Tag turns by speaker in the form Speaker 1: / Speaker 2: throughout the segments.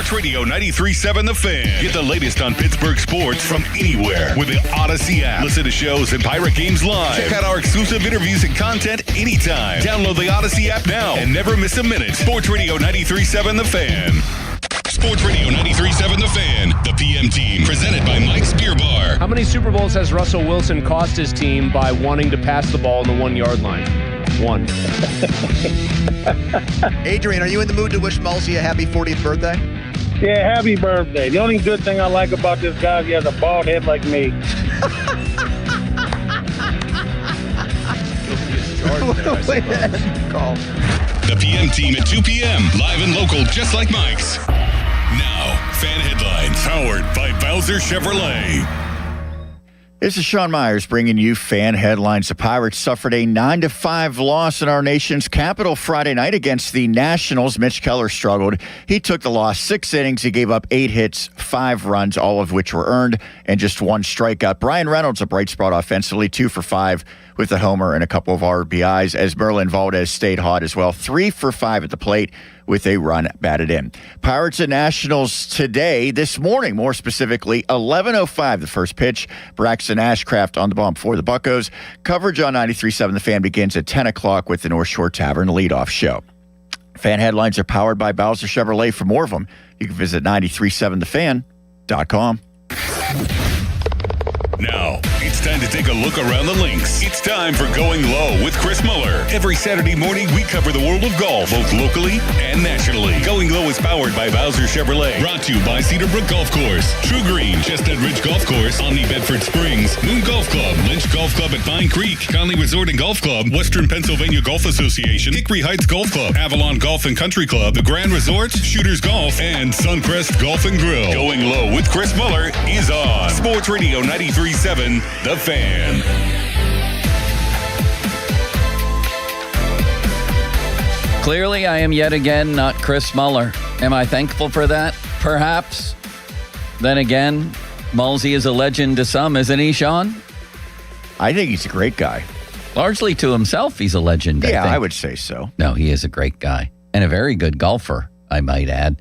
Speaker 1: Sports Radio 93.7 The Fan. Get the latest on Pittsburgh sports from anywhere with the Odyssey app. Listen to shows and Pirate Games live. Check out our exclusive interviews and content anytime. Download the Odyssey app now and never miss a minute. Sports Radio 93.7 The Fan. Sports Radio 93.7 The Fan, the PM team, presented by Mike's Beer Bar.
Speaker 2: How many Super Bowls has Russell Wilson cost his team by wanting to pass the ball on the 1 yard line? One.
Speaker 3: Adrian, are you in the mood to wish Mulsey a happy 40th birthday?
Speaker 4: Yeah, happy birthday. The only good thing I like about this guy is he has a bald head like me.
Speaker 1: The PM team at 2 p.m. Live and local, just like Mike's. Now, Fan Headlines, powered by Bowser Chevrolet.
Speaker 5: This is Sean Myers bringing you Fan Headlines. The Pirates suffered a 9-5 loss in our nation's capital Friday night against the Nationals. Mitch Keller struggled. He took the loss 6 innings. He gave up 8 hits, 5 runs, all of which were earned, and just 1 strikeout. Brian Reynolds, a bright spot offensively, 2 for 5 with a homer and a couple of RBIs, as Merlin Valdez stayed hot as well. 3 for 5 at the plate with a run batted in. Pirates and Nationals today, this morning, more specifically, 11:05, the first pitch. Braxton Ashcraft on the bump for the Buccos. Coverage on 93.7 The Fan begins at 10 o'clock with the North Shore Tavern leadoff show. Fan Headlines are powered by Bowser Chevrolet. For more of them, you can visit 937thefan.com.
Speaker 1: Now, it's time to take a look around the links. It's time for Going Low with Chris Muller. Every Saturday morning, we cover the world of golf, both locally and nationally. Going Low is powered by Bowser Chevrolet. Brought to you by Cedarbrook Golf Course, True Green, Chestnut Ridge Golf Course, Omni Bedford Springs, Moon Golf Club, Lynch Golf Club at Pine Creek, Conley Resort and Golf Club, Western Pennsylvania Golf Association, Hickory Heights Golf Club, Avalon Golf and Country Club, The Grand Resort, Shooters Golf, and Suncrest Golf and Grill. Going Low with Chris Muller is on Sports Radio 93.7 The Fan.
Speaker 6: Clearly, I am yet again not Chris Muller. Am I thankful for that? Perhaps. Then again, Mulsey is a legend to some, isn't he, Sean?
Speaker 5: I think he's a great guy.
Speaker 6: Largely to himself, he's a legend,
Speaker 5: Yeah,
Speaker 6: I think.
Speaker 5: I would say so.
Speaker 6: No, he is a great guy. And a very good golfer, I might add.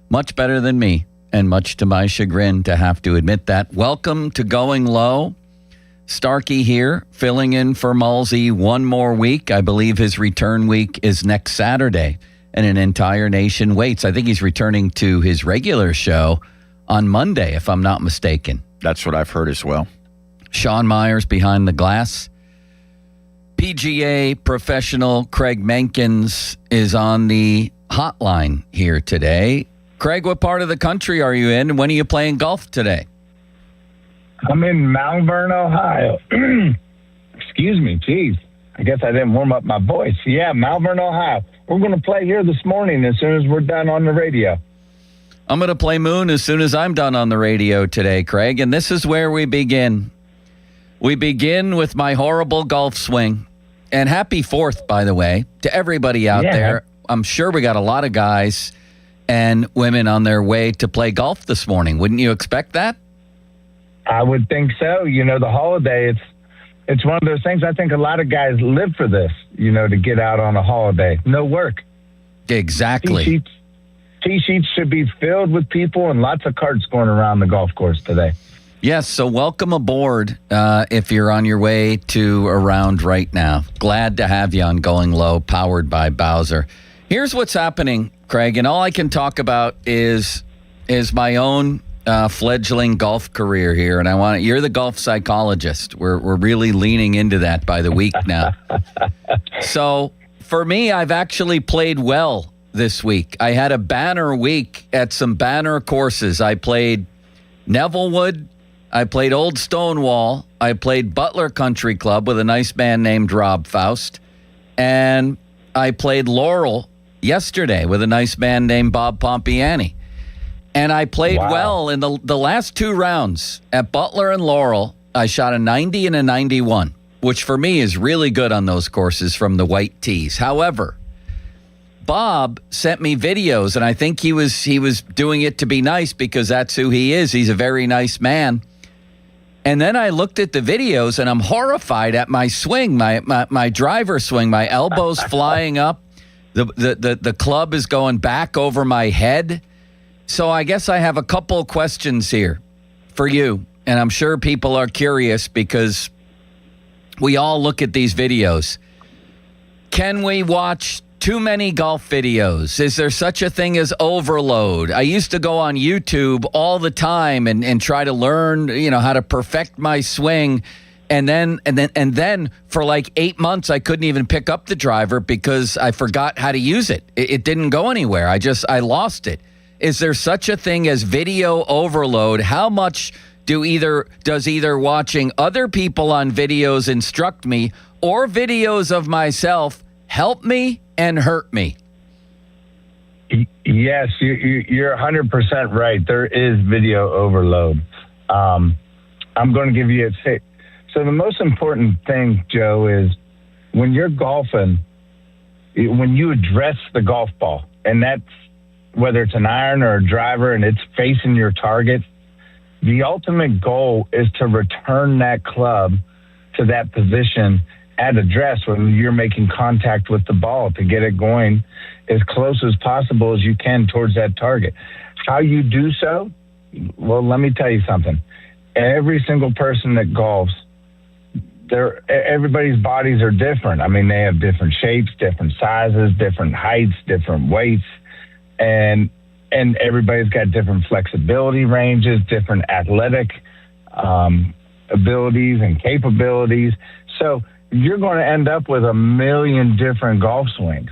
Speaker 6: Much better than me. And much to my chagrin to have to admit that. Welcome to Going Low. Starkey here, filling in for Mulsey one more week. I believe his return week is next Saturday, and an entire nation waits. I think he's returning to his regular show on Monday, if I'm not mistaken.
Speaker 5: That's what I've heard as well.
Speaker 6: Sean Myers behind the glass. PGA professional Craig Menkins is on the hotline here today. Craig, what part of the country are you in, and when are you playing golf today?
Speaker 4: I'm in Malvern, Ohio. Excuse me, geez. I guess I didn't warm up my voice. Yeah, Malvern, Ohio. We're going to play here this morning as soon as we're done on the radio.
Speaker 6: I'm going to play Moon as soon as I'm done on the radio today, Craig, and this is where we begin. We begin with my horrible golf swing. And happy 4th, by the way, to everybody out there. I'm sure we got a lot of guys and women on their way to play golf this morning. Wouldn't you expect that?
Speaker 4: I would think so. You know, the holiday, it's one of those things. I think a lot of guys live for this, you know, to get out on a holiday. No work.
Speaker 6: Exactly.
Speaker 4: Tee sheets should be filled with people and lots of carts going around the golf course today.
Speaker 6: Yes, so welcome aboard if you're on your way to a round right now. Glad to have you on Going Low, powered by Bowser. Here's what's happening, Craig, and all I can talk about is my own fledgling golf career here, and you're the golf psychologist. We're really leaning into that by the week now. So for me, I've actually played well this week. I had a banner week at some banner courses. I played Nevillewood, I played Old Stonewall, I played Butler Country Club with a nice man named Rob Faust, and I played Laurel yesterday with a nice man named Bob Pompiani. And I played well in the last 2 rounds at Butler and Laurel. I shot a 90 and a 91, which for me is really good on those courses from the white tees. However, Bob sent me videos, and I think he was doing it to be nice because that's who he is. He's a very nice man. And then I looked at the videos, and I'm horrified at my swing, my driver swing, my elbows flying up. The club is going back over my head. So I guess I have a couple questions here for you, and I'm sure people are curious because we all look at these videos. Can we watch too many golf videos? Is there such a thing as overload? I used to go on YouTube all the time and try to learn, how to perfect my swing. And then for like 8 months, I couldn't even pick up the driver because I forgot how to use it. It didn't go anywhere. I lost it. Is there such a thing as video overload? How much does either watching other people on videos instruct me or videos of myself help me and hurt me?
Speaker 4: Yes, you're 100% right. There is video overload. I'm going to give you a tip. So the most important thing, Joe, is when you're golfing, when you address the golf ball, and that's whether it's an iron or a driver and it's facing your target, the ultimate goal is to return that club to that position at address when you're making contact with the ball to get it going as close as possible as you can towards that target. How you do so? Well, let me tell you something. Every single person that golfs, everybody's bodies are different. I mean, they have different shapes, different sizes, different heights, different weights, and everybody's got different flexibility ranges, different athletic abilities and capabilities. So you're going to end up with a million different golf swings,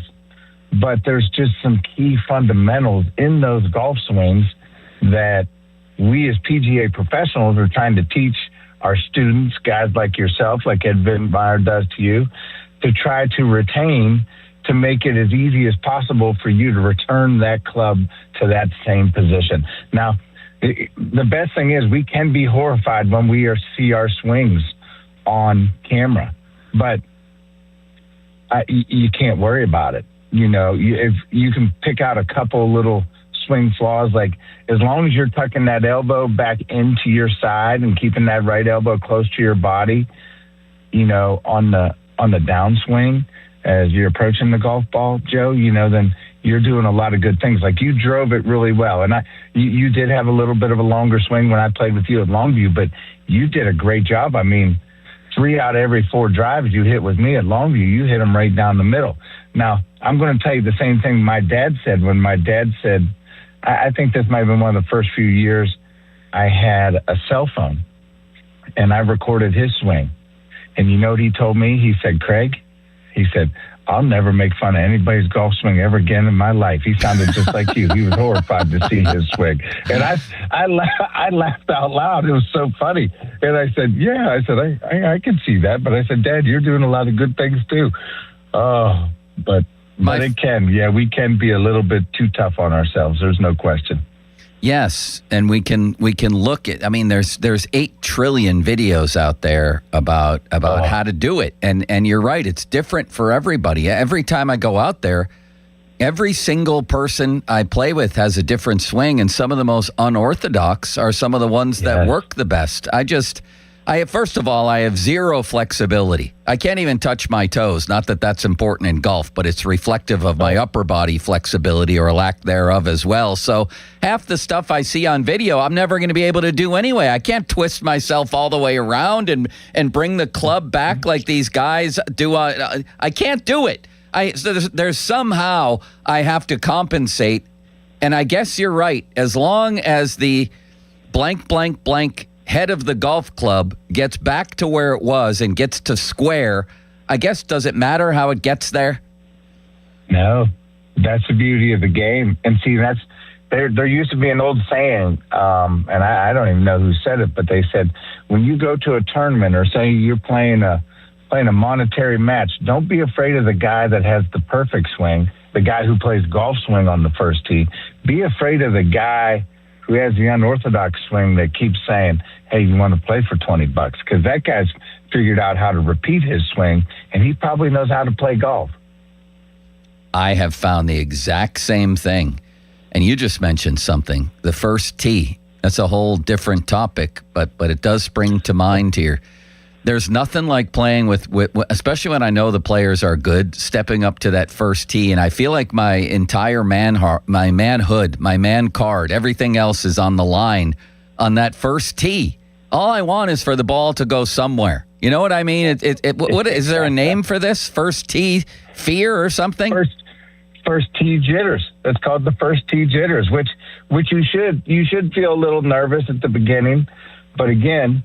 Speaker 4: but there's just some key fundamentals in those golf swings that we as PGA professionals are trying to teach our students, guys like yourself, like Ed Vittenmeyer does to you, to try to retain, to make it as easy as possible for you to return that club to that same position. Now, the best thing is we can be horrified when we see our swings on camera, but you can't worry about it. If you can pick out a couple little swing flaws, like as long as you're tucking that elbow back into your side and keeping that right elbow close to your body, on the downswing as you're approaching the golf ball, Joe, then you're doing a lot of good things. Like you drove it really well. And you did have a little bit of a longer swing when I played with you at Longview, but you did a great job. I mean, 3 out of every 4 drives you hit with me at Longview, you hit them right down the middle. Now, I'm going to tell you the same thing my dad said when my dad said, I think this might have been one of the first few years I had a cell phone, and I recorded his swing. And you know what he told me? He said, Craig, I'll never make fun of anybody's golf swing ever again in my life. He sounded just like you. He was horrified to see his swing. And I laughed out loud. It was so funny. And I said, yeah, I can see that. But I said, Dad, you're doing a lot of good things too. Oh, but it can. Yeah, we can be a little bit too tough on ourselves. There's no question.
Speaker 6: Yes, and we can look at. I mean, there's 8 trillion videos out there about how to do it, and you're right. It's different for everybody. Every time I go out there, every single person I play with has a different swing, and some of the most unorthodox are some of the ones that work the best. First of all, I have zero flexibility. I can't even touch my toes. Not that that's important in golf, but it's reflective of my upper body flexibility or lack thereof as well. So half the stuff I see on video, I'm never going to be able to do anyway. I can't twist myself all the way around and bring the club back like these guys do. I can't do it. So there's somehow I have to compensate. And I guess you're right. As long as the blank, blank, blank head of the golf club gets back to where it was and gets to square, I guess, does it matter how it gets there?
Speaker 4: No, that's the beauty of the game. And see, there used to be an old saying, and I don't even know who said it, but they said, when you go to a tournament or say you're playing a monetary match, don't be afraid of the guy that has the perfect swing, the guy who plays golf swing on the first tee. Be afraid of the guy who has the unorthodox swing that keeps saying, hey, you want to play for $20? Because that guy's figured out how to repeat his swing, and he probably knows how to play golf.
Speaker 6: I have found the exact same thing. And you just mentioned something, the first tee. That's a whole different topic, but it does spring to mind here. There's nothing like playing with, especially when I know the players are good, stepping up to that first tee. And I feel like my entire my manhood, my man card, everything else is on the line on that first tee. All I want is for the ball to go somewhere. You know what I mean? What is there a name for this? First tee fear or something?
Speaker 4: First tee jitters. That's called the first tee jitters, which you should feel a little nervous at the beginning, but again,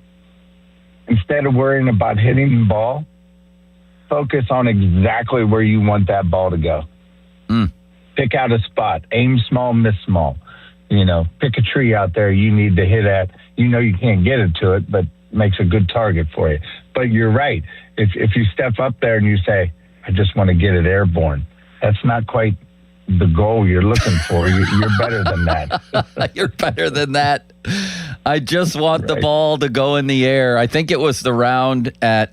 Speaker 4: instead of worrying about hitting the ball, focus on exactly where you want that ball to go. Pick out a spot, aim small, miss small. Pick a tree out there you need to hit at. You can't get it to it, but makes a good target for you. But you're right. If you step up there and you say, I just want to get it airborne, that's not quite the goal you're looking for. You're better than that.
Speaker 6: You're better than that. I just want the ball to go in the air. I think it was the round at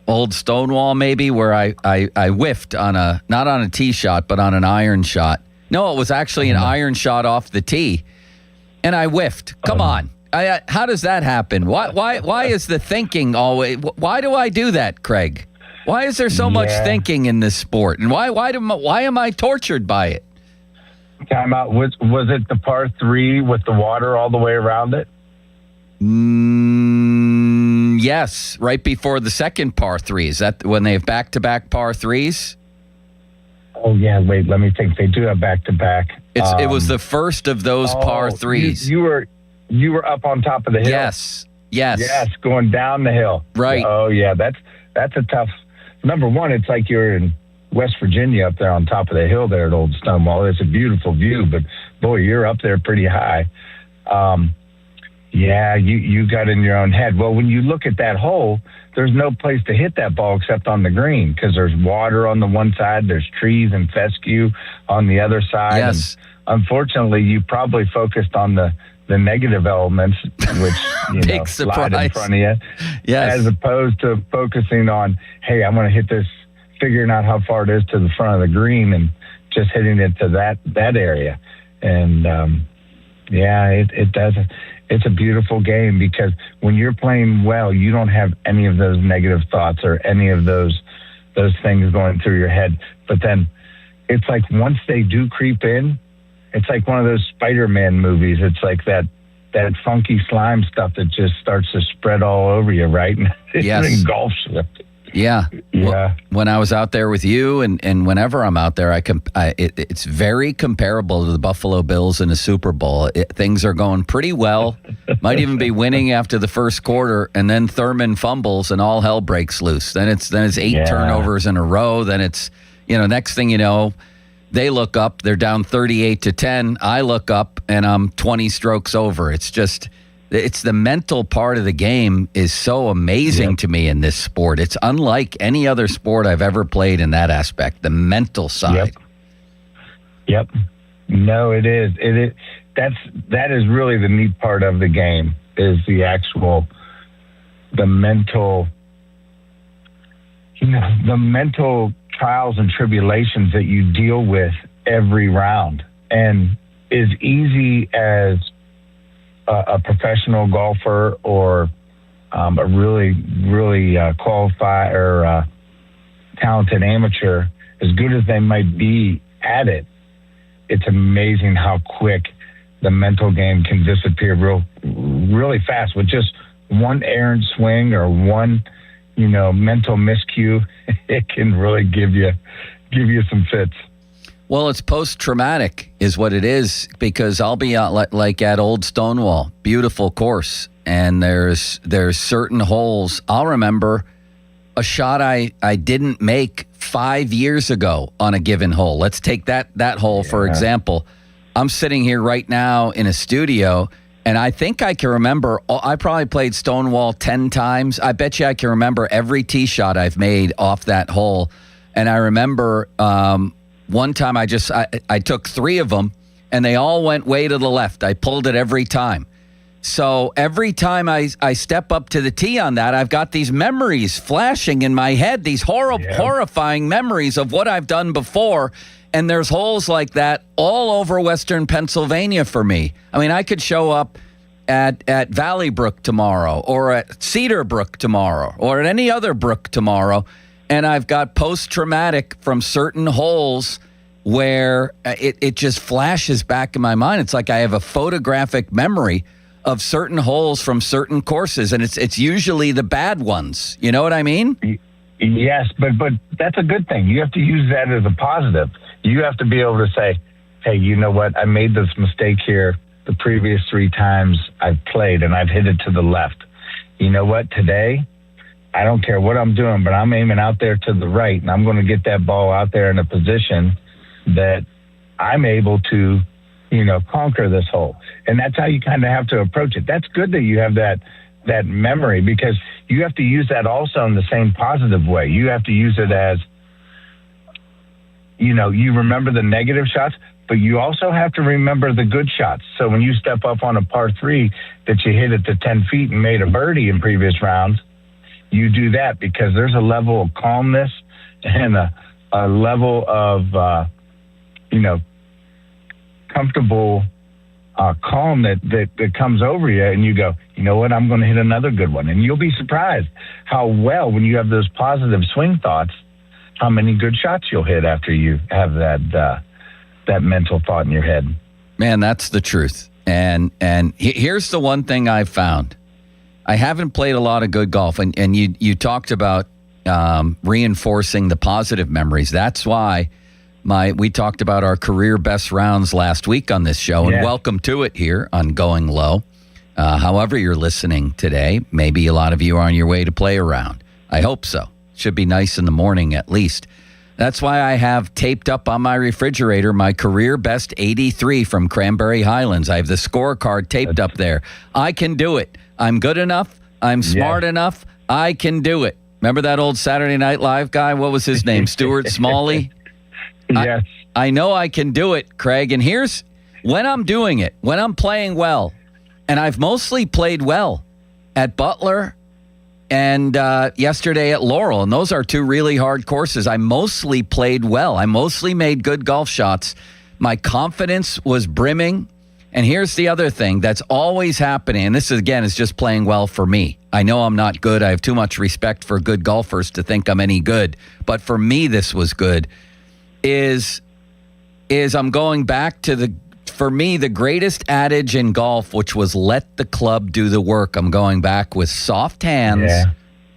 Speaker 6: Old Stonewall, maybe, where I whiffed on not on a tee shot, but on an iron shot. No, it was actually an iron shot off the tee, and I whiffed. Come on. How does that happen? Why is the thinking always? Why do I do that, Craig? Why is there so much thinking in this sport, and why am I tortured by it?
Speaker 4: Time out. Was it the par 3 with the water all the way around it?
Speaker 6: Yes, right before the second par 3. Is that when they have back-to-back par 3s?
Speaker 4: Oh yeah. Wait, let me think. They do have back-to-back.
Speaker 6: It was the first of those par 3s.
Speaker 4: You were up on top of the hill.
Speaker 6: Yes,
Speaker 4: going down the hill.
Speaker 6: Right.
Speaker 4: Oh yeah, that's a tough. Number one, it's like you're in West Virginia up there on top of the hill there at Old Stonewall. It's a beautiful view, but boy, you're up there pretty high. You got in your own head. Well, when you look at that hole, there's no place to hit that ball except on the green because there's water on the one side, there's trees and fescue on the other side.
Speaker 6: Yes.
Speaker 4: And unfortunately, you probably focused on the negative elements, which slide in front of you, as opposed to focusing on, hey, I'm going to hit this, figuring out how far it is to the front of the green and just hitting it to that area. And it does. It's a beautiful game because when you're playing well, you don't have any of those negative thoughts or any of those things going through your head. But then it's like once they do creep in, it's like one of those Spider-Man movies. It's like that funky slime stuff that just starts to spread all over you, right? It engulfs you.
Speaker 6: Yeah. Well, when I was out there with you and whenever I'm out there, it's very comparable to the Buffalo Bills in a Super Bowl. Things are going pretty well. Might even be winning after the first quarter, and then Thurman fumbles and all hell breaks loose. Then it's 8 turnovers in a row. Then it's, next thing you know, they look up, they're down 38-10. I look up and I'm 20 strokes over. It's the mental part of the game is so amazing to me in this sport. It's unlike any other sport I've ever played in that aspect, the mental side.
Speaker 4: Yep. No, it is. That is really the neat part of the game is the mental trials and tribulations that you deal with every round. And as easy as a professional golfer or a really, really qualified or talented amateur, as good as they might be at it, it's amazing how quick the mental game can disappear really fast with just one errant swing or one, mental miscue. It can really give you some fits.
Speaker 6: Well, it's post-traumatic is what it is, because I'll be out like at Old Stonewall, beautiful course, and there's certain holes. I'll remember a shot I didn't make 5 years ago on a given hole. Let's take that hole, for example. I'm sitting here right now in a studio, and I think I can remember, I probably played Stonewall 10 times. I bet you I can remember every tee shot I've made off that hole. And I remember one time I took 3 of them, and they all went way to the left. I pulled it every time. So every time I step up to the tee on that, I've got these memories flashing in my head, these horrifying memories of what I've done before. And there's holes like that all over Western Pennsylvania for me. I mean, I could show up at Valley Brook tomorrow, or at Cedar Brook tomorrow, or at any other brook tomorrow, and I've got post-traumatic from certain holes where it just flashes back in my mind. It's like I have a photographic memory of certain holes from certain courses, and it's usually the bad ones. You know what I mean?
Speaker 4: Yes, but that's a good thing. You have to use that as a positive. You have to be able to say, hey, you know what? I made this mistake here the previous 3 times I've played, and I've hit it to the left. You know what? Today, I don't care what I'm doing, but I'm aiming out there to the right, and I'm going to get that ball out there in a position that I'm able to, conquer this hole. And that's how you kind of have to approach it. That's good that you have that memory, because you have to use that also in the same positive way. You have to use it as, you remember the negative shots, but you also have to remember the good shots. So when you step up on a par 3 that you hit it to 10 feet and made a birdie in previous rounds, you do that because there's a level of calmness and a level of, comfortable calm that comes over you, and you go, you know what, I'm going to hit another good one. And you'll be surprised how well, when you have those positive swing thoughts, how many good shots you'll hit after you have that mental thought in your head.
Speaker 6: Man, that's the truth. And here's the one thing I've found. I haven't played a lot of good golf, and you talked about reinforcing the positive memories. That's why we talked about our career best rounds last week on this show, and welcome to it here on Going Low. However you're listening today, maybe a lot of you are on your way to play a round. I hope so. Should be nice in the morning at least. That's why I have taped up on my refrigerator my career best 83 from Cranberry Highlands. I have the scorecard taped up there. I can do it. I'm good enough. I'm smart enough. I can do it. Remember that old Saturday Night Live guy? What was his name? Stuart Smalley?
Speaker 4: Yes.
Speaker 6: I know I can do it, Craig. And here's when I'm doing it, when I'm playing well, and I've mostly played well at Butler and yesterday at Laurel, and those are 2 really hard courses. I mostly played well. I mostly made good golf shots. My confidence was brimming. And here's the other thing that's always happening, and this, again, is just playing well for me. I know I'm not good. I have too much respect for good golfers to think I'm any good. But for me, this was good, is I'm going back to for me, the greatest adage in golf, which was let the club do the work. I'm going back with soft hands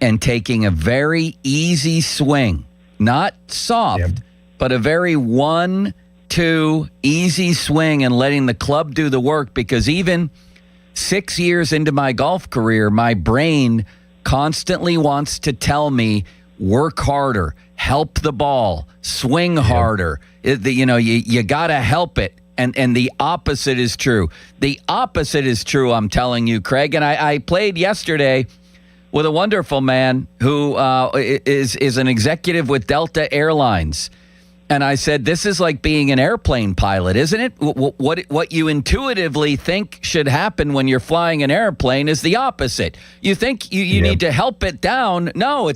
Speaker 6: and taking a very easy swing. Not soft, but a very 1-2 easy swing, and letting the club do the work, because even 6 years into my golf career, my brain constantly wants to tell me, work harder, help the ball, swing harder. You got to help it. And the opposite is true. The opposite is true, I'm telling you, Craig. And I played yesterday with a wonderful man who is an executive with Delta Airlines. And I said, this is like being an airplane pilot, isn't it? What you intuitively think should happen when you're flying an airplane is the opposite. You think you need to help it down. No, I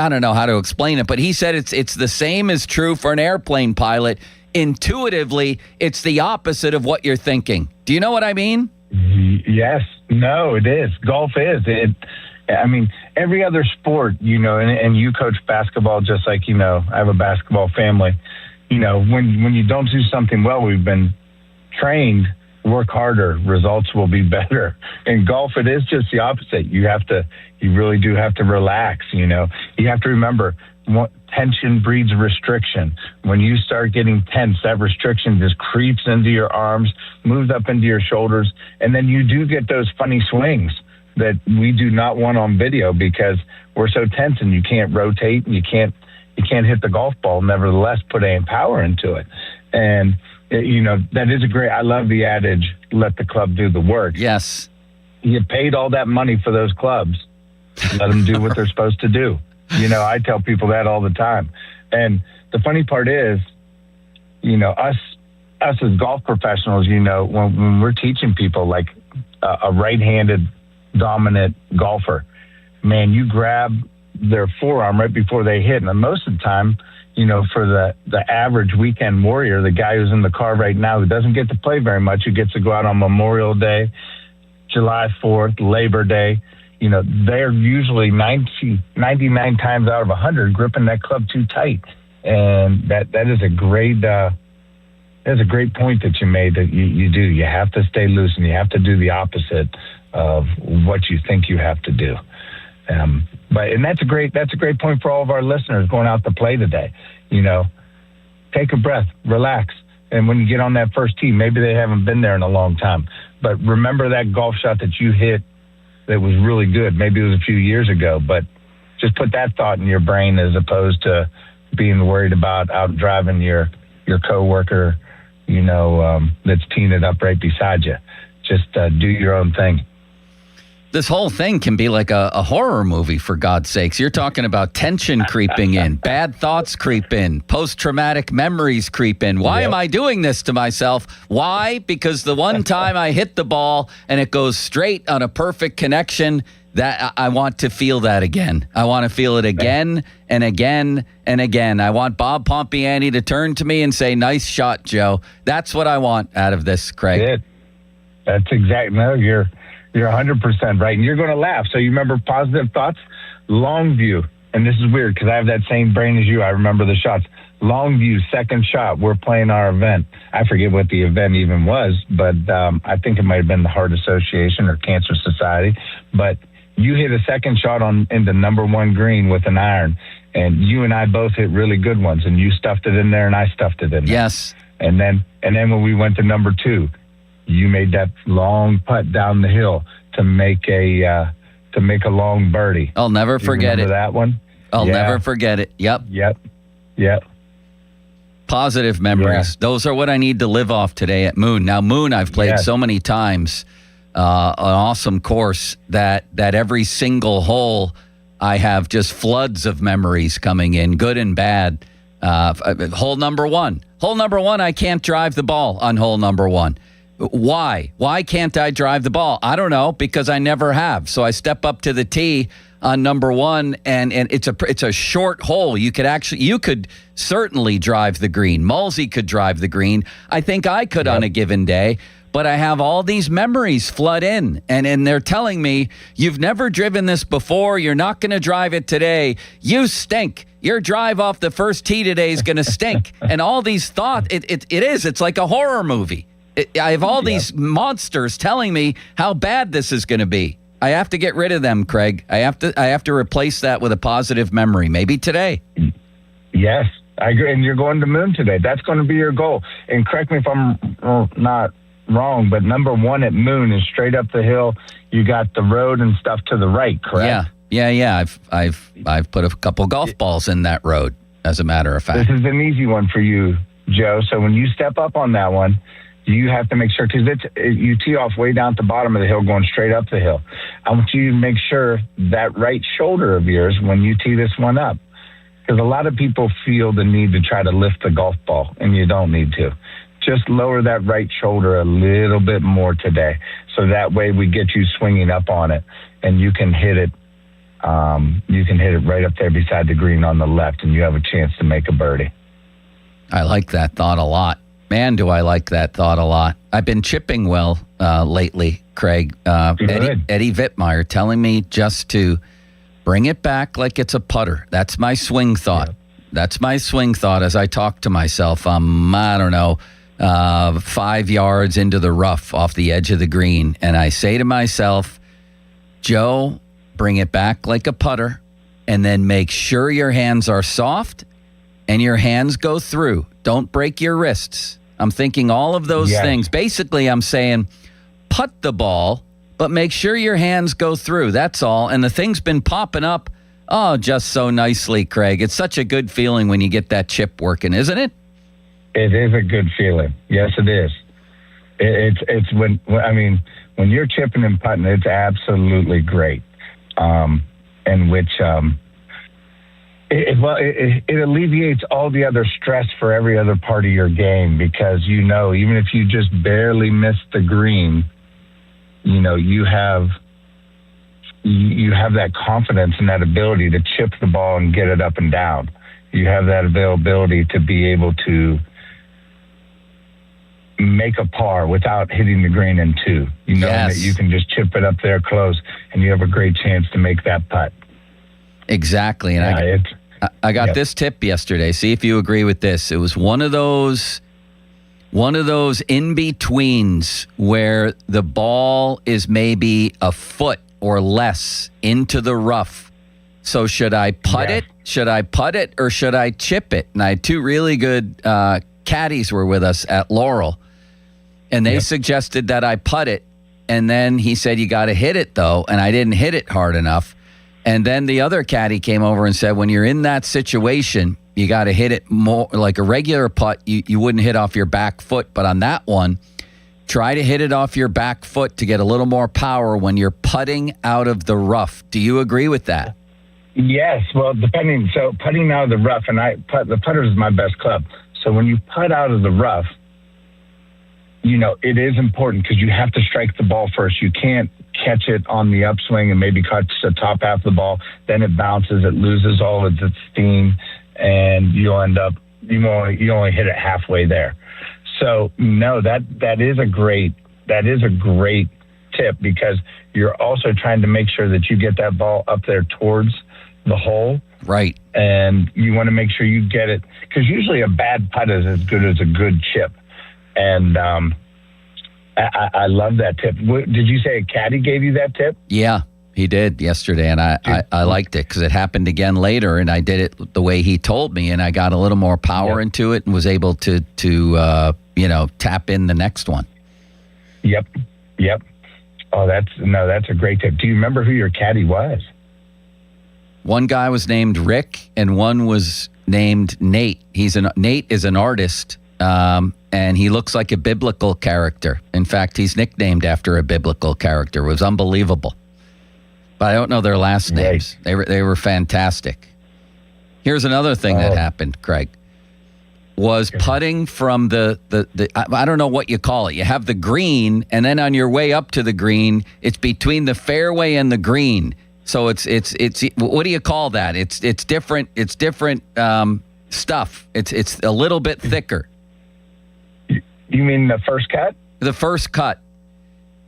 Speaker 6: don't know how to explain it, but he said it's the same is true for an airplane pilot. Intuitively, it's the opposite of what you're thinking. Do you know what I mean?
Speaker 4: Yes. No, it is. Golf is. Every other sport, and you coach basketball just like, I have a basketball family. When you don't do something well, we've been trained, work harder, results will be better. In golf, it is just the opposite. You really do have to relax, You have to remember, tension breeds restriction. When you start getting tense, that restriction just creeps into your arms, moves up into your shoulders, and then you do get those funny swings that we do not want on video because we're so tense and you can't rotate and you can't hit the golf ball, nevertheless put any power into it. And, that is I love the adage, let the club do the work.
Speaker 6: Yes.
Speaker 4: You paid all that money for those clubs. Let them do what they're supposed to do. I tell people that all the time. And the funny part is, us as golf professionals, when we're teaching people like a right-handed dominant golfer, man, you grab their forearm right before they hit. And most of the time, for the average weekend warrior, the guy who's in the car right now who doesn't get to play very much, who gets to go out on Memorial Day July 4th, Labor Day. You know, they're usually 99 times out of 100 gripping that club too tight. And that is a great point that you made, that you do. You have to stay loose, and you have to do the opposite of what you think you have to do. But that's a great point for all of our listeners going out to play today. You know, take a breath, relax. And when you get on that first tee, maybe they haven't been there in a long time, but remember that golf shot that you hit that was really good. Maybe it was a few years ago, but just put that thought in your brain as opposed to being worried about out driving your coworker, you know, that's teeing it up right beside you. Just do your own thing.
Speaker 6: This whole thing can be like a horror movie, for God's sakes. You're talking about tension creeping in, bad thoughts creep in, post-traumatic memories creep in. Why am I doing this to myself? Why? Because the one time I hit the ball and it goes straight on a perfect connection, that I want to feel that again. I want to feel it again and again and again. I want Bob Pompiani to turn to me and say, "Nice shot, Joe." That's what I want out of this, Craig.
Speaker 4: That's exactly. No, you're 100% right. And you're going to laugh. So you remember positive thoughts? Longview. And this is weird because I have that same brain as you. I remember the shots. Longview, second shot. We're playing our event. I forget what the event even was, but I think it might have been the Heart Association or Cancer Society. But you hit a second shot into number one green with an iron. And you and I both hit really good ones. And you stuffed it in there and I stuffed it in there.
Speaker 6: Yes.
Speaker 4: And then when we went to number two, you made that long putt down the hill to make a long birdie.
Speaker 6: I'll never forget it.
Speaker 4: That one?
Speaker 6: I'll never forget it. Yep. Positive memories. Yeah. Those are what I need to live off today at Moon. Now, Moon, I've played so many times, an awesome course that every single hole I have just floods of memories coming in, good and bad. Hole number one, I can't drive the ball on hole number one. Why? Why can't I drive the ball? I don't know, because I never have. So I step up to the tee on number one, and it's a short hole. You could certainly drive the green. Mulsey could drive the green. I think I could on a given day. But I have all these memories flood in, and they're telling me, you've never driven this before. You're not going to drive it today. You stink. Your drive off the first tee today is going to stink. And all these thoughts, it's like a horror movie. I have all these monsters telling me how bad this is going to be. I have to get rid of them, Craig. I have to replace that with a positive memory, maybe today.
Speaker 4: Yes, I agree. And you're going to Moon today. That's going to be your goal. And correct me if I'm not wrong, but number one at Moon is straight up the hill. You got the road and stuff to the right, correct?
Speaker 6: Yeah. I've put a couple golf balls in that road, as a matter of fact.
Speaker 4: This is an easy one for you, Joe. So when you step up on that one, you have to make sure, because you tee off way down at the bottom of the hill going straight up the hill. I want you to make sure that right shoulder of yours when you tee this one up, because a lot of people feel the need to try to lift the golf ball, and you don't need to. Just lower that right shoulder a little bit more today, so that way we get you swinging up on it, and you can hit it. You can hit it right up there beside the green on the left, and you have a chance to make a birdie.
Speaker 6: I like that thought a lot. Man, do I like that thought a lot. I've been chipping well lately, Craig. Eddie Vittmeyer telling me just to bring it back like it's a putter. That's my swing thought. Yeah. That's my swing thought as I talk to myself. I don't know, 5 yards into the rough off the edge of the green. And I say to myself, Joe, bring it back like a putter, and then make sure your hands are soft and your hands go through. Don't break your wrists. I'm thinking all of those things. Basically, I'm saying putt the ball, but make sure your hands go through. That's all. And the thing's been popping up, just so nicely, Craig. It's such a good feeling when you get that chip working, isn't it?
Speaker 4: It is a good feeling. Yes, it is. It's when you're chipping and putting, it's absolutely great. It alleviates all the other stress for every other part of your game, because even if you just barely miss the green, you have that confidence and that ability to chip the ball and get it up and down. You have that availability to be able to make a par without hitting the green in 2. You know that you can just chip it up there close, and you have a great chance to make that putt.
Speaker 6: Exactly. And I got this tip yesterday. See if you agree with this. It was one of those in-betweens where the ball is maybe a foot or less into the rough. So should I putt it? Should I putt it or should I chip it? And I had 2 really good caddies were with us at Laurel, and they suggested that I putt it. And then he said, you got to hit it, though. And I didn't hit it hard enough. And then the other caddy came over and said, when you're in that situation, you got to hit it more like a regular putt. You wouldn't hit off your back foot. But on that one, try to hit it off your back foot to get a little more power when you're putting out of the rough. Do you agree with that?
Speaker 4: Yes. Well, depending. So putting out of the rough, and the putter is my best club. So when you putt out of the rough, you know, it is important because you have to strike the ball first. You can't catch it on the upswing and maybe catch the top half of the ball. Then it bounces, it loses all of its steam, and you'll end up, you only hit it halfway there. So no, that is a great tip, because you're also trying to make sure that you get that ball up there towards the hole.
Speaker 6: Right.
Speaker 4: And you want to make sure you get it, because usually a bad putt is as good as a good chip. And I love that tip. Did you say a caddy gave you that tip?
Speaker 6: Yeah, he did yesterday, and I liked it because it happened again later, and I did it the way he told me, and I got a little more power into it and was able to tap in the next one.
Speaker 4: Yep. Oh, that's a great tip. Do you remember who your caddy was?
Speaker 6: One guy was named Rick, and one was named Nate. Nate is an artist. And he looks like a biblical character. In fact, he's nicknamed after a biblical character. It was unbelievable. But I don't know their last names. They were fantastic. Here's another thing that happened, Craig, was putting from the I don't know what you call it. You have the green, and then on your way up to the green, it's between the fairway and the green. So it's what do you call that? It's different. It's different stuff. It's a little bit thicker.
Speaker 4: You mean the first cut?
Speaker 6: The first cut.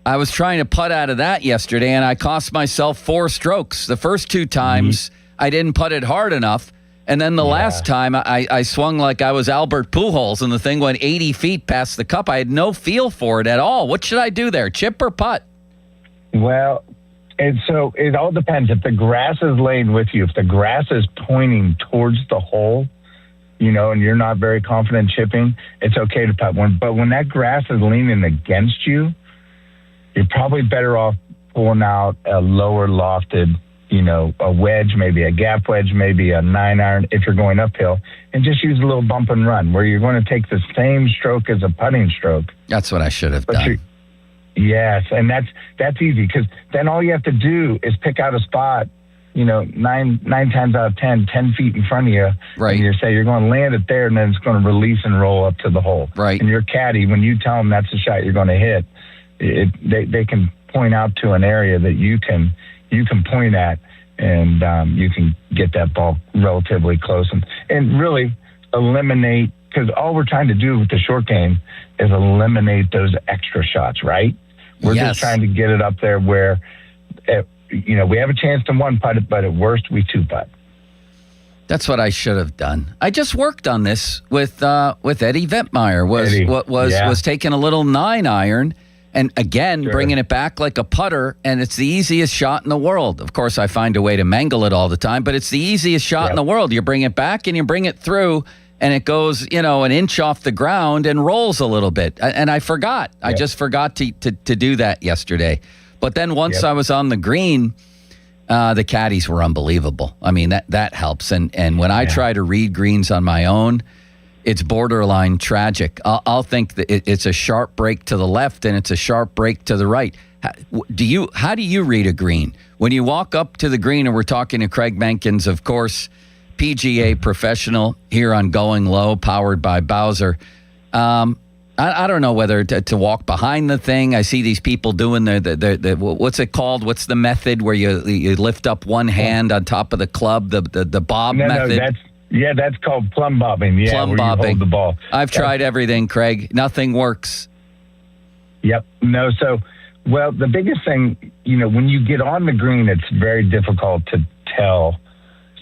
Speaker 6: I was trying to putt out of that yesterday, and I cost myself 4 strokes. The first 2 times, I didn't putt it hard enough. And then the last time, I swung like I was Albert Pujols, and the thing went 80 feet past the cup. I had no feel for it at all. What should I do there, chip or putt?
Speaker 4: Well, so it all depends. If the grass is laying with you, if the grass is pointing towards the hole, you know, and you're not very confident chipping, it's okay to putt one. But when that grass is leaning against you, you're probably better off pulling out a lower lofted, you know, a wedge, maybe a gap wedge, maybe a 9-iron if you're going uphill, and just use a little bump and run where you're going to take the same stroke as a putting stroke.
Speaker 6: That's what I should have done.
Speaker 4: Yes, and that's easy, because then all you have to do is pick out a spot, you know, nine times out of 10 feet in front of you.
Speaker 6: Right.
Speaker 4: And you say you're going to land it there, and then it's going to release and roll up to the hole.
Speaker 6: Right.
Speaker 4: And your caddy, when you tell them that's the shot you're going to hit, they can point out to an area that you can point at, and you can get that ball relatively close and really eliminate, because all we're trying to do with the short game is eliminate those extra shots, right? We're just trying to get it up there where, we have a chance to 1-putt it, but at worst we 2-putt.
Speaker 6: That's what I should have done. I just worked on this with Eddie Ventmeyer. Was taking a little 9-iron and again bringing it back like a putter, and it's the easiest shot in the world. Of course, I find a way to mangle it all the time, but it's the easiest shot in the world. You bring it back and you bring it through, and it goes, an inch off the ground and rolls a little bit. And I forgot. I just forgot to do that yesterday. But then once I was on the green, the caddies were unbelievable. I mean, that helps. And when I try to read greens on my own, it's borderline tragic. I'll think that it's a sharp break to the left and it's a sharp break to the right. How do you read a green? When you walk up to the green, and we're talking to Craig Menkins, of course, PGA professional here on Going Low, powered by Bowser. I don't know whether to walk behind the thing. I see these people doing the what's it called? What's the method where you lift up one hand on top of the club? The bob method.
Speaker 4: Yeah, that's called plumb bobbing. Yeah,
Speaker 6: Plumb
Speaker 4: where
Speaker 6: bobbing.
Speaker 4: you hold the ball.
Speaker 6: I've tried everything, Craig. Nothing works.
Speaker 4: Yep. No, so, well, the biggest thing, when you get on the green, it's very difficult to tell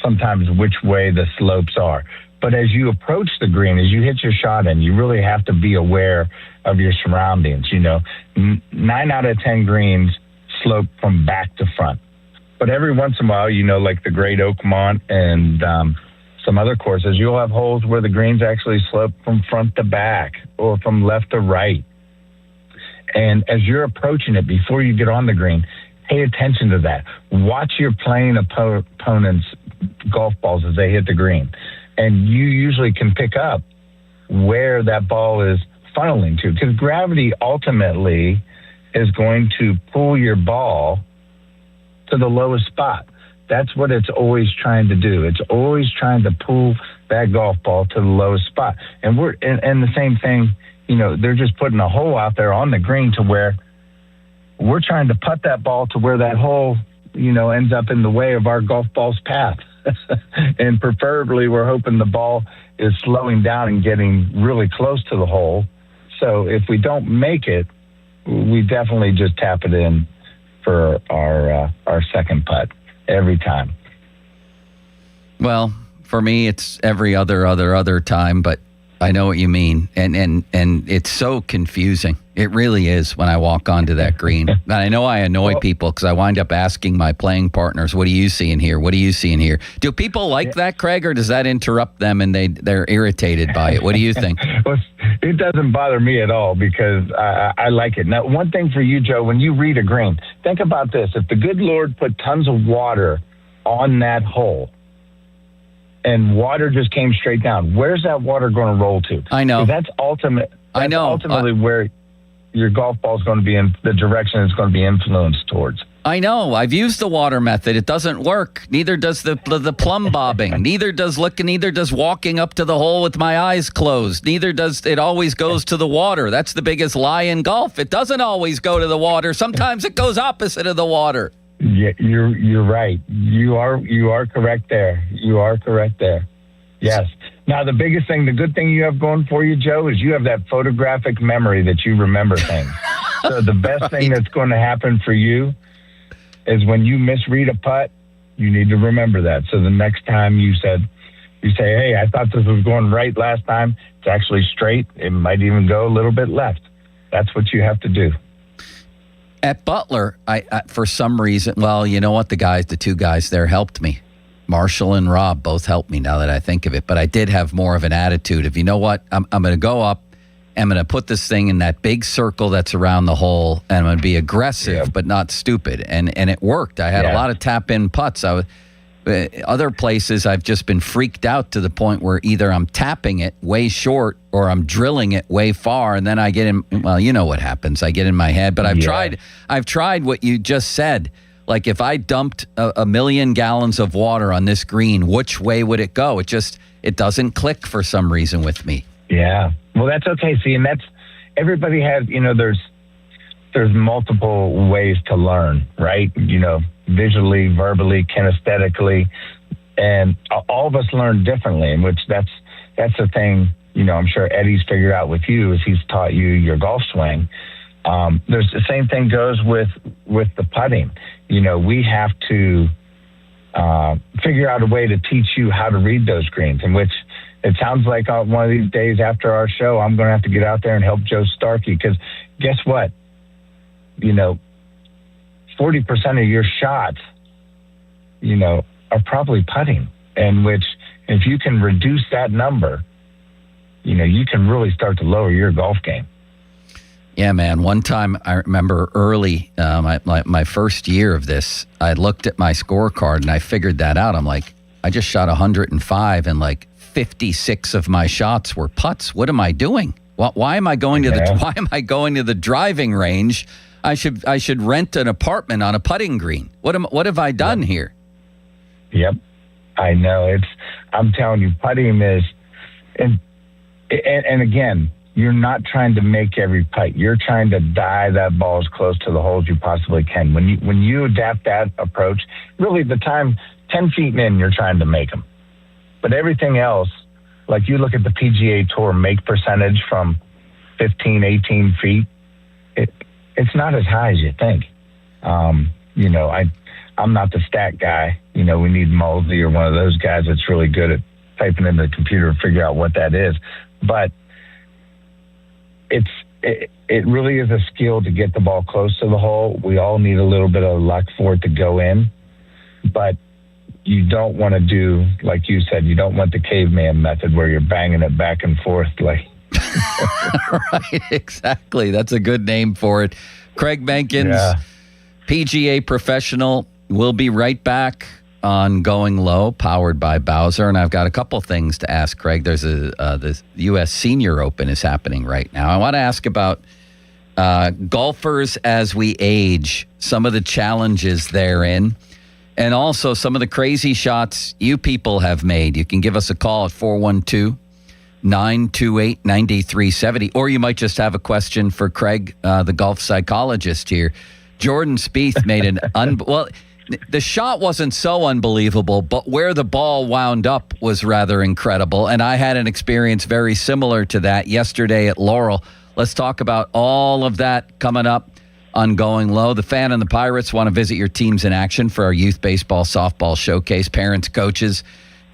Speaker 4: sometimes which way the slopes are. But as you approach the green, as you hit your shot in, you really have to be aware of your surroundings. 9 out of 10 greens slope from back to front. But every once in a while, like the Great Oakmont and some other courses, you'll have holes where the greens actually slope from front to back or from left to right. And as you're approaching it, before you get on the green, pay attention to that. Watch your playing opponent's golf balls as they hit the green. And you usually can pick up where that ball is funneling to, because gravity ultimately is going to pull your ball to the lowest spot. That's what it's always trying to do. It's always trying to pull that golf ball to the lowest spot. And and the same thing, they're just putting a hole out there on the green to where we're trying to putt that ball to where that hole, ends up in the way of our golf ball's path. And preferably we're hoping the ball is slowing down and getting really close to the hole. So if we don't make it, we definitely just tap it in for our second putt every time.
Speaker 6: Well, for me, it's every other time, but I know what you mean. And it's so confusing. It really is when I walk onto that green. And I know I annoy people because I wind up asking my playing partners, what do you see in here? What do you see in here? Do people like that, Craig, or does that interrupt them and they're irritated by it? What do you think?
Speaker 4: Well, it doesn't bother me at all because I like it. Now, one thing for you, Joe, when you read a green, think about this. If the good Lord put tons of water on that hole, and water just came straight down, where's that water going to roll to?
Speaker 6: I know.
Speaker 4: That's ultimately where your golf ball is going to be in the direction it's going to be influenced towards.
Speaker 6: I know. I've used the water method. It doesn't work. Neither does the plumb bobbing. Neither does walking up to the hole with my eyes closed. Neither does it always goes to the water. That's the biggest lie in golf. It doesn't always go to the water. Sometimes it goes opposite of the water.
Speaker 4: Yeah, you're right. You are correct there. You are correct there. Yes. Now, the good thing you have going for you, Joe, is you have that photographic memory that you remember things. So the best thing that's going to happen for you is when you misread a putt, you need to remember that. So the next time you say, hey, I thought this was going right last time. It's actually straight. It might even go a little bit left. That's what you have to do.
Speaker 6: At Butler, I for some reason, well, you know what? The two guys there helped me. Marshall and Rob both helped me now that I think of it. But I did have more of an attitude of, you know what? I'm going to go up. I'm going to put this thing in that big circle that's around the hole, and I'm going to be aggressive, but not stupid. And it worked. I had a lot of tap-in putts. Other places, I've just been freaked out to the point where either I'm tapping it way short or I'm drilling it way far, and then I get in. Well, you know what happens. I get in my head. But I've tried what you just said. Like if I dumped a million gallons of water on this green, which way would it go? It doesn't click for some reason with me.
Speaker 4: Yeah. Well, that's okay. See, and everybody has. There's multiple ways to learn, right? Visually, verbally, kinesthetically, and all of us learn differently, in which that's the thing, I'm sure Eddie's figured out with you as he's taught you your golf swing. There's the same thing goes with the putting. We have to figure out a way to teach you how to read those greens, in which it sounds like one of these days after our show, I'm going to have to get out there and help Joe Starkey, because guess what? 40% of your shots, are probably putting, and which if you can reduce that number, you can really start to lower your golf game.
Speaker 6: Yeah, man. One time I remember early, my first year of this, I looked at my scorecard and I figured that out. I'm like, I just shot 105 and like 56 of my shots were putts. What am I doing? Why am I going to the driving range? I should rent an apartment on a putting green. What have I done here?
Speaker 4: Yep. I know. I'm telling you, putting is, and again, you're not trying to make every putt. You're trying to dive that ball as close to the hole as you possibly can. When you adapt that approach, really the time 10 feet in, you're trying to make them. But everything else, like you look at the PGA Tour make percentage from 15, 18 feet, it's not as high as you think. You know, I'm not the stat guy. You know, we need Mulsey or one of those guys that's really good at typing in the computer and figure out what that is. But it really is a skill to get the ball close to the hole. We all need a little bit of luck for it to go in. But you don't want to do, like you said, you don't want the caveman method where you're banging it back and forth like.
Speaker 6: Right, exactly. That's a good name for it. Craig Menkins, PGA professional. We'll be right back on Going Low, powered by Bowser. And I've got a couple things to ask Craig. There's the U.S. Senior Open is happening right now. I want to ask about golfers as we age, some of the challenges therein, and also some of the crazy shots you people have made. You can give us a call at 412-928-9370, or you might just have a question for Craig, the golf psychologist here. Jordan Spieth made an well, the shot wasn't so unbelievable, but where the ball wound up was rather incredible, and I had an experience very similar to that yesterday at Laurel. Let's talk about all of that coming up on Going Low. The Fan and the Pirates want to visit your teams in action for our youth baseball, softball showcase. Parents, coaches,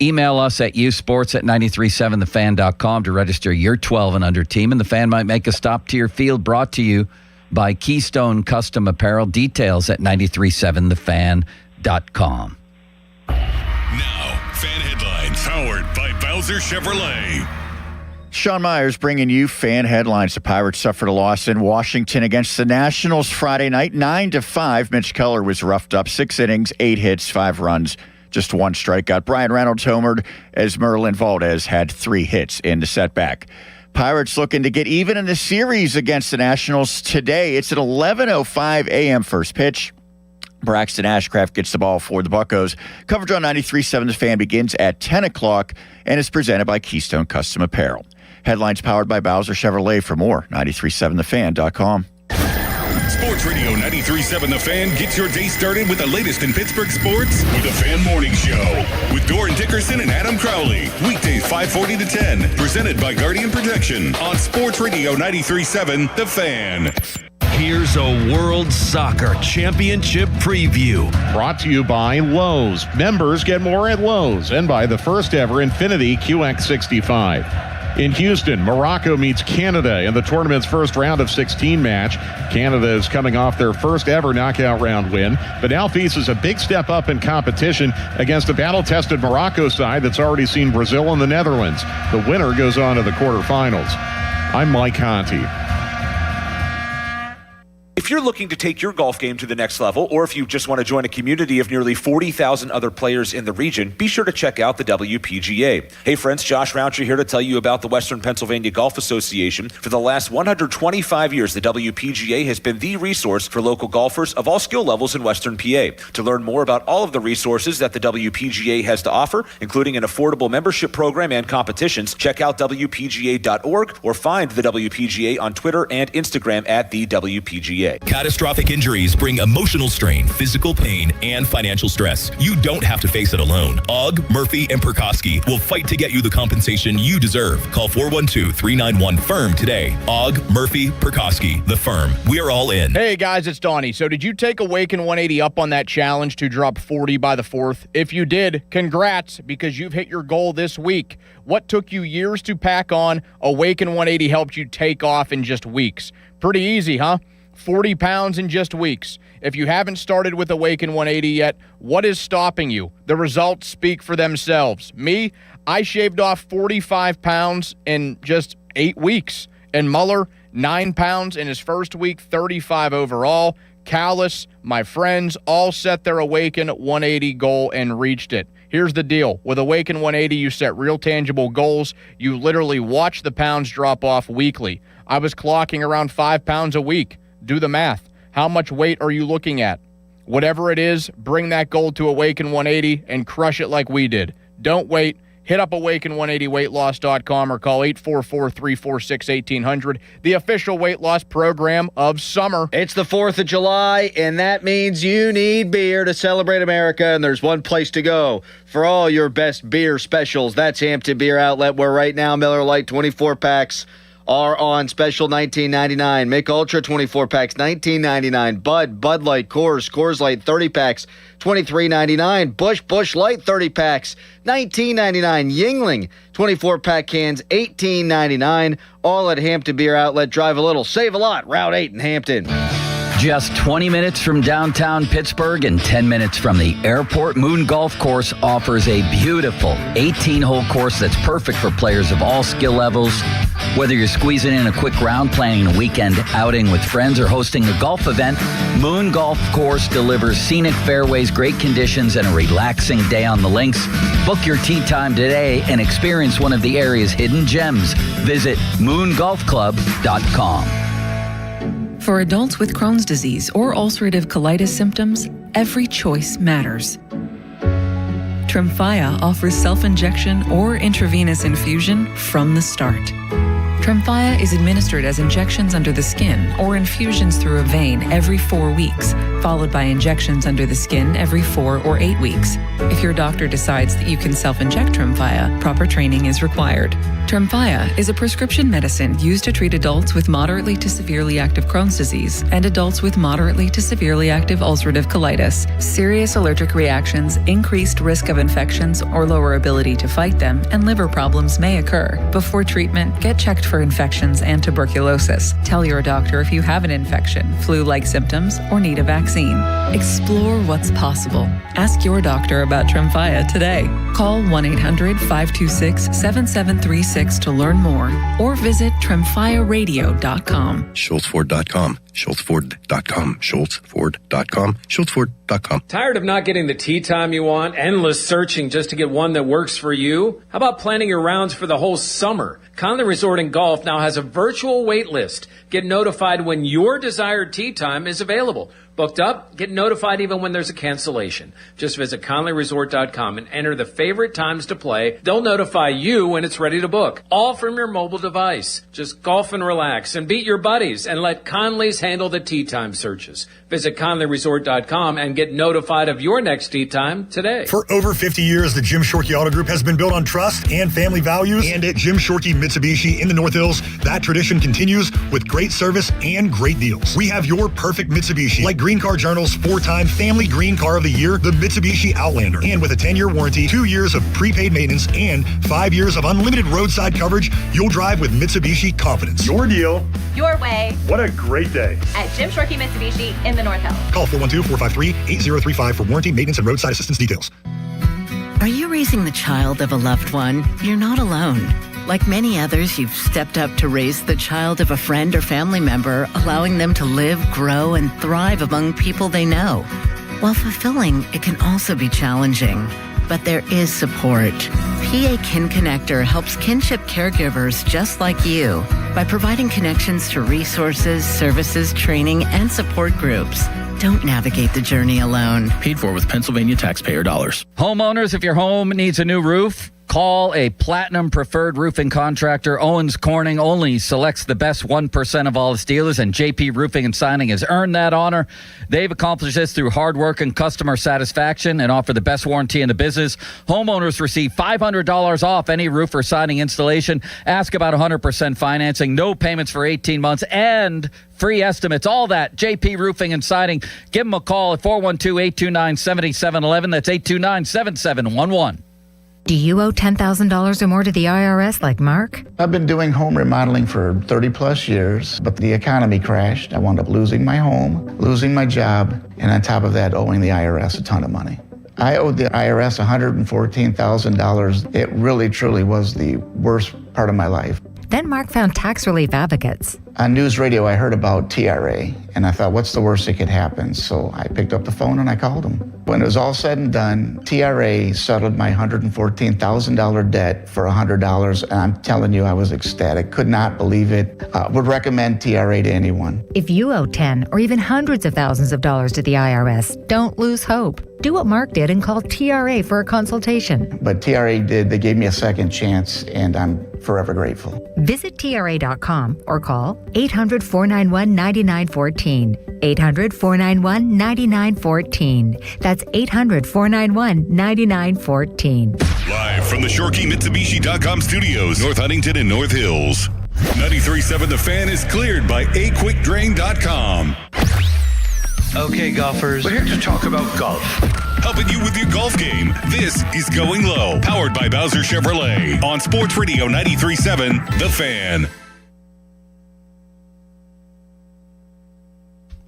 Speaker 6: email us at youthsports@937thefan.com to register your 12 and under team, and the Fan might make a stop to your field. Brought to you by Keystone Custom Apparel. Details at 937thefan.com.
Speaker 1: Now, Fan Headlines, powered by Bowser Chevrolet.
Speaker 5: Sean Myers bringing you fan headlines. The Pirates suffered a loss in Washington against the Nationals Friday night, 9-5. Mitch Keller was roughed up, 6 innings, 8 hits, 5 runs, just 1 strikeout. Brian Reynolds homered as Merlin Valdez had 3 hits in the setback. Pirates looking to get even in the series against the Nationals today. It's at 11:05 a.m. first pitch. Braxton Ashcraft gets the ball for the Buccos. Coverage on 93.7 The Fan begins at 10 o'clock and is presented by Keystone Custom Apparel. Headlines powered by Bowser Chevrolet. For more, 937thefan.com.
Speaker 1: Sports Radio 93.7 The Fan gets your day started with the latest in Pittsburgh sports with the Fan Morning Show with Doran Dickerson and Adam Crowley. Weekdays 5:40 to 10. Presented by Guardian Protection on Sports Radio 93.7 The Fan.
Speaker 7: Here's a World Soccer Championship preview.
Speaker 8: Brought to you by Lowe's. Members get more at Lowe's, and by the first ever Infiniti QX65. In Houston, Morocco meets Canada in the tournament's first round of 16 match. Canada is coming off their first ever knockout round win, but now faces a big step up in competition against a battle-tested Morocco side that's already seen Brazil and the Netherlands. The winner goes on to the quarterfinals. I'm Mike Conti.
Speaker 9: If you're looking to take your golf game to the next level, or if you just want to join a community of nearly 40,000 other players in the region, be sure to check out the WPGA. Hey friends, Josh Roundtree here to tell you about the Western Pennsylvania Golf Association. For the last 125 years, the WPGA has been the resource for local golfers of all skill levels in Western PA. To learn more about all of the resources that the WPGA has to offer, including an affordable membership program and competitions, check out WPGA.org or find the WPGA on Twitter and Instagram at the WPGA.
Speaker 10: Catastrophic injuries bring emotional strain, physical pain, and financial stress. You don't have to face it alone. Ogg, Murphy, and Perkoski will fight to get you the compensation you deserve. Call 412-391-FIRM today. Ogg, Murphy, Perkoski, the firm. We're all in.
Speaker 2: Hey guys, it's Donnie. So did you take Awaken 180 up on that challenge to drop 40 by the 4th? If you did, congrats, because you've hit your goal this week. What took you years to pack on, Awaken 180 helped you take off in just weeks. Pretty easy, huh? 40 pounds in just weeks. If you haven't started with Awaken 180 yet, what is stopping you? The results speak for themselves. Me, I shaved off 45 pounds in just 8 weeks. And Muller, 9 pounds in his first week, 35 overall. Callis, my friends, all set their Awaken 180 goal and reached it. Here's the deal. With Awaken 180, you set real tangible goals. You literally watch the pounds drop off weekly. I was clocking around 5 pounds a week. Do the math. How much weight are you looking at? Whatever it is, bring that goal to Awaken 180 and crush it like we did. Don't wait. hit up awaken180weightloss.com or call 844-346-1800, the official weight loss program of summer.
Speaker 11: It's the 4th of July, and that means you need beer to celebrate America, and there's one place to go for all your best beer specials. That's Hampton Beer Outlet, where right now Miller Lite 24 packs are on special $19.99. Mick Ultra 24 packs $19.99. Bud Light, Coors Light 30 packs $23.99. Busch Light 30 packs $19.99. Yuengling 24 pack cans $18.99. All at Hampton Beer Outlet. Drive a little, save a lot. Route 8 in Hampton.
Speaker 6: Just 20 minutes from downtown Pittsburgh and 10 minutes from the airport, Moon Golf Course offers a beautiful 18-hole course that's perfect for players of all skill levels. Whether you're squeezing in a quick round, planning a weekend outing with friends, or hosting a golf event, Moon Golf Course delivers scenic fairways, great conditions, and a relaxing day on the links. Book your tee time today and experience one of the area's hidden gems. Visit moongolfclub.com.
Speaker 12: For adults with Crohn's disease or ulcerative colitis symptoms, every choice matters. Tremfya offers self-injection or intravenous infusion from the start. Tremfya is administered as injections under the skin or infusions through a vein every 4 weeks, followed by injections under the skin every 4 or 8 weeks. If your doctor decides that you can self-inject Tremfya, proper training is required. Tremfya is a prescription medicine used to treat adults with moderately to severely active Crohn's disease and adults with moderately to severely active ulcerative colitis. Serious allergic reactions, increased risk of infections or lower ability to fight them, and liver problems may occur. Before treatment, get checked for infections and tuberculosis. Tell your doctor if you have an infection, flu-like symptoms, or need a vaccine. Explore what's possible. Ask your doctor about Tremfya today. Call 1-800-526-7736 to learn more, or visit TremfyaRadio.com.
Speaker 13: SchultzFord.com. SchultzFord.com. SchultzFord.com. SchultzFord.com.
Speaker 14: Tired of not getting the tee time you want? Endless searching just to get one that works for you? How about planning your rounds for the whole summer? Conley Resort and Golf now has a virtual wait list. Get notified when your desired tee time is available. Booked up? Get notified even when there's a cancellation. Just visit ConleyResort.com and enter the favorite times to play. They'll notify you when it's ready to book. All from your mobile device. Just golf and relax and beat your buddies and let Conley's handle the tee time searches. Visit ConleyResort.com and get notified of your next tee time today.
Speaker 15: For over 50 years, the Jim Shorkey Auto Group has been built on trust and family values. And at Jim Shorkey Mitsubishi in the North Hills, that tradition continues with great service and great deals. We have your perfect Mitsubishi, like Green Car Journal's 4-time Family Green Car of the Year, the Mitsubishi Outlander. And with a 10-year warranty, 2 years of prepaid maintenance, and 5 years of unlimited roadside coverage, you'll drive with Mitsubishi confidence. Your deal.
Speaker 16: Your way.
Speaker 15: What a great day.
Speaker 16: At Jim Shorkey Mitsubishi in the North Hills.
Speaker 15: Call 412-453-8035 for warranty, maintenance, and roadside assistance details.
Speaker 17: Are you raising the child of a loved one? You're not alone. Like many others, you've stepped up to raise the child of a friend or family member, allowing them to live, grow, and thrive among people they know. While fulfilling, it can also be challenging. But there is support. PA Kin Connector helps kinship caregivers just like you by providing connections to resources, services, training, and support groups. Don't navigate the journey alone.
Speaker 18: Paid for with Pennsylvania taxpayer dollars.
Speaker 6: Homeowners, if your home needs a new roof, call a Platinum Preferred Roofing Contractor. Owens Corning only selects the best 1% of all its dealers, and JP Roofing and Signing has earned that honor. They've accomplished this through hard work and customer satisfaction and offer the best warranty in the business. Homeowners receive $500 off any roof or siding installation. Ask about 100% financing, no payments for 18 months, and free estimates. All that, JP Roofing and Siding. Give them a call at 412-829-7711. That's 829-7711.
Speaker 19: Do you owe $10,000 or more to the IRS like Mark?
Speaker 20: I've been doing home remodeling for 30 plus years, but the economy crashed. I wound up losing my home, losing my job, and on top of that, owing the IRS a ton of money. I owed the IRS $114,000. It really, truly was the worst part of my life.
Speaker 19: Then Mark found Tax Relief Advocates.
Speaker 20: On news radio, I heard about TRA, And I thought, what's the worst that could happen? So I picked up the phone and I called him. When it was all said and done, TRA settled my $114,000 debt for $100. And I'm telling you, I was ecstatic. Could not believe it. Would recommend TRA to anyone.
Speaker 19: If you owe 10 or even hundreds of thousands of dollars to the IRS, don't lose hope. Do what Mark did and call TRA for a consultation.
Speaker 20: But TRA did. They gave me a second chance, and I'm forever grateful.
Speaker 19: Visit TRA.com or call 800-491-9914. 800-491-9914. That's 800-491-9914.
Speaker 1: Live from the ShorkeyMitsubishi.com studios, North Huntington and North Hills. 93.7 The Fan is cleared by AQuickDrain.com.
Speaker 21: Okay, golfers, we're here to talk about golf.
Speaker 1: Helping you with your golf game. This is Going Low, powered by Bowser Chevrolet on Sports Radio 93.7 The Fan.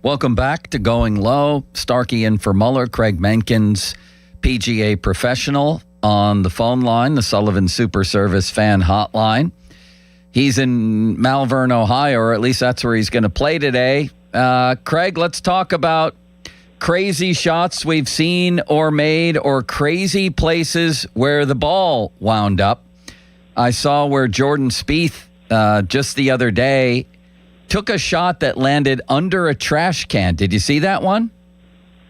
Speaker 6: Welcome back to Going Low. Starkey in for Muller. Craig Menkins, PGA professional, on the phone line, the Sullivan Super Service fan hotline. He's in Malvern, Ohio, or at least that's where he's going to play today. Craig, let's talk about crazy shots we've seen or made, or crazy places where the ball wound up. I saw where Jordan Spieth just the other day took a shot that landed under a trash can. Did you see that one?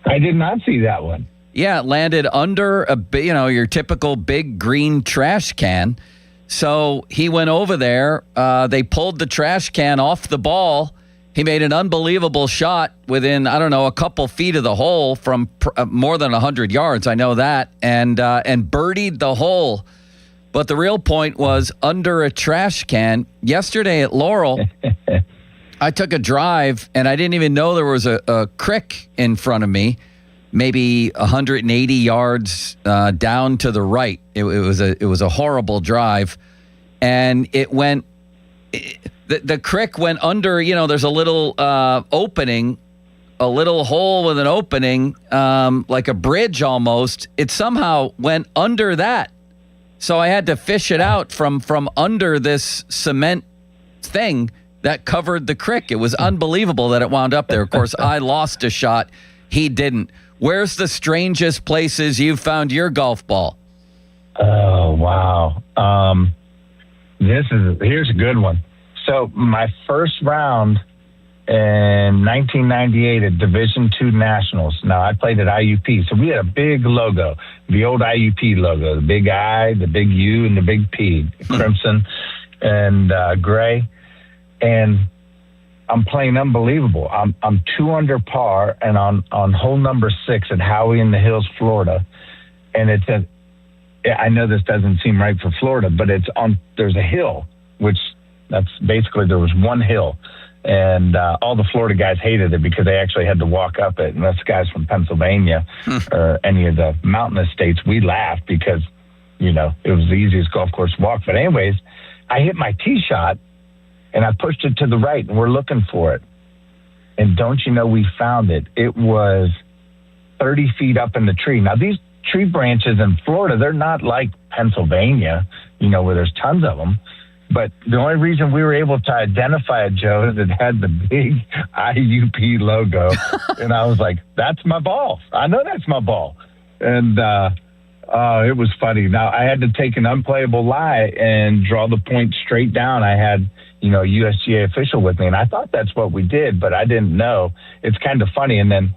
Speaker 4: I did not see that one.
Speaker 6: Yeah, it landed under your typical big green trash can. So he went over there. They pulled the trash can off the ball. He made an unbelievable shot within, a couple feet of the hole from more than 100 yards. I know that. And birdied the hole. But the real point was under a trash can. Yesterday at Laurel, I took a drive, and I didn't even know there was a creek in front of me, maybe 180 yards down to the right. It was a horrible drive. And it went... The creek went under, there's a little opening, a little hole with an opening, like a bridge almost. It somehow went under that. So I had to fish it out from under this cement thing that covered the creek. It was unbelievable that it wound up there. Of course, I lost a shot. He didn't. Where's the strangest places you've found your golf ball?
Speaker 4: Oh, wow. Here's a good one. So my first round in 1998 at Division II Nationals. Now, I played at IUP, so we had a big logo, the old IUP logo, the big I, the big U, and the big P, crimson and gray. And I'm playing unbelievable. I'm 2 under par, and on hole number 6 at Howey in the Hills, Florida. And I know this doesn't seem right for Florida, but there's a hill, which... That's basically, there was one hill, and all the Florida guys hated it because they actually had to walk up it. And us guys from Pennsylvania or any of the mountainous states, we laughed because, it was the easiest golf course to walk. But anyways, I hit my tee shot, and I pushed it to the right, and we're looking for it. And don't you know, we found it. It was 30 feet up in the tree. Now, these tree branches in Florida, they're not like Pennsylvania, where there's tons of them. But the only reason we were able to identify it, Joe, is it had the big IUP logo. And I was like, that's my ball. I know that's my ball. And it was funny. Now, I had to take an unplayable lie and draw the point straight down. I had, a USGA official with me, and I thought that's what we did, but I didn't know. It's kind of funny. And then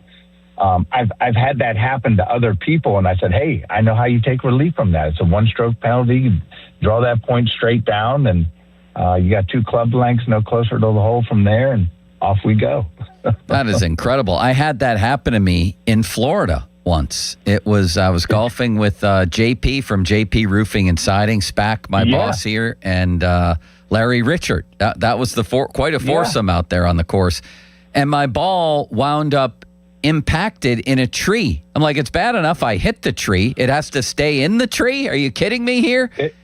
Speaker 4: I've had that happen to other people, and I said, hey, I know how you take relief from that. It's a one-stroke penalty. You draw that point straight down, and you got 2 club lengths no closer to the hole from there, and off we go.
Speaker 6: That is incredible. I had that happen to me in Florida once. I was golfing with JP from JP Roofing and Siding, SPAC, my boss here, and Larry Richard. That was quite a foursome out there on the course. And my ball wound up impacted in a tree. I'm like, it's bad enough I hit the tree. It has to stay in the tree? Are you kidding me here?
Speaker 4: It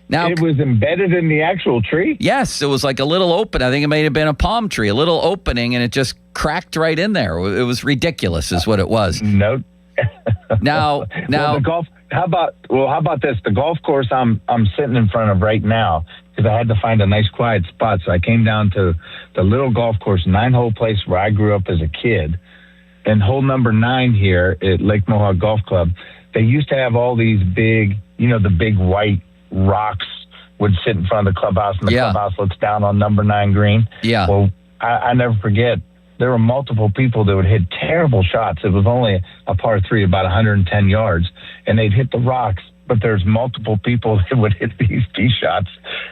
Speaker 4: was embedded in the actual tree?
Speaker 6: Yes, it was like a little open. I think it may have been a palm tree, a little opening, and it just cracked right in there. It was ridiculous is what it was.
Speaker 4: No.
Speaker 6: Now
Speaker 4: well, the golf. How about this? The golf course I'm sitting in front of right now, because I had to find a nice quiet spot. So I came down to the little golf course, 9-hole place where I grew up as a kid. And hole number 9 here at Lake Mohawk Golf Club, they used to have all these big, the big white rocks would sit in front of the clubhouse, and the clubhouse looks down on number 9 green.
Speaker 6: Yeah.
Speaker 4: Well, I never forget, there were multiple people that would hit terrible shots. It was only a par 3, about 110 yards, and they'd hit the rocks. But there's multiple people that would hit these tee shots.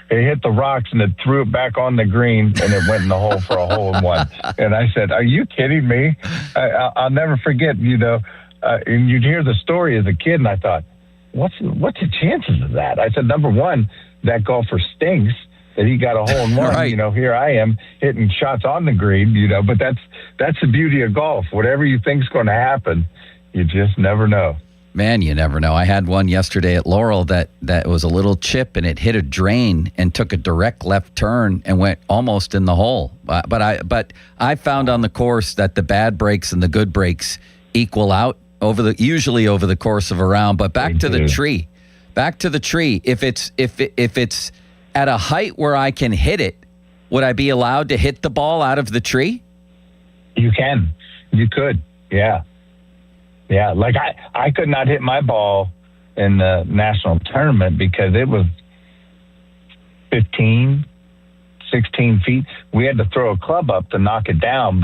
Speaker 4: They hit the rocks and it threw it back on the green, and it went in the hole for a hole-in-one. And I said, "Are you kidding me?" I'll never forget. And you'd hear the story as a kid, and I thought, "What's the chances of that?" I said, "Number one, that golfer stinks that he got a hole-in-one.
Speaker 6: Right.
Speaker 4: Here I am hitting shots on the green. But that's the beauty of golf. Whatever you think's going to happen, you just never know."
Speaker 6: Man, you never know. I had one yesterday at Laurel that was a little chip, and it hit a drain and took a direct left turn and went almost in the hole. But I found on the course that the bad breaks and the good breaks equal out usually over the course of a round. But back to the tree. If it's at a height where I can hit it, would I be allowed to hit the ball out of the tree?
Speaker 4: You can. You could. Yeah. Yeah, like I could not hit my ball in the national tournament because it was 15, 16 feet. We had to throw a club up to knock it down.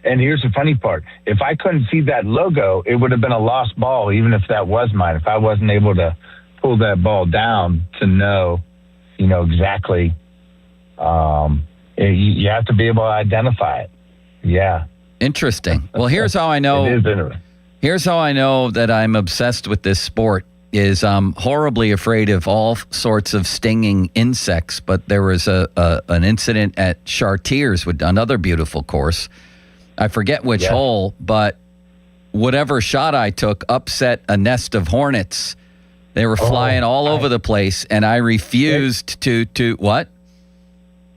Speaker 4: And here's the funny part. If I couldn't see that logo, it would have been a lost ball, even if that was mine. If I wasn't able to pull that ball down to know, exactly, you have to be able to identify it. Yeah.
Speaker 6: Interesting. Well, here's how I know.
Speaker 4: It is interesting.
Speaker 6: Here's how I know that I'm obsessed with this sport is I'm horribly afraid of all sorts of stinging insects, but there was an incident at Chartiers with another beautiful course. I forget which hole, but whatever shot I took upset a nest of hornets. They were flying all over the place, and I refused to what?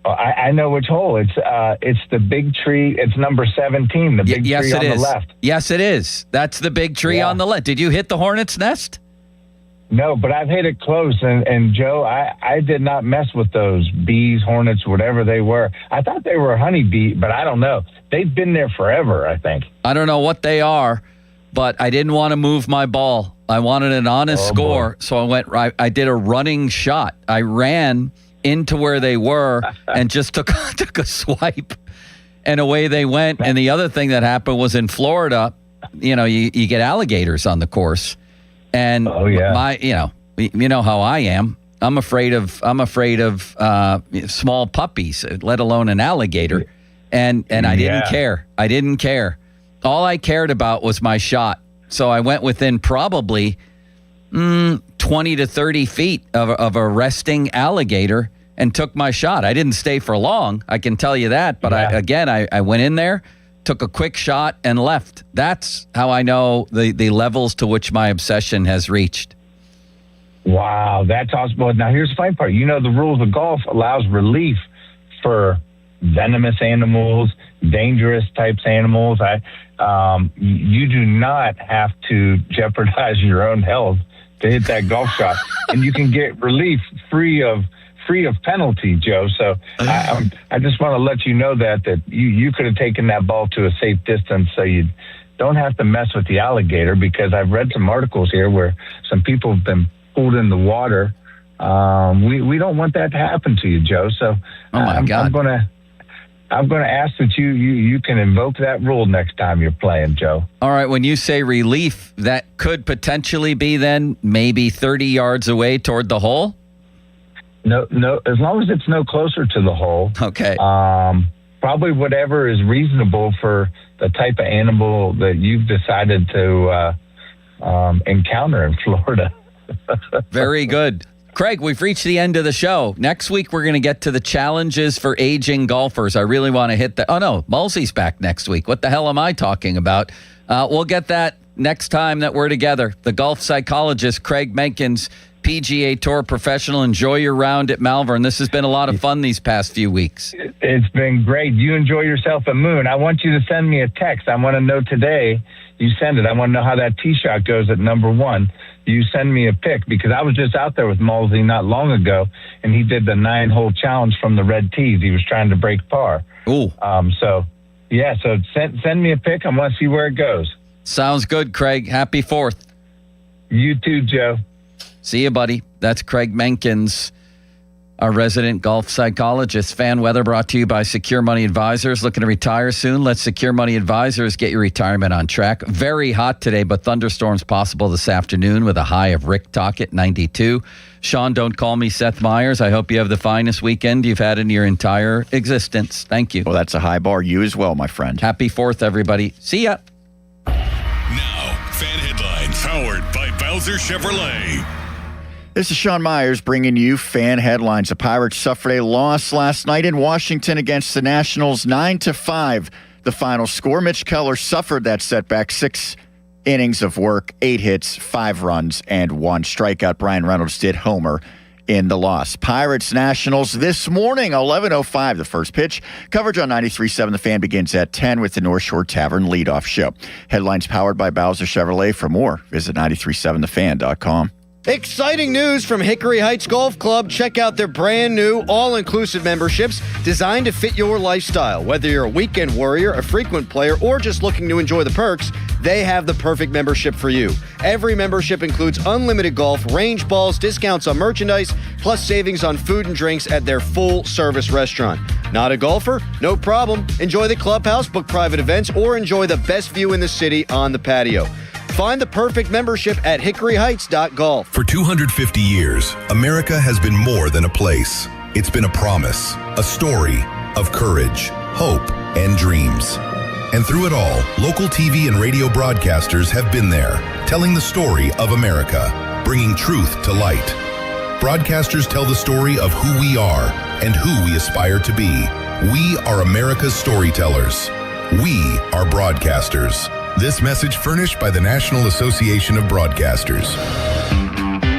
Speaker 4: I know which hole. It's the big tree. It's number 17, the big tree on the left.
Speaker 6: Yes, it is. That's the big tree on the left. Did you hit the hornet's nest?
Speaker 4: No, but I've hit it close. And Joe, I did not mess with those bees, hornets, whatever they were. I thought they were honeybee, but I don't know. They've been there forever, I think.
Speaker 6: I don't know what they are, but I didn't want to move my ball. I wanted an honest score, so I went right. I did a running shot. I ran into where they were and just took a swipe, and away they went. And the other thing that happened was in Florida, you get alligators on the course, and you know how I am. I'm afraid of small puppies, let alone an alligator, and I didn't care. I didn't care. All I cared about was my shot. So I went within probably 20 to 30 feet of a resting alligator and took my shot. I didn't stay for long, I can tell you that. But I went in there, took a quick shot, and left. That's how I know the levels to which my obsession has reached.
Speaker 4: Wow, that's awesome. Well, now here's the funny part. The rules of golf allows relief for venomous animals, dangerous types animals. You do not have to jeopardize your own health to hit that golf shot, and you can get relief free of penalty, Joe. So I just want to let you know that you could have taken that ball to a safe distance, so you don't have to mess with the alligator, because I've read some articles here where some people have been pulled in the water. We don't want that to happen to you, Joe. So
Speaker 6: God.
Speaker 4: I'm going to ask that you can invoke that rule next time you're playing, Joe.
Speaker 6: All right. When you say relief, that could potentially be then maybe 30 yards away toward the hole?
Speaker 4: No. As long as it's no closer to the hole.
Speaker 6: Okay.
Speaker 4: Probably whatever is reasonable for the type of animal that you've decided to encounter in Florida.
Speaker 6: Very good. Craig, we've reached the end of the show. Next week, we're going to get to the challenges for aging golfers. I really want to hit that. Oh, no, Mulsey's back next week. What the hell am I talking about? We'll get that next time that we're together. The golf psychologist, Craig Menkins, PGA Tour professional. Enjoy your round at Malvern. This has been a lot of fun these past few weeks.
Speaker 4: It's been great. You enjoy yourself at Moon. I want you to send me a text. I want to know today. You send it. I want to know how that tee shot goes at number 1. You send me a pic, because I was just out there with Mulsey not long ago, and he did the 9-hole challenge from the red tees. He was trying to break par.
Speaker 6: Ooh.
Speaker 4: So send me a pic. I want to see where it goes.
Speaker 6: Sounds good, Craig. Happy 4th.
Speaker 4: You too, Joe.
Speaker 6: See you, buddy. That's Craig Menkins, our resident golf psychologist. Fan weather brought to you by Secure Money Advisors. Looking to retire soon? Let Secure Money Advisors get your retirement on track. Very hot today, but thunderstorms possible this afternoon with a high of Rick Tocchet, 92. Sean, don't call me Seth Meyers. I hope you have the finest weekend you've had in your entire existence. Thank you.
Speaker 5: Well, that's a high bar. You as well, my friend.
Speaker 6: Happy 4th, everybody. See ya.
Speaker 1: Now, fan headlines powered by Bowser Chevrolet.
Speaker 5: This is Sean Myers bringing you fan headlines. The Pirates suffered a loss last night in Washington against the Nationals, 9-5. The final score. Mitch Keller suffered that setback. 6 innings of work, 8 hits, 5 runs, and 1 strikeout. Brian Reynolds did homer in the loss. Pirates Nationals this morning, 11:05, the first pitch. Coverage on 93.7 The Fan begins at 10 with the North Shore Tavern leadoff show. Headlines powered by Bowser Chevrolet. For more, visit 937thefan.com.
Speaker 11: Exciting news from Hickory Heights Golf Club. Check out their brand new all-inclusive memberships designed to fit your lifestyle. Whether you're a weekend warrior, a frequent player, or just looking to enjoy the perks, they have the perfect membership for you. Every membership includes unlimited golf, range balls, discounts on merchandise, plus savings on food and drinks at their full-service restaurant. Not a golfer? No problem. Enjoy the clubhouse, book private events, or enjoy the best view in the city on the patio. Find the perfect membership at hickoryheights.golf.
Speaker 3: For 250 years, America has been more than a place. It's been a promise, a story of courage, hope, and dreams. And through it all, local TV and radio broadcasters have been there, telling the story of America, bringing truth to light. Broadcasters tell the story of who we are and who we aspire to be. We are America's storytellers. We are broadcasters. This message furnished by the National Association of Broadcasters.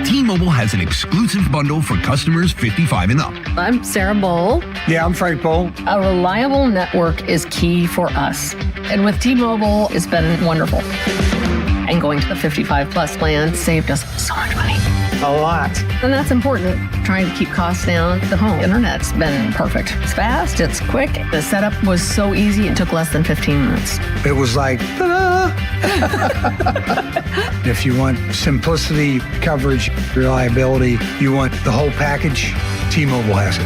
Speaker 22: T-Mobile has an exclusive bundle for customers 55 and up.
Speaker 23: I'm Sarah Bowl.
Speaker 22: Yeah, I'm Frank Bowl.
Speaker 23: A reliable network is key for us. And with T-Mobile, it's been wonderful. And going to the 55 plus plan saved us so much money.
Speaker 22: A lot.
Speaker 23: And that's important. Trying to keep costs down. The home internet's been perfect. It's fast, it's quick. The setup was so easy, it took less than 15 minutes.
Speaker 22: It was like, ta-da! If you want simplicity, coverage, reliability, you want the whole package, T-Mobile has it.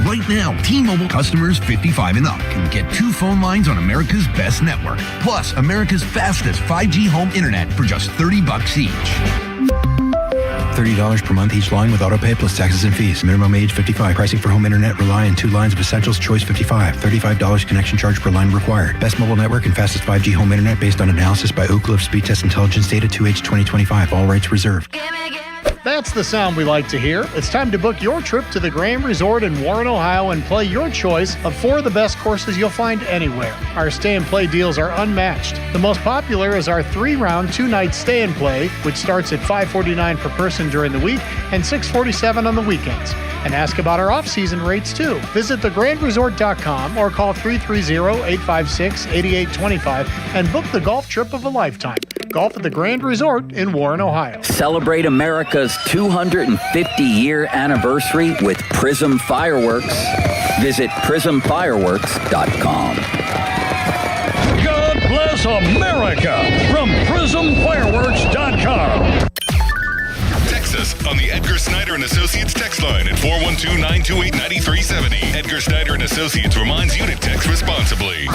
Speaker 22: Right now, T-Mobile customers 55 and up can get 2 phone lines on America's best network, plus America's fastest 5G home internet for just $30 each.
Speaker 24: $30 per month each line with autopay plus taxes and fees. Minimum age 55. Pricing for home internet rely on 2 lines of essentials. Choice 55. $35 connection charge per line required. Best mobile network and fastest 5G home internet based on analysis by Oak Cliff Speed Test Intelligence data 2H 2025. All rights reserved.
Speaker 25: That's the sound we like to hear. It's time to book your trip to the Grand Resort in Warren, Ohio and play your choice of 4 of the best courses you'll find anywhere. Our stay and play deals are unmatched. The most popular is our 3-round, 2-night stay and play, which starts at $549 per person during the week and $647 on the weekends. And ask about our off-season rates too. Visit thegrandresort.com or call 330-856-8825 and book the golf trip of a lifetime. Golf at the Grand Resort in Warren, Ohio.
Speaker 26: Celebrate America's 250-year anniversary with Prism Fireworks. Visit prismfireworks.com.
Speaker 27: God bless America from prismfireworks.com.
Speaker 1: Text us on the Edgar Snyder & Associates text line at 412-928-9370. Edgar Snyder & Associates reminds you to text responsibly.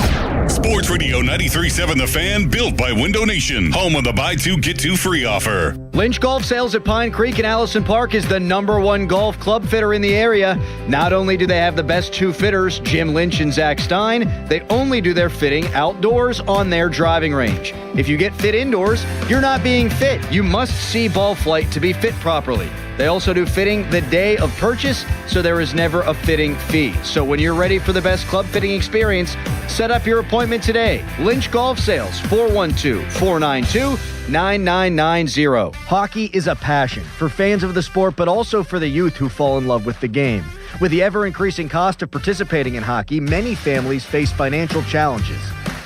Speaker 1: Sports Radio 93.7 The Fan, built by Window Nation. Home of the buy 2, get 2 free offer.
Speaker 11: Lynch Golf Sales at Pine Creek and Allison Park is the #1 golf club fitter in the area. Not only do they have the best 2 fitters, Jim Lynch and Zach Stein, they only do their fitting outdoors on their driving range. If you get fit indoors, you're not being fit. You must see ball flight to be fit properly. They also do fitting the day of purchase, so there is never a fitting fee. So when you're ready for the best club fitting experience, set up your appointment today. Lynch Golf Sales, 412-492-9990. Hockey is a passion for fans of the sport, but also for the youth who fall in love with the game. With the ever-increasing cost of participating in hockey, many families face financial challenges.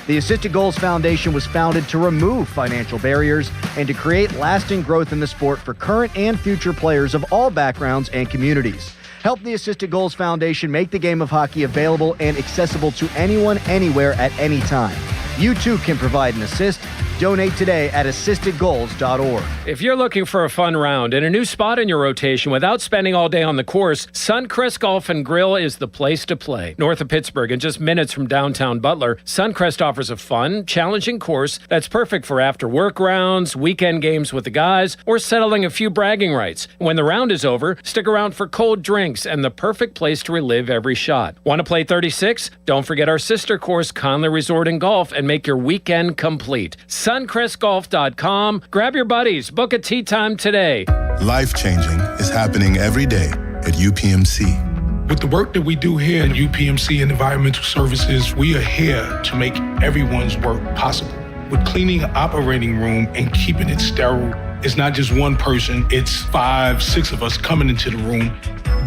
Speaker 11: The Assisted Goals Foundation was founded to remove financial barriers and to create lasting growth in the sport for current and future players of all backgrounds and communities. Help the Assisted Goals Foundation make the game of hockey available and accessible to anyone, anywhere, at any time. You too can provide an assist. Donate today at assistedgoals.org.
Speaker 14: If you're looking for a fun round and a new spot in your rotation without spending all day on the course, Suncrest Golf and Grill is the place to play. North of Pittsburgh and just minutes from downtown Butler, Suncrest offers a fun, challenging course that's perfect for after-work rounds, weekend games with the guys, or settling a few bragging rights. When the round is over, stick around for cold drinks and the perfect place to relive every shot. Want to play 36? Don't forget our sister course, Conley Resort and Golf, and make your weekend complete. SuncrestGolf.com. Grab your buddies. Book a tee time today.
Speaker 2: Life-changing is happening every day at UPMC.
Speaker 7: With the work that we do here at UPMC and Environmental Services, we are here to make everyone's work possible. With cleaning an operating room and keeping it sterile, it's not just one person, it's 5, 6 of us coming into the room.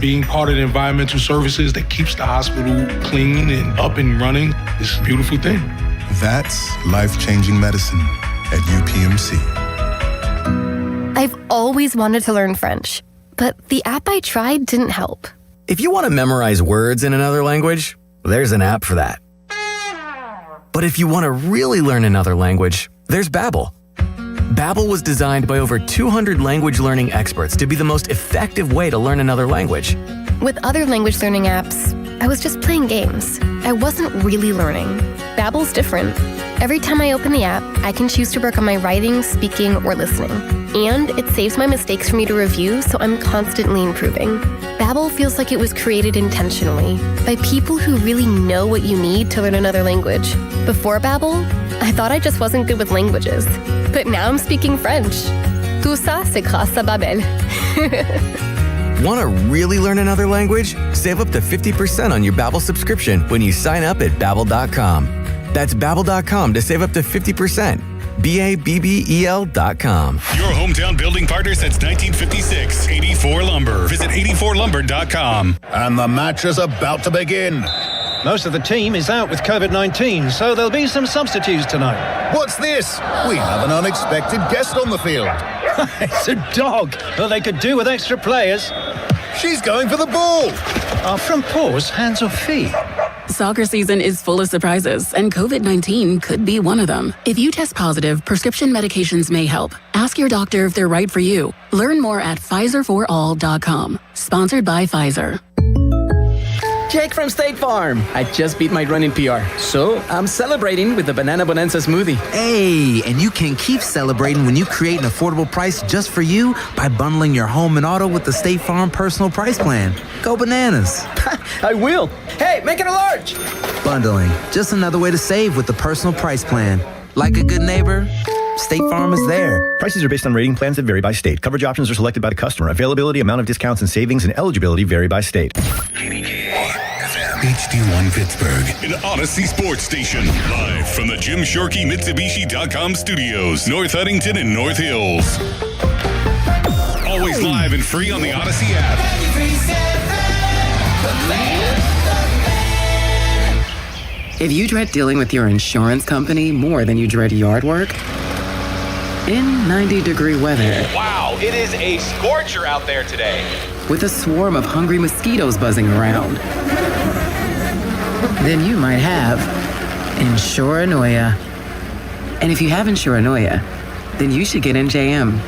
Speaker 7: Being part of the environmental services that keeps the hospital clean and up and running is a beautiful thing.
Speaker 2: That's life-changing medicine at UPMC.
Speaker 8: I've always wanted to learn French, but the app I tried didn't help.
Speaker 9: If you want to memorize words in another language, there's an app for that. But if you want to really learn another language, there's Babbel. Babbel was designed by over 200 language learning experts to be the most effective way to learn another language.
Speaker 8: With other language learning apps, I was just playing games. I wasn't really learning. Babbel's different. Every time I open the app, I can choose to work on my writing, speaking, or listening. And it saves my mistakes for me to review, so I'm constantly improving. Babbel feels like it was created intentionally by people who really know what you need to learn another language. Before Babbel, I thought I just wasn't good with languages. But now I'm speaking French. Tout ça, c'est grâce à Babbel.
Speaker 9: Want to really learn another language? Save up to 50% on your Babbel subscription when you sign up at Babbel.com. That's Babbel.com to save up to 50%. Babbel.com.
Speaker 1: Your hometown building partner since 1956. 84 Lumber. Visit 84lumber.com.
Speaker 10: And the match is about to begin.
Speaker 21: Most of the team is out with COVID-19, so there'll be some substitutes tonight.
Speaker 10: What's this? We have an unexpected guest on the field.
Speaker 21: It's a dog. Well, they could do with extra players.
Speaker 10: She's going for the ball.
Speaker 21: Are front paws hands or feet?
Speaker 12: Soccer season is full of surprises, and COVID-19 could be one of them. If you test positive, prescription medications may help. Ask your doctor if they're right for you. Learn more at PfizerForAll.com. Sponsored by Pfizer.
Speaker 13: Jake from State Farm. I just beat my running PR, so I'm celebrating with the Banana Bonanza smoothie.
Speaker 28: Hey, and you can keep celebrating when you create an affordable price just for you by bundling your home and auto with the State Farm Personal Price Plan. Go bananas.
Speaker 13: I will. Hey, make it a large.
Speaker 28: Bundling, just another way to save with the Personal Price Plan. Like a good neighbor, State Farm is there.
Speaker 29: Prices are based on rating plans that vary by state. Coverage options are selected by the customer. Availability, amount of discounts and savings, and eligibility vary by state.
Speaker 1: HD1 Pittsburgh, an Odyssey sports station. Live from the Jim Shorkey Mitsubishi.com studios, North Huntington and North Hills. Always live and free on the Odyssey app.
Speaker 12: If you dread dealing with your insurance company more than you dread yard work, in 90-degree weather.
Speaker 30: Wow, it is a scorcher out there today.
Speaker 12: With a swarm of hungry mosquitoes buzzing around. Then you might have Insuranoia. And if you have Insuranoia, then you should get NJM.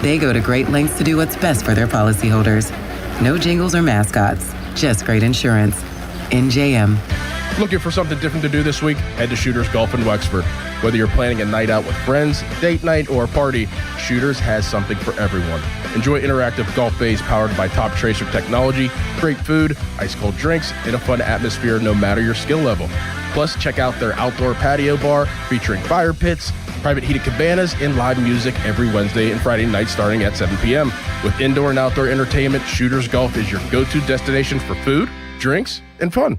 Speaker 12: They go to great lengths to do what's best for their policyholders. No jingles or mascots, just great insurance. NJM.
Speaker 31: Looking for something different to do this week? Head to Shooters Golf in Wexford. Whether you're planning a night out with friends, date night, or a party, Shooters has something for everyone. Enjoy interactive golf bays powered by Top Tracer technology, great food, ice-cold drinks, and a fun atmosphere no matter your skill level. Plus, check out their outdoor patio bar featuring fire pits, private heated cabanas, and live music every Wednesday and Friday night starting at 7 p.m. With indoor and outdoor entertainment, Shooters Golf is your go-to destination for food, drinks, and fun.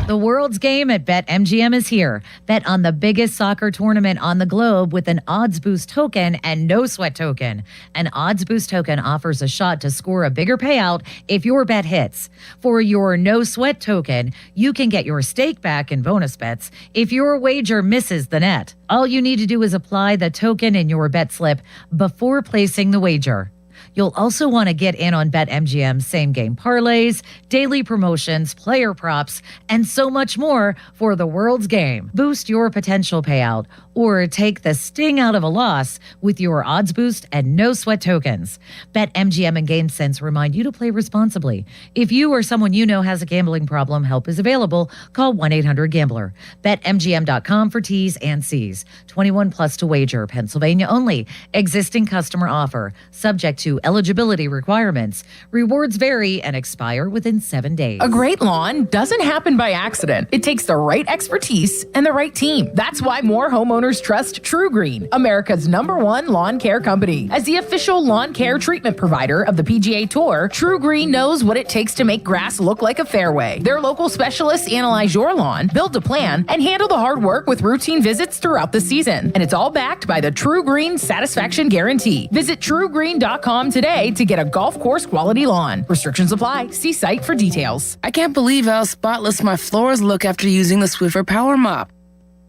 Speaker 32: The world's game at BetMGM is here. Bet on the biggest soccer tournament on the globe with an Odds Boost token and no sweat token. An Odds Boost token offers a shot to score a bigger payout if your bet hits. For your no sweat token, you can get your stake back in bonus bets if your wager misses the net. All you need to do is apply the token in your bet slip before placing the wager. You'll also want to get in on BetMGM's same-game parlays, daily promotions, player props, and so much more for the world's game. Boost your potential payout or take the sting out of a loss with your odds boost and no sweat tokens. BetMGM and GameSense remind you to play responsibly. If you or someone you know has a gambling problem, help is available. Call 1-800-GAMBLER. BetMGM.com for T's and C's. 21 plus to wager. Pennsylvania only. Existing customer offer. Subject to eligibility requirements. Rewards vary and expire within 7 days.
Speaker 3: A great lawn doesn't happen by accident. It takes the right expertise and the right team. That's why more homeowners trust True Green, America's #1 lawn care company. As the official lawn care treatment provider of the PGA Tour, True Green knows what it takes to make grass look like a fairway. Their local specialists analyze your lawn, build a plan, and handle the hard work with routine visits throughout the season. And it's all backed by the True Green Satisfaction Guarantee. Visit TrueGreen.com today to get a golf course quality lawn. Restrictions apply. See site for details.
Speaker 4: I can't believe how spotless my floors look after using the Swiffer Power Mop.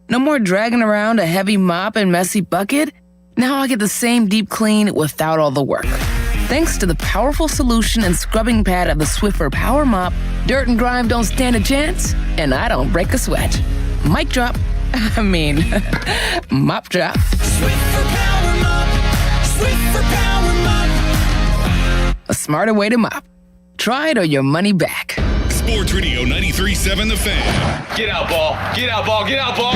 Speaker 4: No more dragging around a heavy mop and messy bucket. Now I get the same deep clean without all the work. Thanks to the powerful solution and scrubbing pad of the Swiffer Power Mop, dirt and grime don't stand a chance, and I don't break a sweat. Mic drop. I mean, mop drop.
Speaker 5: Swiffer Power Mop. Swiffer Power Mop.
Speaker 4: A smarter way to mop. Try it or your money back.
Speaker 1: Sports Radio 93.7 The Fan.
Speaker 30: Get out, ball. Get out, ball. Get out, ball.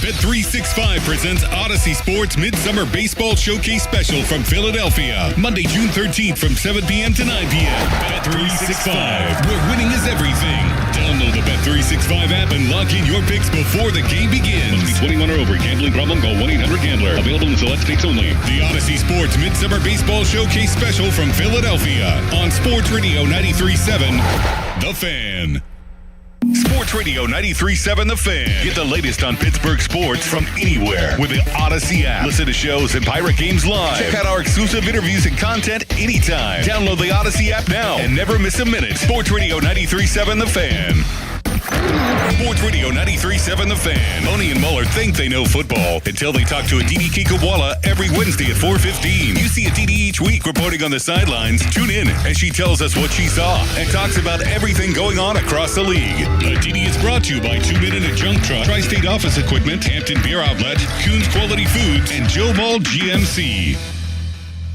Speaker 1: Bet365 presents Odyssey Sports Midsummer Baseball Showcase Special from Philadelphia. Monday, June 13th from 7 p.m. to 9 p.m. Bet365, where winning is everything. Download the Bet365 app and lock in your picks before the game begins. Must be 21 or over. Gambling problem? Call 1-800-GAMBLER. Available in select states only. The Odyssey Sports Midsummer Baseball Showcase Special from Philadelphia on Sports Radio 93.7 The Fan. Sports Radio 93.7 The Fan. Get the latest on Pittsburgh sports from anywhere with the Odyssey app. Listen to shows and Pirate Games live. Check out our exclusive interviews and content anytime. Download the Odyssey app now and never miss a minute. Sports Radio 93.7 The Fan. Sports Radio 93.7 The Fan. Moni and Muller think they know football until they talk to Aditi Kikawala every Wednesday at 4:15. You see Aditi each week reporting on the sidelines. Tune in as she tells us what she saw and talks about everything going on across the league. Aditi is brought to you by 2 Minute and Junk Truck, Tri-State Office Equipment, Hampton Beer Outlet, Coons Quality Foods, and Joe Ball GMC.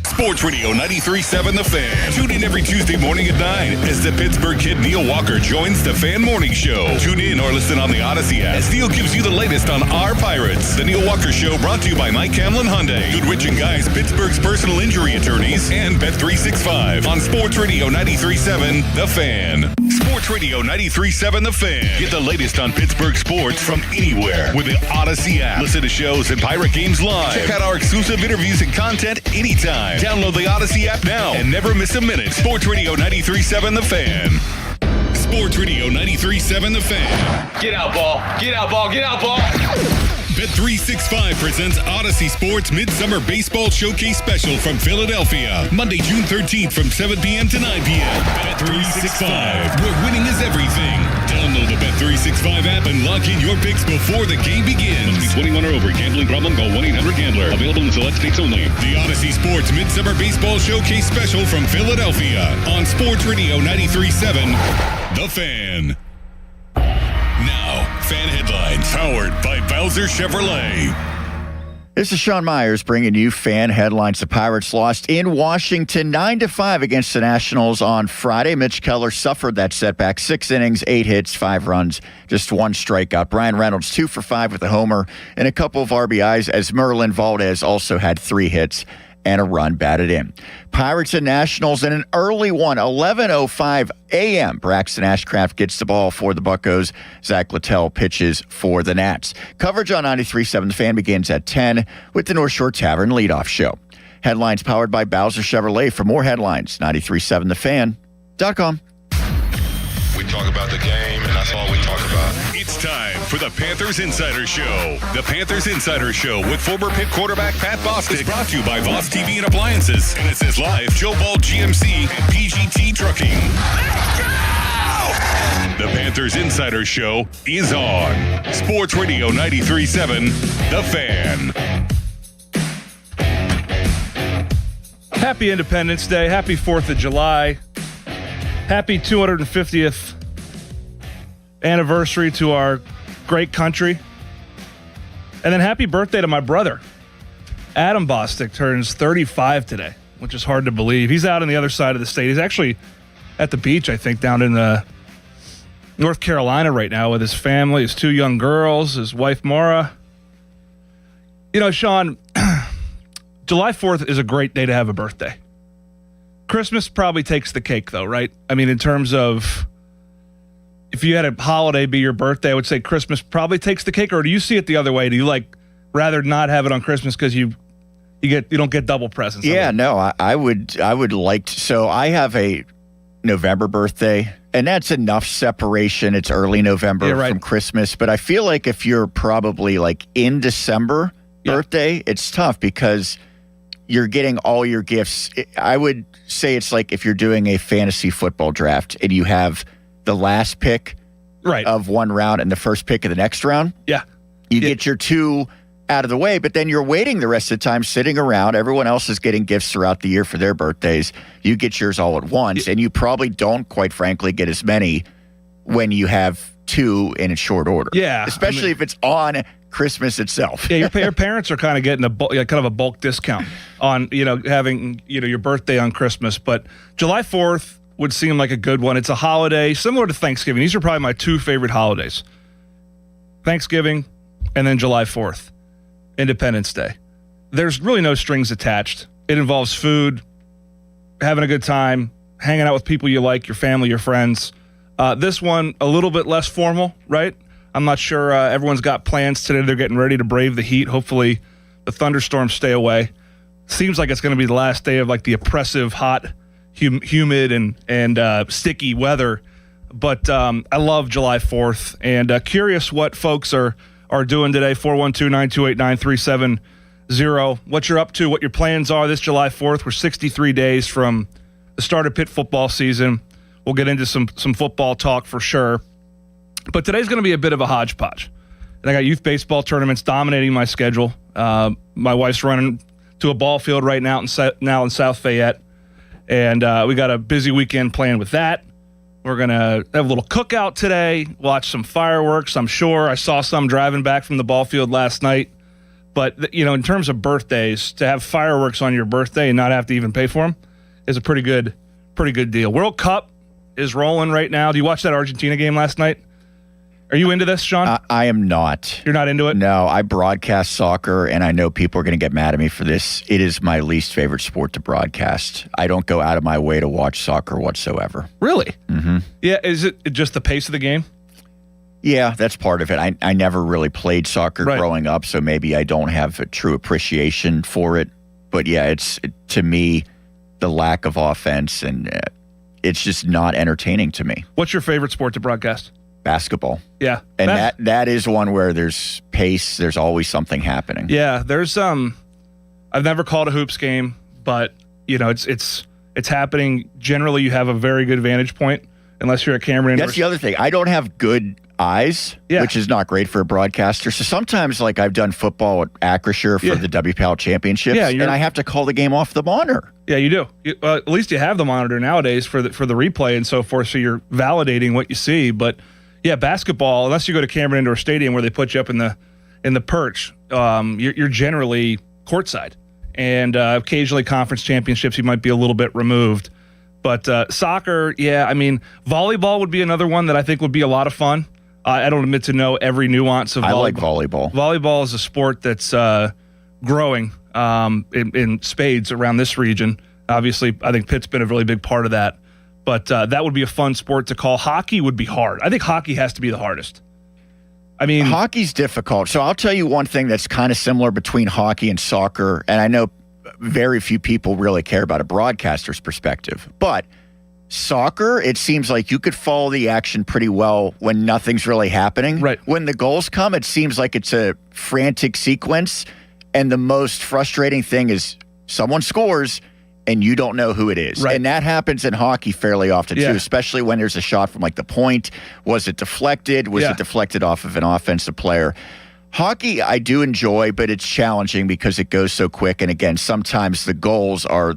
Speaker 1: Sports Radio 93.7 The Fan. Tune in every Tuesday morning at 9 as the Pittsburgh kid Neil Walker joins the Fan Morning Show. Tune in or listen on the Odyssey app as Neil gives you the latest on our Pirates. The Neil Walker Show brought to you by Mike Camlin Hyundai, Goodrich & Guys, Pittsburgh's personal injury attorneys, and Bet365 on Sports Radio 93.7 The Fan. Sports Radio 93.7 The Fan. Get the latest on Pittsburgh sports from anywhere with the Odyssey app. Listen to shows and Pirate Games live. Check out our exclusive interviews and content anytime. Download the Odyssey app now and never miss a minute. Sports Radio 93.7 The Fan. Sports Radio 93.7 The Fan.
Speaker 30: Get out, ball. Get out, ball. Get out, ball.
Speaker 1: Bet365 presents Odyssey Sports Midsummer Baseball Showcase Special from Philadelphia. Monday, June 13th from 7 p.m. to 9 p.m. Bet365, where winning is everything. Download the Bet365 app and lock in your picks before the game begins. Must be 21 or over. Gambling problem? Call 1-800-GAMBLER. Available in select states only. The Odyssey Sports Midsummer Baseball Showcase Special from Philadelphia on Sports Radio 93.7 The Fan. Now, Fan Headlines, powered by Bowser Chevrolet.
Speaker 6: This is Sean Myers bringing you Fan Headlines. The Pirates lost in Washington 9-5 against the Nationals on Friday. Mitch Keller suffered that setback. 6 innings, 8 hits, 5 runs, just 1 strikeout. Brian Reynolds 2 for 5 with a homer and a couple of RBIs, as Merlin Valdez also had 3 hits and a run batted in. Pirates and Nationals in an early one, 11:05 a.m. Braxton Ashcraft gets the ball for the Buccos. Zach Littell pitches for the Nats. Coverage on 93.7 The Fan begins at 10 with the North Shore Tavern leadoff show. Headlines powered by Bowser Chevrolet. For more headlines, 93.7thefan.com.
Speaker 15: We talk about the game, and that's all we talk about.
Speaker 1: It's time for the Panthers Insider Show. The Panthers Insider Show with former Pitt quarterback Pat Bostic is brought to you by Voss TV and Appliances. And it says live, Joe Ball GMC and PGT Trucking. The Panthers Insider Show is on Sports Radio 93.7 The Fan.
Speaker 11: Happy Independence Day. Happy 4th of July. Happy 250th anniversary to our great country. And then happy birthday to my brother. Adam Bostic turns 35 today, which is hard to believe. He's out on the other side of the state. He's actually at the beach, I think, down in North Carolina right now with his family, his 2 young girls, his wife, Maura. You know, Sean, July 4th is a great day to have a birthday. Christmas probably takes the cake, though, right? I mean, in terms of if you had a holiday be your birthday, I would say Christmas probably takes the cake. Or do you see it the other way? Do you rather not have it on Christmas because you don't get double presents?
Speaker 6: Yeah, no, I would like to. So I have a November birthday, and that's enough separation. It's early November from Christmas, but I feel like if you're probably in December birthday, it's tough because you're getting all your gifts. I would say it's like if you're doing a fantasy football draft and you have the last pick of one round and the first pick of the next round.
Speaker 11: Yeah.
Speaker 6: You get your 2 out of the way, but then you're waiting the rest of the time sitting around. Everyone else is getting gifts throughout the year for their birthdays. You get yours all at once, and you probably don't, quite frankly, get as many when you have 2 in a short order.
Speaker 11: Yeah.
Speaker 6: Especially if it's on Christmas itself.
Speaker 11: Yeah, your parents are kind of getting kind of a bulk discount on, having, your birthday on Christmas. But July 4th would seem like a good one. It's a holiday similar to Thanksgiving. These are probably my 2 favorite holidays. Thanksgiving and then July 4th, Independence Day. There's really no strings attached. It involves food, having a good time, hanging out with people you like, your family, your friends. This one, a little bit less formal, right? I'm not sure everyone's got plans today. They're getting ready to brave the heat. Hopefully the thunderstorms stay away. Seems like it's going to be the last day of the oppressive, hot, humid, and sticky weather. But I love July 4th. And curious what folks are doing today. 412-928-9370. What you're up to, what your plans are this July 4th. We're 63 days from the start of Pitt football season. We'll get into some football talk for sure. But today's going to be a bit of a hodgepodge. And I got youth baseball tournaments dominating my schedule. My wife's running to a ball field right now in South Fayette. And we got a busy weekend planned with that. We're going to have a little cookout today, watch some fireworks, I'm sure. I saw some driving back from the ball field last night. But, in terms of birthdays, to have fireworks on your birthday and not have to even pay for them is a pretty good deal. World Cup is rolling right now. Do you watch that Argentina game last night? Are you into this, Sean?
Speaker 6: I am not.
Speaker 11: You're not into it?
Speaker 6: No, I broadcast soccer, and I know people are going to get mad at me for this. It is my least favorite sport to broadcast. I don't go out of my way to watch soccer whatsoever.
Speaker 11: Really?
Speaker 6: Mm-hmm.
Speaker 11: Yeah, is it just the pace of the game?
Speaker 6: Yeah, that's part of it. I never really played soccer growing up, so maybe I don't have a true appreciation for it. But yeah, to me, the lack of offense, and it's just not entertaining to me.
Speaker 11: What's your favorite sport to broadcast?
Speaker 6: Basketball.
Speaker 11: Yeah.
Speaker 6: And that is one where there's pace, there's always something happening.
Speaker 11: Yeah, there's I've never called a hoops game, but it's happening. Generally you have a very good vantage point unless you're a camera.
Speaker 6: That's the other thing. I don't have good eyes, which is not great for a broadcaster. So sometimes I've done football at Acrisure for the WPAL championships, and I have to call the game off the monitor.
Speaker 11: Yeah, you do. At least you have the monitor nowadays for the replay and so forth, so you're validating what you see. But yeah, basketball, unless you go to Cameron Indoor Stadium where they put you up in the perch, you're generally courtside. And occasionally conference championships, you might be a little bit removed. But soccer, volleyball would be another one that I think would be a lot of fun. I don't admit to know every nuance of volleyball. I
Speaker 6: like volleyball.
Speaker 11: Volleyball is a sport that's growing in spades around this region. Obviously, I think Pitt's been a really big part of that. But that would be a fun sport to call. Hockey would be hard. I think hockey has to be the hardest.
Speaker 6: Hockey's difficult. So I'll tell you one thing that's kind of similar between hockey and soccer, and I know very few people really care about a broadcaster's perspective. But soccer, it seems like you could follow the action pretty well when nothing's really happening.
Speaker 11: Right.
Speaker 6: When the goals come, it seems like it's a frantic sequence, and the most frustrating thing is someone scores and you don't know who it is.
Speaker 11: Right.
Speaker 6: And that happens in hockey fairly often, too, especially when there's a shot from the point. Was it deflected? Was it deflected off of an offensive player? Hockey, I do enjoy, but it's challenging because it goes so quick. And again, sometimes the goals are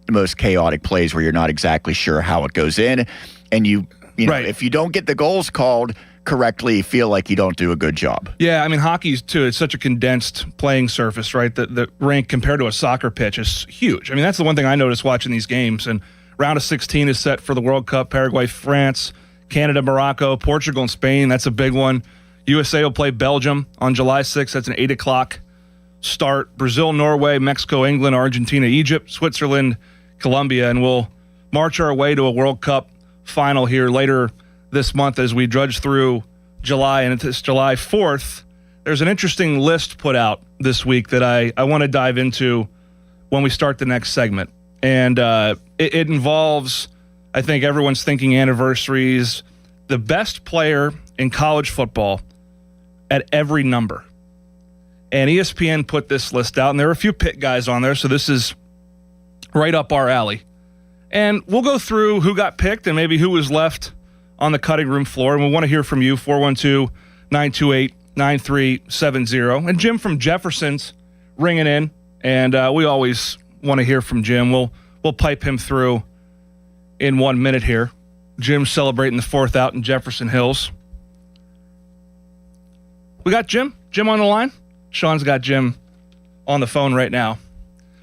Speaker 6: the most chaotic plays where you're not exactly sure how it goes in. And you know, if you don't get the goals called correctly, you feel like you don't do a good job.
Speaker 11: Yeah, I mean, hockey's too, it's such a condensed playing surface, right? The rink compared to a soccer pitch is huge. I mean, that's the one thing I noticed watching these games. And round of 16 is set for the World Cup. Paraguay, France, Canada, Morocco, Portugal, and Spain. That's a big one. USA will play Belgium on July 6th. That's an 8 o'clock start. Brazil, Norway, Mexico, England, Argentina, Egypt, Switzerland, Colombia. And we'll march our way to a World Cup final here later this month as we drudge through July. And it's July 4th. There's an interesting list put out this week that I want to dive into when we start the next segment. And it involves, I think everyone's thinking anniversaries, the best player in college football at every number. And ESPN put this list out, and there are a few Pitt guys on there, so this is right up our alley. And we'll go through who got picked and maybe who was left on the cutting room floor. And we want to hear from you, 412-928-9370. And Jim from Jefferson's ringing in, and we always want to hear from Jim. We'll pipe him through in 1 minute here. Jim's celebrating the 4th out in Jefferson Hills. We got Jim on the line. Sean's got Jim on the phone right now.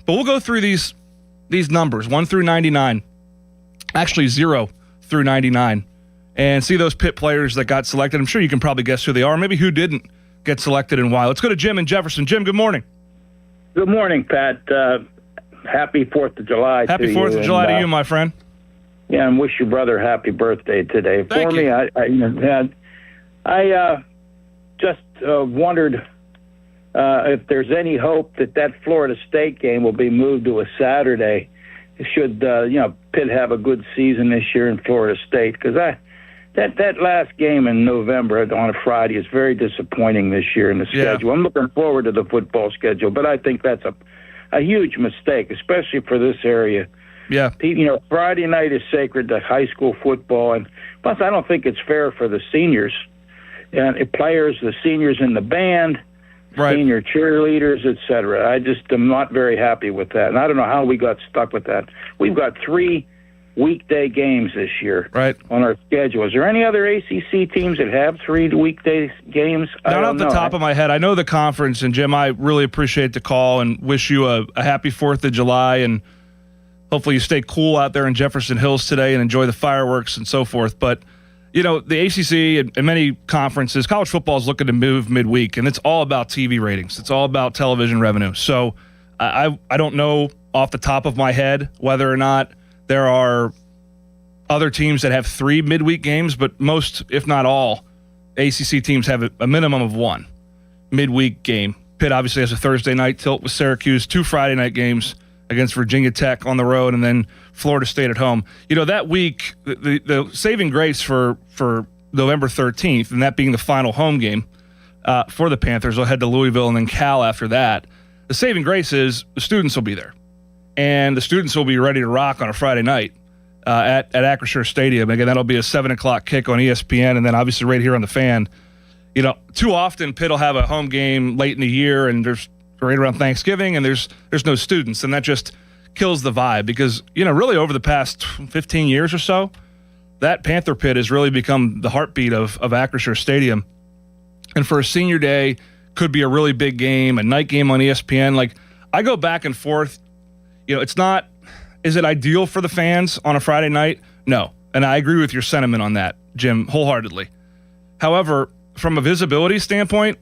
Speaker 11: But we'll go through these numbers, 1 through 99. Actually, 0 through 99. And see those Pitt players that got selected. I'm sure you can probably guess who they are, maybe who didn't get selected and why. Let's go to Jim in Jefferson. Jim, good morning.
Speaker 14: Good morning, Pat. Happy 4th of July
Speaker 11: to you. Happy 4th of July to you, my friend.
Speaker 14: Yeah, and wish your brother happy birthday today.
Speaker 11: Thank
Speaker 14: For
Speaker 11: you.
Speaker 14: me, I just wondered if there's any hope that Florida State game will be moved to a Saturday. Should Pitt have a good season this year in Florida State? Because that last game in November on a Friday is very disappointing this year in the schedule. I'm looking forward to the football schedule, but I think that's a huge mistake, especially for this area.
Speaker 11: Yeah.
Speaker 14: Friday night is sacred to high school football, and plus I don't think it's fair for the seniors and players, the seniors in the band, senior cheerleaders, etc. I just am not very happy with that, and I don't know how we got stuck with that. We've got 3 weekday games this year on our schedule. Is there any other ACC teams that have 3 weekday games?
Speaker 11: Not off the top of my head. I know the conference, and Jim, I really appreciate the call and wish you a happy 4th of July, and hopefully you stay cool out there in Jefferson Hills today and enjoy the fireworks and so forth. But, the ACC and many conferences, college football is looking to move midweek, and it's all about TV ratings. It's all about television revenue. So I don't know off the top of my head whether or not there are other teams that have 3 midweek games, but most, if not all, ACC teams have a minimum of 1 midweek game. Pitt obviously has a Thursday night tilt with Syracuse, 2 Friday night games against Virginia Tech on the road, and then Florida State at home. That week, the saving grace for November 13th, and that being the final home game for the Panthers, they'll head to Louisville and then Cal after that. The saving grace is the students will be there. And the students will be ready to rock on a Friday night at Acrisure Stadium. Again, that'll be a 7 o'clock kick on ESPN, and then obviously right here on the Fan. Too often Pitt will have a home game late in the year, and there's right around Thanksgiving, and there's no students, and that just kills the vibe because, really over the past 15 years or so, that Panther Pit has really become the heartbeat of Acrisure Stadium. And for a senior day, could be a really big game, a night game on ESPN. Like, I go back and forth. It's not, is it ideal for the fans on a Friday night? No. And I agree with your sentiment on that, Jim, wholeheartedly. However, from a visibility standpoint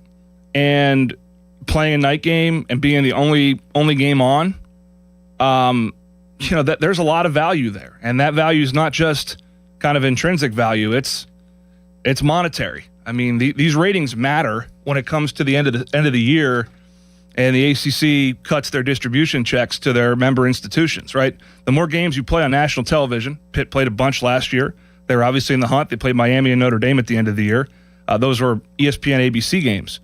Speaker 11: and playing a night game and being the only game on, that there's a lot of value there. And that value is not just kind of intrinsic value. It's monetary. I mean, these ratings matter when it comes to the end of the year. And the ACC cuts their distribution checks to their member institutions, right? The more games you play on national television, Pitt played a bunch last year. They were obviously in the hunt. They played Miami and Notre Dame at the end of the year. Those were ESPN ABC games.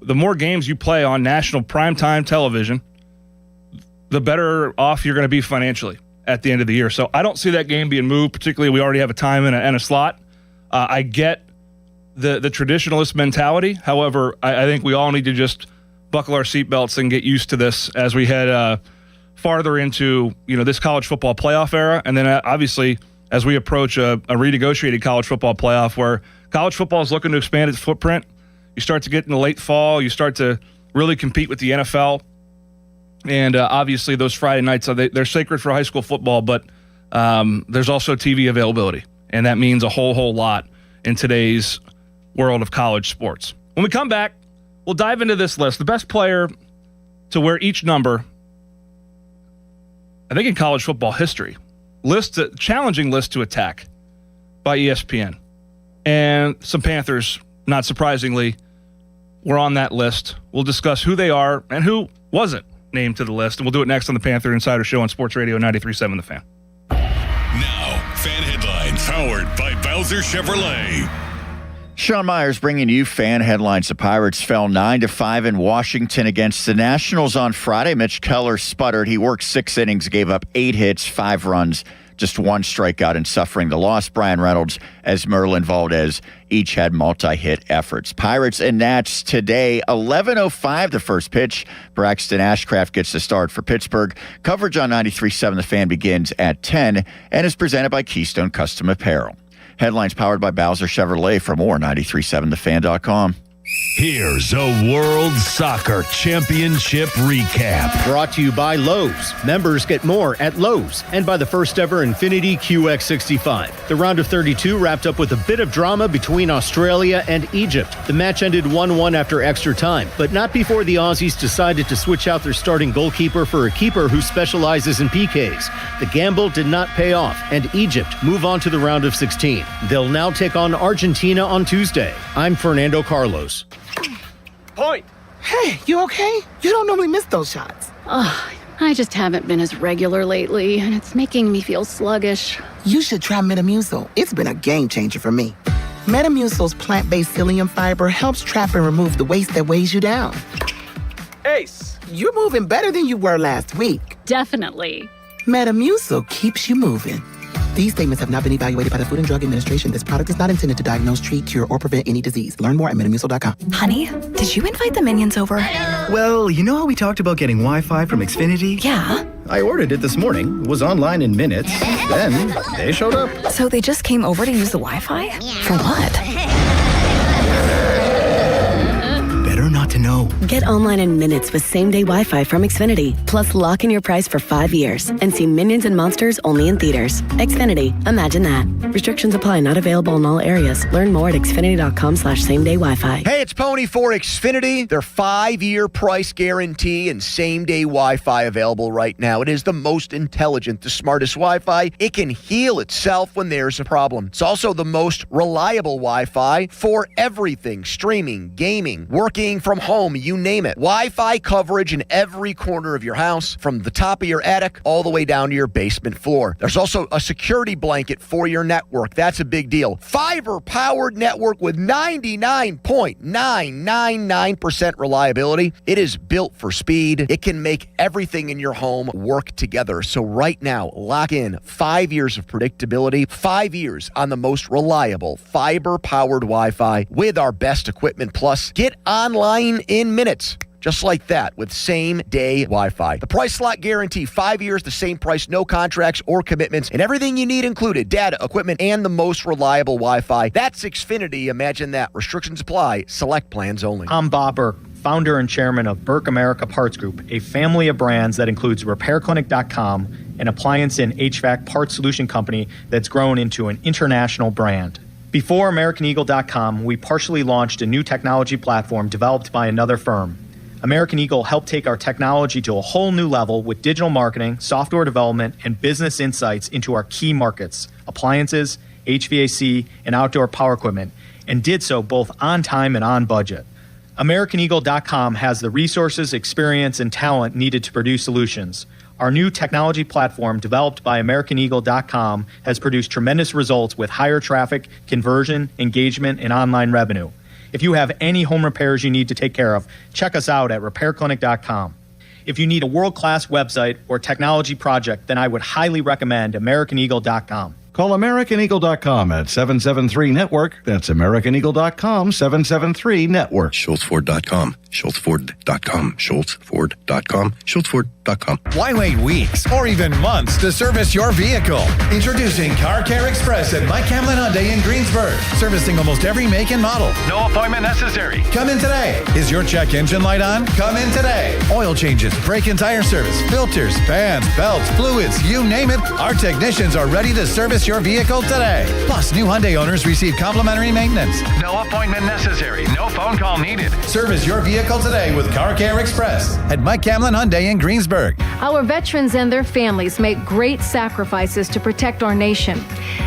Speaker 11: The more games you play on national primetime television, the better off you're going to be financially at the end of the year. So I don't see that game being moved, particularly we already have a time and a slot. I get the traditionalist mentality. However, I think we all need to just buckle our seatbelts and get used to this as we head farther into, this college football playoff era. And then obviously as we approach a renegotiated college football playoff where college football is looking to expand its footprint, you start to get in the late fall, you start to really compete with the NFL. And obviously those Friday nights, they're sacred for high school football, but there's also TV availability. And that means a whole lot in today's world of college sports. When we come back, we'll dive into this list. The best player to wear each number, I think in college football history. Challenging list to attack by ESPN. And some Panthers, not surprisingly, were on that list. We'll discuss who they are and who wasn't named to the list. And we'll do it next on the Panther Insider Show on Sports Radio 93.7 The Fan.
Speaker 1: Now, Fan Headlines, powered by Bowser Chevrolet.
Speaker 6: Sean Myers bringing you Fan Headlines. The Pirates fell 9-5 in Washington against the Nationals on Friday. Mitch Keller sputtered. He worked 6 innings, gave up 8 hits, 5 runs, just 1 strikeout, and suffering the loss. Brian Reynolds as Merlin Valdez each had multi-hit efforts. Pirates and Nats today, 11:05 the first pitch. Braxton Ashcraft gets the start for Pittsburgh. Coverage on 93.7 The Fan begins at 10 and is presented by Keystone Custom Apparel. Headlines powered by Bowser Chevrolet. For more, 937thefan.com.
Speaker 7: Here's a World Soccer Championship recap.
Speaker 16: Brought to you by Lowe's. Members get more at Lowe's. And by the first ever Infiniti QX65. The round of 32 wrapped up with a bit of drama between Australia and Egypt. The match ended 1-1 after extra time, but not before the Aussies decided to switch out their starting goalkeeper for a keeper who specializes in PKs. The gamble did not pay off, and Egypt move on to the round of 16. They'll now take on Argentina on Tuesday. I'm Fernando Carlos.
Speaker 17: Point. Hey, you okay? You don't normally miss those shots.
Speaker 18: Ugh, I just haven't been as regular lately, and it's making me feel sluggish.
Speaker 17: You should try Metamucil. It's been a game changer for me. Metamucil's plant-based psyllium fiber helps trap and remove the waste that weighs you down. Ace, you're moving better than you were last week.
Speaker 18: Definitely.
Speaker 17: Metamucil keeps you moving. These statements have not been evaluated by the Food and Drug Administration. This product is not intended to diagnose, treat, cure, or prevent any disease. Learn more at Metamucil.com.
Speaker 19: Honey, did you invite the minions over?
Speaker 29: Well, you know how we talked about getting Wi-Fi from Xfinity?
Speaker 19: Yeah.
Speaker 29: I ordered it this morning, was online in minutes, then they showed up.
Speaker 19: So they just came over to use the Wi-Fi? For what?
Speaker 29: Better not to know.
Speaker 20: Get online in minutes with same-day Wi-Fi from Xfinity. Plus, lock in your price for 5 years and see Minions and Monsters only in theaters. Xfinity. Imagine that. Restrictions apply. Not available in all areas. Learn more at xfinity.com/same-day Wi-Fi.
Speaker 22: Hey, it's Pony for Xfinity. Their 5-year price guarantee and same-day Wi-Fi available right now. It is the most intelligent, the smartest Wi-Fi. It can heal itself when there's a problem. It's also the most reliable Wi-Fi for everything. Streaming, gaming, working from home, you name it. Wi-Fi coverage in every corner of your house, from the top of your attic all the way down to your basement floor. There's also a security blanket for your network. That's a big deal. Fiber-powered network with 99.999% reliability. It is built for speed. It can make everything in your home work together. So right now, lock in 5 years of predictability, 5 years on the most reliable fiber-powered Wi-Fi with our best equipment. Plus, get online in minutes. Just like that, with same-day Wi-Fi. The price slot guarantee, 5 years, the same price, no contracts or commitments, and everything you need included, data, equipment, and the most reliable Wi-Fi. That's Xfinity. Imagine that. Restrictions apply. Select plans only.
Speaker 23: I'm Bob Burke, founder and chairman of Burke America Parts Group, a family of brands that includes RepairClinic.com, an appliance and HVAC parts solution company that's grown into an international brand. Before AmericanEagle.com, we partially launched a new technology platform developed by another firm. American Eagle helped take our technology to a whole new level with digital marketing, software development, and business insights into our key markets, appliances, HVAC, and outdoor power equipment, and did so both on time and on budget. AmericanEagle.com has the resources, experience, and talent needed to produce solutions. Our new technology platform, developed by AmericanEagle.com, has produced tremendous results with higher traffic, conversion, engagement, and online revenue. If you have any home repairs you need to take care of, check us out at RepairClinic.com. If you need a world-class website or technology project, then I would highly recommend AmericanEagle.com.
Speaker 24: Call AmericanEagle.com at 773-NETWORK. That's AmericanEagle.com, 773-NETWORK.
Speaker 25: SchultzFord.com, SchultzFord.com, SchultzFord.com, Schultz Ford.
Speaker 2: CarCareExpress.com.
Speaker 8: Why wait weeks or even months to service your vehicle? Introducing Car Care Express at Mike Hamlin Hyundai in Greensburg. Servicing almost every make and model. No appointment necessary. Come in today. Is your check engine light on? Come in today. Oil changes, brake and tire service, filters, fans, belts, fluids, you name it. Our technicians are ready to service your vehicle today. Plus, new Hyundai owners receive complimentary maintenance. No appointment necessary. No phone call needed. Service your vehicle today with Car Care Express at Mike Hamlin Hyundai in Greensburg.
Speaker 9: Our veterans and their families make great sacrifices to protect our nation.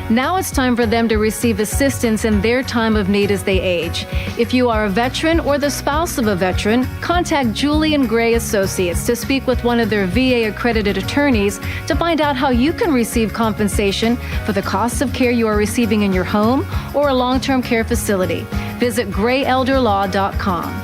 Speaker 9: Now it's time for them to receive assistance in their time of need as they age. If you are a veteran or the spouse of a veteran, contact Julian Gray Associates to speak with one of their VA-accredited attorneys to find out how you can receive compensation for the costs of care you are receiving in your home or a long-term care facility. Visit grayelderlaw.com.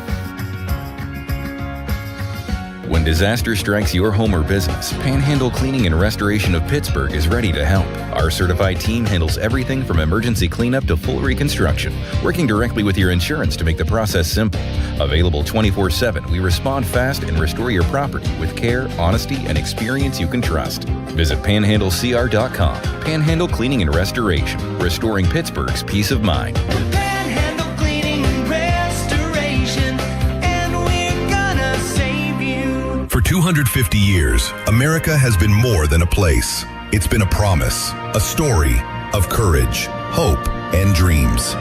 Speaker 10: When disaster strikes your home or business, Panhandle Cleaning and Restoration of Pittsburgh is ready to help. Our certified team handles everything from emergency cleanup to full reconstruction, working directly with your insurance to make the process simple. Available 24/7, we respond fast and restore your property with care, honesty, and experience you can trust. Visit panhandlecr.com. Panhandle Cleaning and Restoration, restoring Pittsburgh's peace of mind.
Speaker 5: Panhandle Cleaning and Restoration, and we're gonna save you.
Speaker 12: For 250 years, America has been more than a place. It's been a promise, a story of courage, hope, and dreams.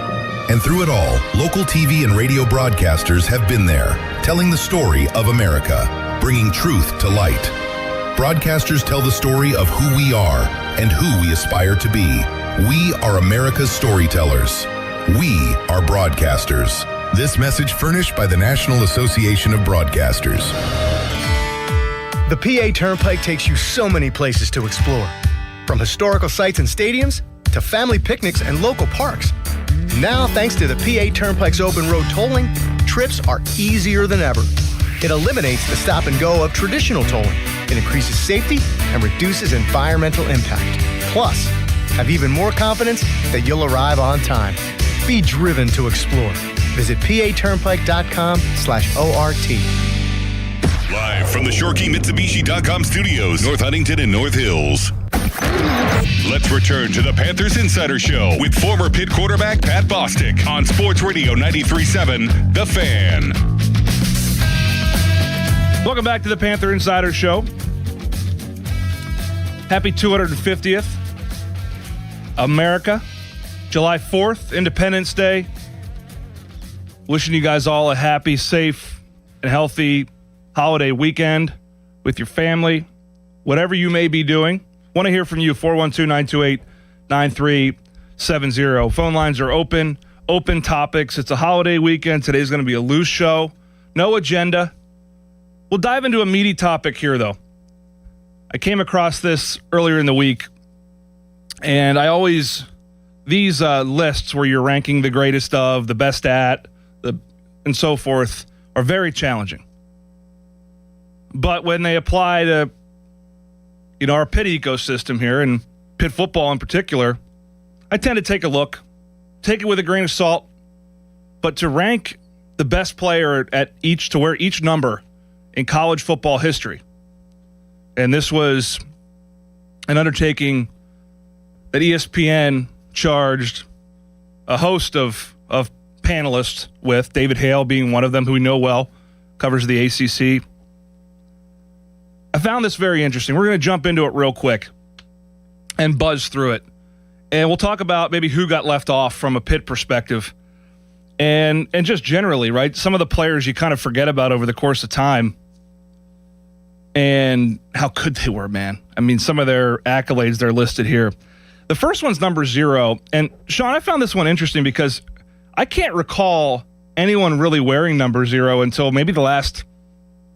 Speaker 12: And through it all, local TV and radio broadcasters have been there, telling the story of America, bringing truth to light. Broadcasters tell the story of who we are and who we aspire to be. We are America's storytellers. We are broadcasters. This message furnished by the National Association of Broadcasters.
Speaker 13: The PA Turnpike takes you so many places to explore, from historical sites and stadiums to family picnics and local parks. Now, thanks to the PA Turnpike's open road tolling, trips are easier than ever. It eliminates the stop and go of traditional tolling. It increases safety and reduces environmental impact. Plus, have even more confidence that you'll arrive on time. Be driven to explore. Visit paturnpike.com/ORT.
Speaker 1: Live from the ShoreKeyMitsubishi.com studios, North Huntington and North Hills. Let's return to the Panthers Insider Show with former Pitt quarterback Pat Bostic on Sports Radio 93.7 The Fan.
Speaker 11: Welcome back to the Panther Insider Show. Happy 250th, America. July 4th, Independence Day. Wishing you guys all a happy, safe, and healthy holiday weekend with your family, whatever you may be doing. Want to hear from you, 412-928-9370. Phone lines are open topics. It's a holiday weekend. Today's going to be a loose show. No agenda. We'll dive into a meaty topic here, though. I came across this earlier in the week, and these lists where you're ranking the greatest of, the best at, and so forth are very challenging. But when they apply to, our Pitt ecosystem here, and Pitt football in particular, I tend to take a look, take it with a grain of salt, but to rank the best player to wear each number in college football history. And this was an undertaking that ESPN charged a host of panelists with, David Hale being one of them, who we know well, covers the ACC. I found this very interesting. We're going to jump into it real quick and buzz through it. And we'll talk about maybe who got left off from a Pitt perspective. And just generally, right? Some of the players you kind of forget about over the course of time and how good they were, man. I mean, some of their accolades, they're listed here. The first one's number 0. And Sean, I found this one interesting because I can't recall anyone really wearing number 0 until maybe the last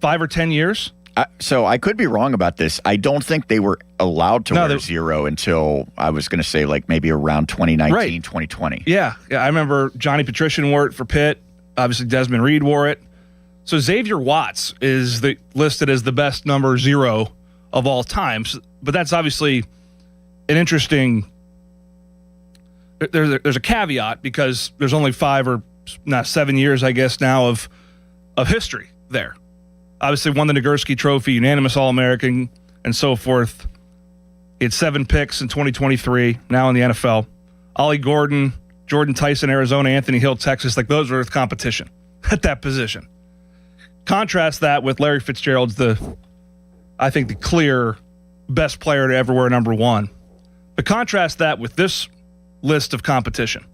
Speaker 11: 5 or 10 years.
Speaker 6: So I could be wrong about this. I don't think they were allowed to wear 0 until, I was going to say, like maybe around 2019, 2020.
Speaker 11: Yeah, I remember Johnny Patrician wore it for Pitt. Obviously, Desmond Reed wore it. So Xavier Watts is listed as the best number 0 of all time. But that's obviously an interesting... There's a caveat because there's only 5 or 7 years, I guess, now of history there. Obviously won the Nagurski Trophy, unanimous All-American, and so forth. He had 7 picks in 2023, now in the NFL. Ollie Gordon, Jordan Tyson, Arizona, Anthony Hill, Texas, like those were with competition at that position. Contrast that with Larry Fitzgerald's I think the clear best player to ever wear number 1. But contrast that with this list of competition.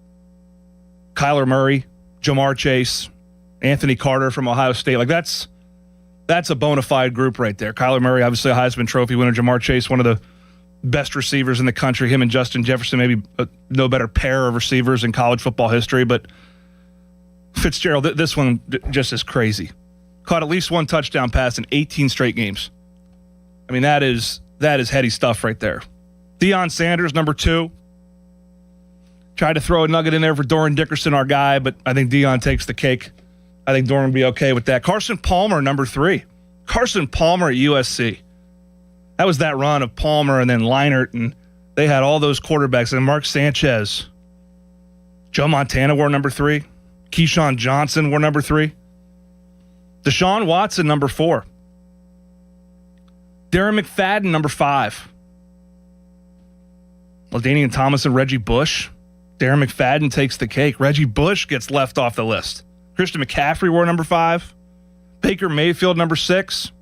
Speaker 11: Kyler Murray, Jamar Chase, Anthony Carter from Ohio State. Like that's a bona fide group right there. Kyler Murray, obviously a Heisman Trophy winner. Jamar Chase, one of the best receivers in the country. Him and Justin Jefferson, maybe no better pair of receivers in college football history. But Fitzgerald, this one just is crazy. Caught at least 1 touchdown pass in 18 straight games. I mean, that is heady stuff right there. Deion Sanders, number 2. Tried to throw a nugget in there for Doran Dickerson, our guy, but I think Deion takes the cake. I think Doran will be okay with that. Carson Palmer, number 3. Carson Palmer at USC. That was that run of Palmer and then Leinart, and they had all those quarterbacks. And Mark Sanchez. Joe Montana wore number 3. Keyshawn Johnson wore number 3. Deshaun Watson, number 4. Darren McFadden, number 5. LaDainian Thomas and Reggie Bush. Darren McFadden takes the cake. Reggie Bush gets left off the list. Christian McCaffrey wore number 5. Baker Mayfield, number 6.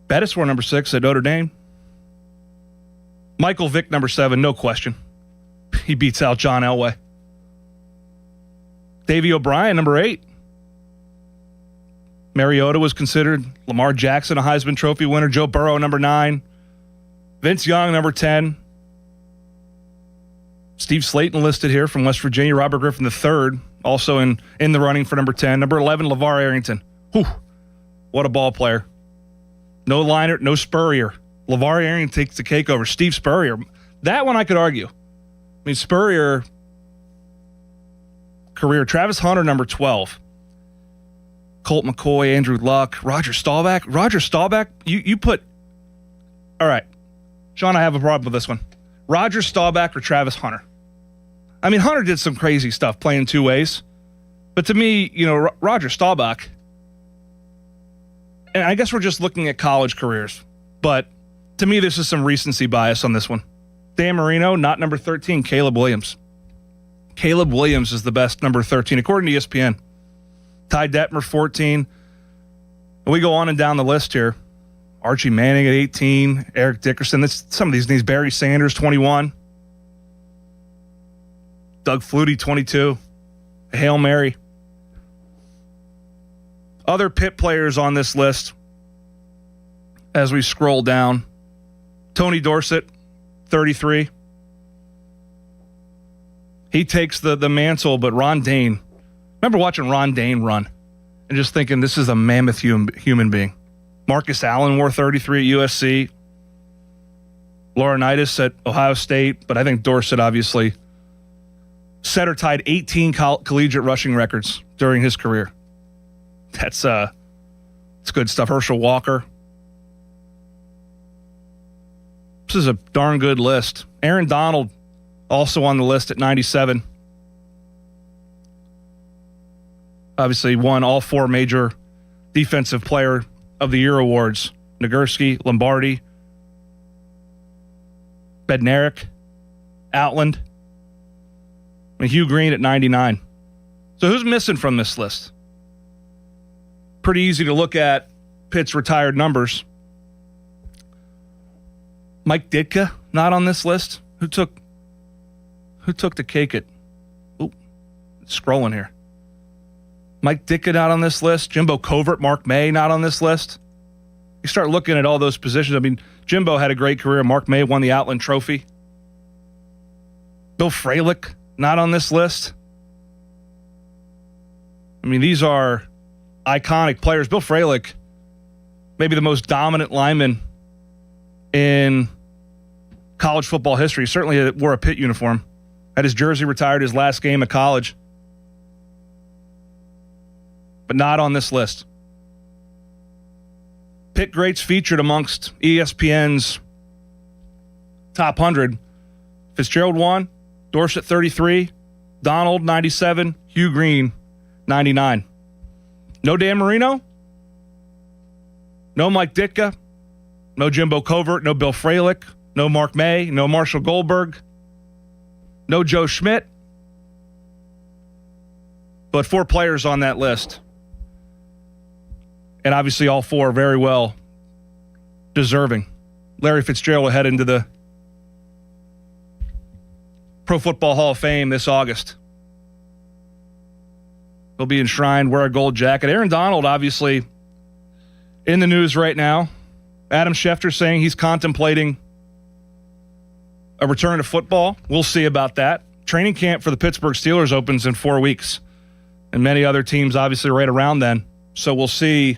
Speaker 11: Bettis wore number 6 at Notre Dame. Michael Vick, number 7, no question. He beats out John Elway. Davey O'Brien, number 8. Mariota was considered. Lamar Jackson, a Heisman Trophy winner. Joe Burrow, number 9. Vince Young, number 10. Steve Slayton listed here from West Virginia. Robert Griffin III, also in the running for number 10. Number 11, LeVar Arrington. Whew, what a ball player. No Leinart, no Spurrier. LeVar Arrington takes the cake over Steve Spurrier. That one I could argue. I mean, Spurrier, career. Travis Hunter, number 12. Colt McCoy, Andrew Luck, Roger Staubach. Roger Staubach, you put... All right, Sean, I have a problem with this one. Roger Staubach or Travis Hunter? I mean, Hunter did some crazy stuff playing 2 ways. But to me, Roger Staubach, and I guess we're just looking at college careers, but to me, this is some recency bias on this one. Dan Marino, not number 13, Caleb Williams. Caleb Williams is the best number 13, according to ESPN. Ty Detmer, 14. And we go on and down the list here. Archie Manning at 18. Eric Dickerson. Some of these names. Barry Sanders, 21. Doug Flutie, 22. Hail Mary. Other Pitt players on this list as we scroll down. Tony Dorsett, 33. He takes the mantle, but Ron Dane. Remember watching Ron Dane run and just thinking this is a mammoth human being. Marcus Allen wore 33 at USC. Laurinaitis at Ohio State, but I think Dorsett obviously set or tied 18 collegiate rushing records during his career. It's good stuff. Herschel Walker. This is a darn good list. Aaron Donald also on the list at 97. Obviously won all 4 major Defensive Player of the Year awards. Nagurski, Lombardi, Bednarik, Outland, and Hugh Green at 99. So who's missing from this list? Pretty easy to look at Pitt's retired numbers. Mike Ditka, not on this list. Who took the cake at... scrolling here. Mike Ditka not on this list. Jimbo Covert, Mark May not on this list. You start looking at all those positions. I mean, Jimbo had a great career. Mark May won the Outland Trophy. Bill Fralick not on this list. I mean, these are iconic players. Bill Fralick, maybe the most dominant lineman in college football history. Certainly wore a Pitt uniform. Had his jersey retired his last game of college. But not on this list. Pitt greats featured amongst ESPN's top 100. Fitzgerald 1, Dorsett 33, Donald 97, Hugh Green 99. No Dan Marino, No Mike Ditka, no Jimbo Covert, no Bill Fralick, no Mark May, no Marshall Goldberg, no Joe Schmidt. But 4 players on that list. And obviously all 4 very well deserving. Larry Fitzgerald will head into the Pro Football Hall of Fame this August. He'll be enshrined, wear a gold jacket. Aaron Donald, obviously, in the news right now. Adam Schefter saying he's contemplating a return to football. We'll see about that. Training camp for the Pittsburgh Steelers opens in 4 weeks. And many other teams, obviously, right around then. So we'll see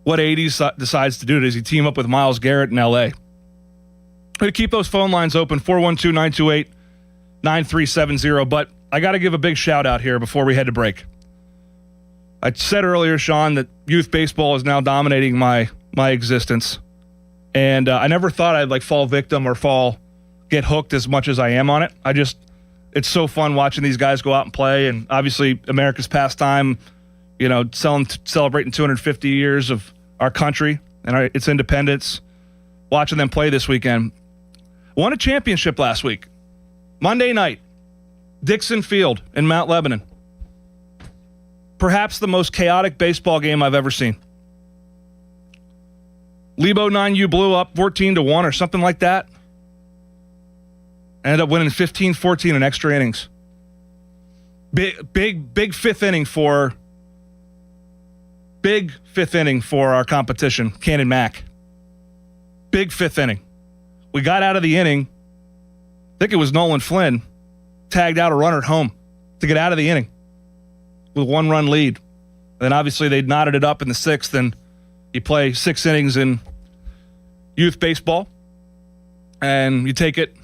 Speaker 11: what 80s decides to do. Does he team up with Myles Garrett in L.A.? We're going to keep those phone lines open, 412-928-9370. But I got to give a big shout-out here before we head to break. I said earlier, Sean, that youth baseball is now dominating my existence. And I never thought I'd fall victim or get hooked as much as I am on it. It's so fun watching these guys go out and play. And obviously, America's pastime, celebrating 250 years of our country and its independence. Watching them play this weekend. Won a championship last week. Monday night, Dixon Field in Mount Lebanon. Perhaps the most chaotic baseball game I've ever seen. Lebo 9U blew up 14-1 or something like that. Ended up winning 15-14 in extra innings. Big fifth inning for our competition, Cannon Mac. Big fifth inning. We got out of the inning. I think it was Nolan Flynn tagged out a runner at home to get out of the inning with 1-run lead. And then obviously they knotted it up in the 6th, and you play 6 innings in youth baseball, and you take it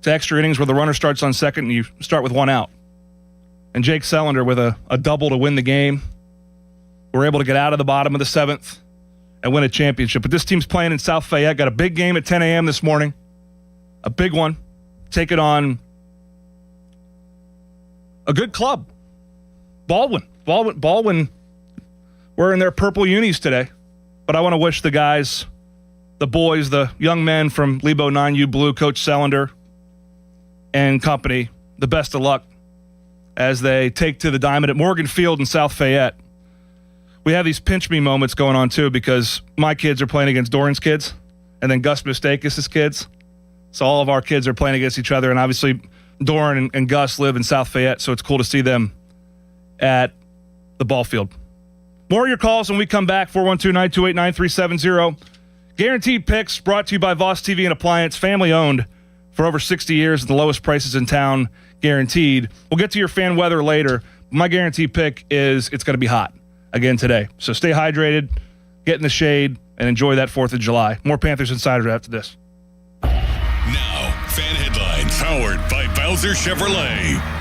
Speaker 11: to extra innings where the runner starts on second and you start with 1 out. And Jake Selander with a double to win the game. We're able to get out of the bottom of the 7th and win a championship. But this team's playing in South Fayette. Got a big game at 10 a.m. this morning. A big one. Take it on a good club. Baldwin wearing their purple unis today. But I want to wish the guys, the boys, the young men from Lebo 9U Blue, Coach Selander and company, the best of luck as they take to the diamond at Morgan Field in South Fayette. We have these pinch me moments going on, too, because my kids are playing against Doran's kids and then Gus Mistakis' kids. So all of our kids are playing against each other, and obviously Doran and Gus live in South Fayette, so it's cool to see them at the ball field. More of your calls when we come back, 412-928-9370. Guaranteed Picks brought to you by Voss TV and Appliance, family-owned for over 60 years at the lowest prices in town, guaranteed. We'll get to your fan weather later. My guaranteed pick is it's going to be hot again today. So stay hydrated, get in the shade, and enjoy that 4th of July. More Panthers Insider after this.
Speaker 1: Now, fan headlines powered by Bowser Chevrolet.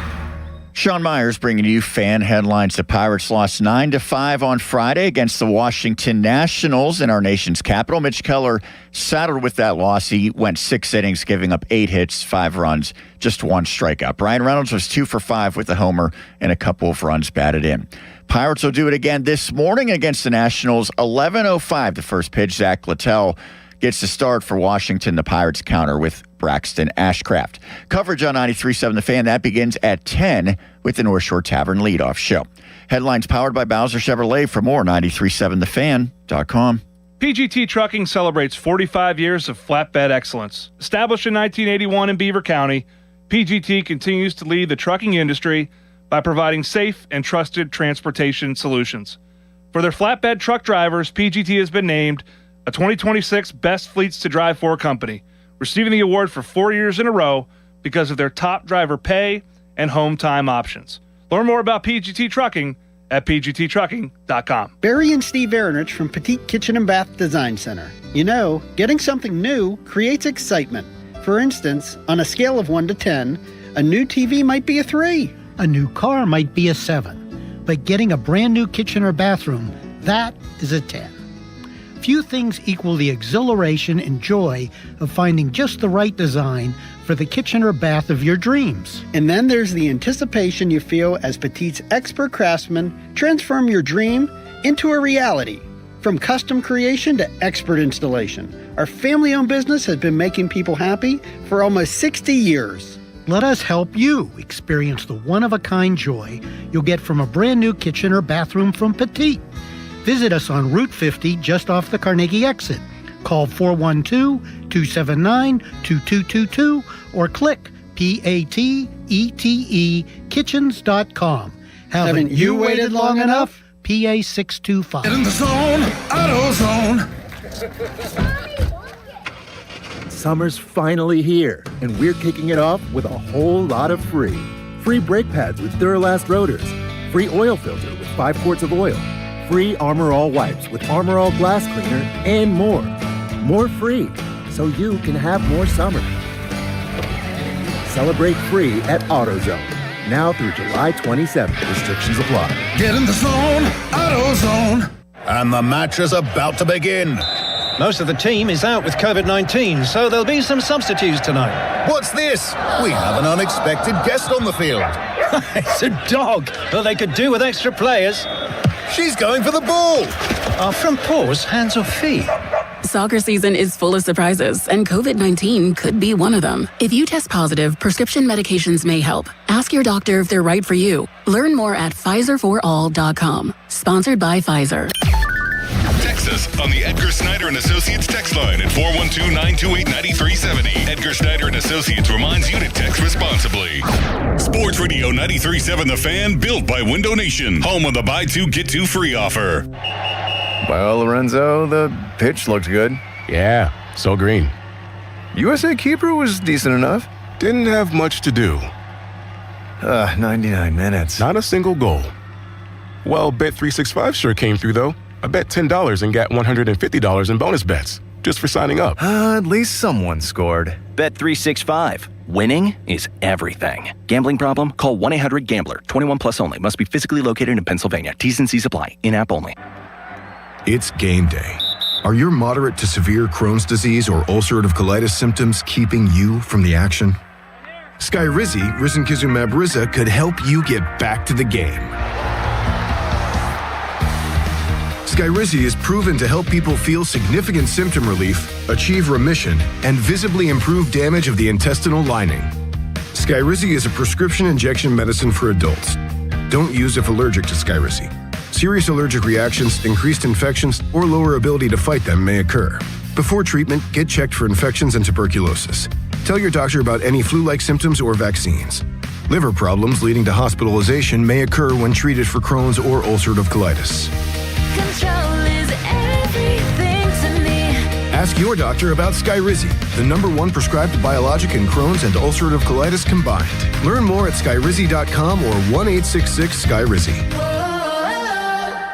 Speaker 6: Sean Myers bringing you fan headlines. The Pirates lost 9-5 on Friday against the Washington Nationals in our nation's capital. Mitch Keller saddled with that loss. He went 6 innings, giving up 8 hits, 5 runs, just 1 strikeout. Brian Reynolds was 2 for 5 with a homer and a couple of runs batted in. Pirates will do it again this morning against the Nationals. 11:05, the first pitch. Zach Littell gets the start for Washington. The Pirates counter with Braxton Ashcraft. Coverage on 93.7 The Fan. That begins at 10 with the North Shore Tavern leadoff show. Headlines powered by Bowser Chevrolet. For more, 937thefan.com.
Speaker 11: PGT Trucking celebrates 45 years of flatbed excellence. Established in 1981 in Beaver County, PGT continues to lead the trucking industry by providing safe and trusted transportation solutions. For their flatbed truck drivers, PGT has been named a 2026 Best Fleets to Drive For company, receiving the award for 4 years in a row because of their top driver pay and home time options. Learn more about PGT Trucking at pgttrucking.com.
Speaker 2: Barry and Steve Aronich from Petite Kitchen and Bath Design Center. You know, getting something new creates excitement. For instance, on a scale of 1 to 10, a new TV might be a 3.
Speaker 3: A new car might be a 7. But getting a brand new kitchen or bathroom, that is a 10. Few things equal the exhilaration and joy of finding just the right design for the kitchen or bath of your dreams.
Speaker 2: And then there's the anticipation you feel as Petite's expert craftsmen transform your dream into a reality. From custom creation to expert installation, our family-owned business has been making people happy for almost 60 years.
Speaker 3: Let us help you experience the one-of-a-kind joy you'll get from a brand new kitchen or bathroom from Petite. Visit us on Route 50 just off the Carnegie exit. Call 412-279-2222 or click PATETE kitchens.com. Haven't you waited long enough? PA 625.
Speaker 8: Get in the zone, AutoZone.
Speaker 4: Summer's finally here, and we're kicking it off with a whole lot of free. Free brake pads with Duralast rotors. Free oil filter with 5 quarts of oil. Free Armor All wipes with Armor All glass cleaner, and more. More free, so you can have more summer. Celebrate free at AutoZone. Now through July 27th. Restrictions apply.
Speaker 8: Get in the zone, AutoZone.
Speaker 12: And the match is about to begin.
Speaker 7: Most of the team is out with COVID-19, so there'll be some substitutes tonight.
Speaker 12: What's this? We have an unexpected guest on the field.
Speaker 7: It's a dog. Well, they could do with extra players.
Speaker 12: She's going for the ball.
Speaker 7: Are front paws hands or feet?
Speaker 20: Soccer season is full of surprises, and COVID-19 could be one of them. If you test positive, prescription medications may help. Ask your doctor if they're right for you. Learn more at PfizerForAll.com. Sponsored by Pfizer.
Speaker 1: Text us on the Edgar Snyder and Associates text line at 412-928-9370. Edgar Snyder and Associates reminds you to text responsibly. Sports Radio 93.7 The Fan, built by Window Nation, home of the buy two, get two free offer.
Speaker 14: Well, Lorenzo, the pitch looked good.
Speaker 15: Yeah, so green.
Speaker 14: USA keeper was decent enough.
Speaker 15: Didn't have much to do.
Speaker 14: 99 minutes.
Speaker 15: Not a single goal. Well, Bet365 sure came through, though. I bet $10 and got $150 in bonus bets just for signing up.
Speaker 14: At least someone scored.
Speaker 21: Bet365. Winning is everything. Gambling problem? Call 1-800-GAMBLER. 21 plus only. Must be physically located in Pennsylvania. T's and C's apply. In-app only.
Speaker 12: It's game day. Are your moderate to severe Crohn's disease or ulcerative colitis symptoms keeping you from the action? Skyrizi, risankizumab Riza, could help you get back to the game. Skyrizi is proven to help people feel significant symptom relief, achieve remission, and visibly improve damage of the intestinal lining. Skyrizi is a prescription injection medicine for adults. Don't use if allergic to Skyrizi. Serious allergic reactions, increased infections, or lower ability to fight them may occur. Before treatment, get checked for infections and tuberculosis. Tell your doctor about any flu-like symptoms or vaccines. Liver problems leading to hospitalization may occur when treated for Crohn's or ulcerative colitis.
Speaker 5: Control is everything to me.
Speaker 12: Ask your doctor about Skyrizi, the #1 prescribed biologic in Crohn's and ulcerative colitis combined. Learn more at skyrizi.com or 1-866-SKYRIZI.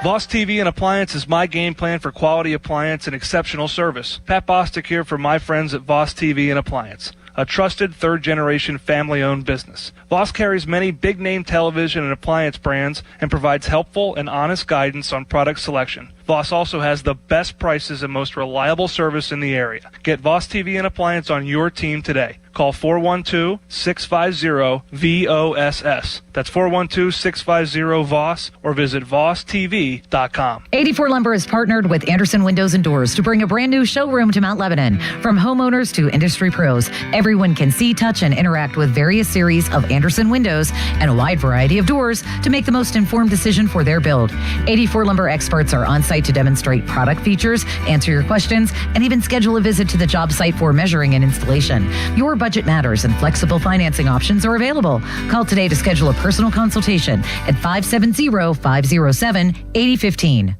Speaker 11: Voss TV and Appliance is my game plan for quality appliance and exceptional service. Pat Bostic here for my friends at Voss TV and Appliance, a trusted third-generation family-owned business. Voss carries many big-name television and appliance brands and provides helpful and honest guidance on product selection. Voss also has the best prices and most reliable service in the area. Get Voss TV and Appliance on your team today. Call 412-650-VOSS. That's 412-650-VOSS or visit VossTV.com.
Speaker 25: 84 Lumber is partnered with Anderson Windows and Doors to bring a brand new showroom to Mount Lebanon. From homeowners to industry pros, everyone can see, touch, and interact with various series of Anderson windows and a wide variety of doors to make the most informed decision for their build. 84 Lumber experts are on site to demonstrate product features, answer your questions, and even schedule a visit to the job site for measuring and installation. Your budget matters and flexible financing options are available. Call today to schedule a personal consultation at 570-507-8015.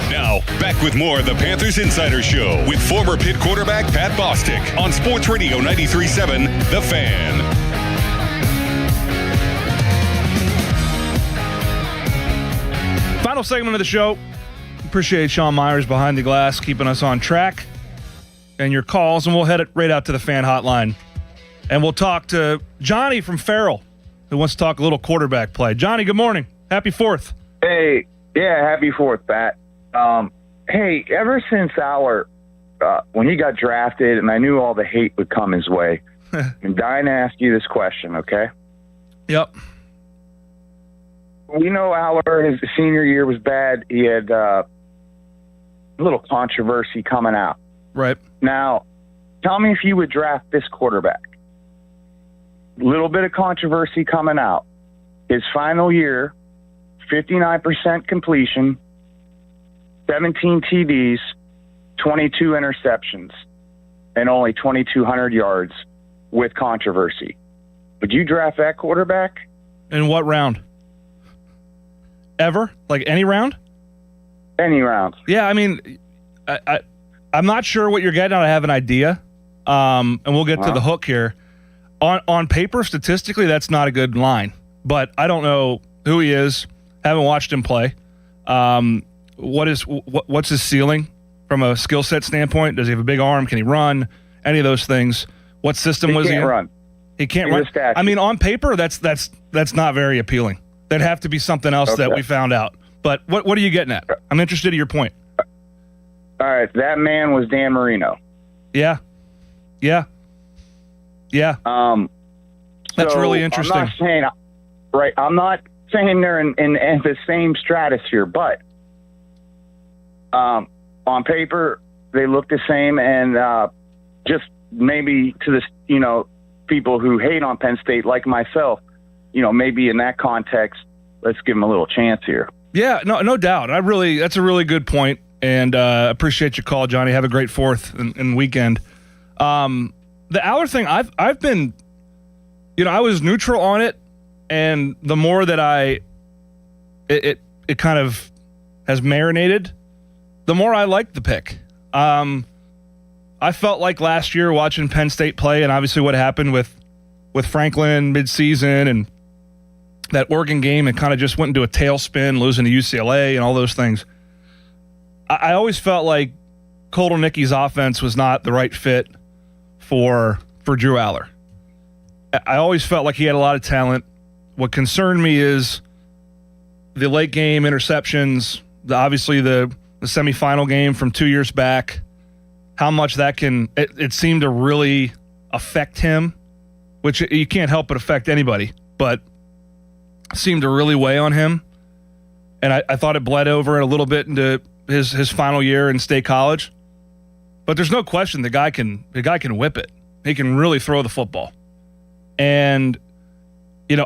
Speaker 1: Now, back with more of the Panthers Insider Show with former Pitt quarterback Pat Bostic on Sports Radio 93.7 The Fan.
Speaker 11: Final segment of the show. Appreciate Sean Myers behind the glass keeping us on track. And your calls, and we'll head it right out to the fan hotline. And we'll talk to Johnny from Farrell, who wants to talk a little quarterback play. Johnny, good morning. Happy 4th.
Speaker 26: Hey, yeah, happy 4th, Pat. Hey, ever since Aller, when he got drafted, and I knew all the hate would come his way, I'm dying to ask you this question, okay?
Speaker 11: Yep.
Speaker 26: We know Aller, his senior year was bad. He had little controversy coming out.
Speaker 11: Right.
Speaker 26: Now, tell me if you would draft this quarterback. Little bit of controversy coming out. His final year, 59% completion, 17 TDs, 22 interceptions, and only 2,200 yards with controversy. Would you draft that quarterback?
Speaker 11: In what round? Ever? Like any round?
Speaker 26: Any round.
Speaker 11: Yeah, I mean, I'm not sure what you're getting at. I have an idea, and we'll get to the hook here. On paper, statistically, that's not a good line, but I don't know who he is. Haven't watched him play. What's his ceiling from a skill set standpoint? Does he have a big arm? Can he run? Any of those things? What system was he in?
Speaker 26: He can't run.
Speaker 11: He can't run. I mean, on paper, that's not very appealing. There'd have to be something else that we found out. But what are you getting at? I'm interested in your point.
Speaker 26: All right, that man was Dan Marino.
Speaker 11: Yeah. That's really interesting.
Speaker 26: I'm not saying they're in the same stratosphere, but on paper they look the same, and just maybe to the people who hate on Penn State like myself, maybe in that context, let's give them a little chance here.
Speaker 11: Yeah, no doubt. That's a really good point, and appreciate your call, Johnny. Have a great 4th and weekend. The Aller thing, I've been, I was neutral on it, and the more that it kind of has marinated, the more I like the pick. I felt like last year watching Penn State play, and obviously what happened with Franklin midseason and that Oregon game, and kind of just went into a tailspin, losing to UCLA and all those things. I always felt like Kotelnicki's offense was not the right fit for Drew Aller. I always felt like he had a lot of talent. What concerned me is the late game interceptions, obviously the semifinal game from 2 years back, how much that it seemed to really affect him, which you can't help but affect anybody, but seemed to really weigh on him. And I thought it bled over a little bit into his final year in State College. But there's no question the guy can whip it. He can really throw the football. And,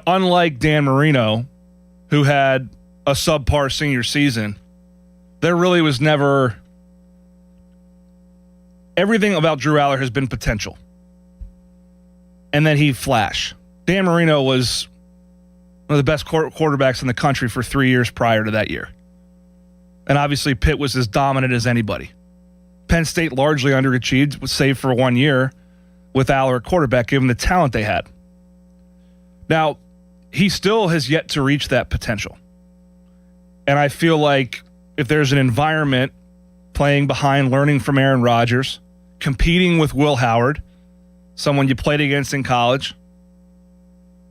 Speaker 11: unlike Dan Marino, who had a subpar senior season, there really was never... Everything about Drew Aller has been potential. And then he'd flash. Dan Marino was one of the best quarterbacks in the country for 3 years prior to that year. And obviously Pitt was as dominant as anybody. Penn State largely underachieved, save for 1 year, with Aller at quarterback, given the talent they had. Now, he still has yet to reach that potential. And I feel like if there's an environment playing behind, learning from Aaron Rodgers, competing with Will Howard, someone you played against in college,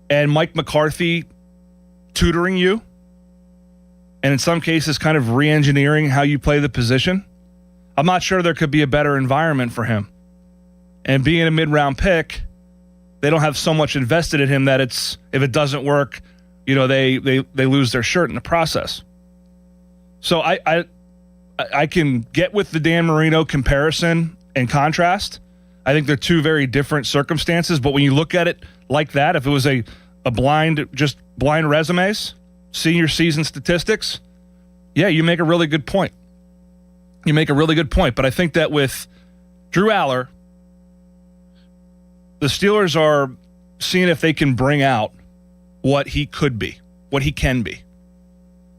Speaker 11: and Mike McCarthy tutoring you, and in some cases kind of re-engineering how you play the position, I'm not sure there could be a better environment for him. And being a mid-round pick, they don't have so much invested in him that if it doesn't work, they lose their shirt in the process. So I can get with the Dan Marino comparison and contrast. I think they're two very different circumstances, but when you look at it like that, if it was a blind resumes, senior season statistics, yeah, you make a really good point. But I think that with Drew Aller, the Steelers are seeing if they can bring out what he could be, what he can be,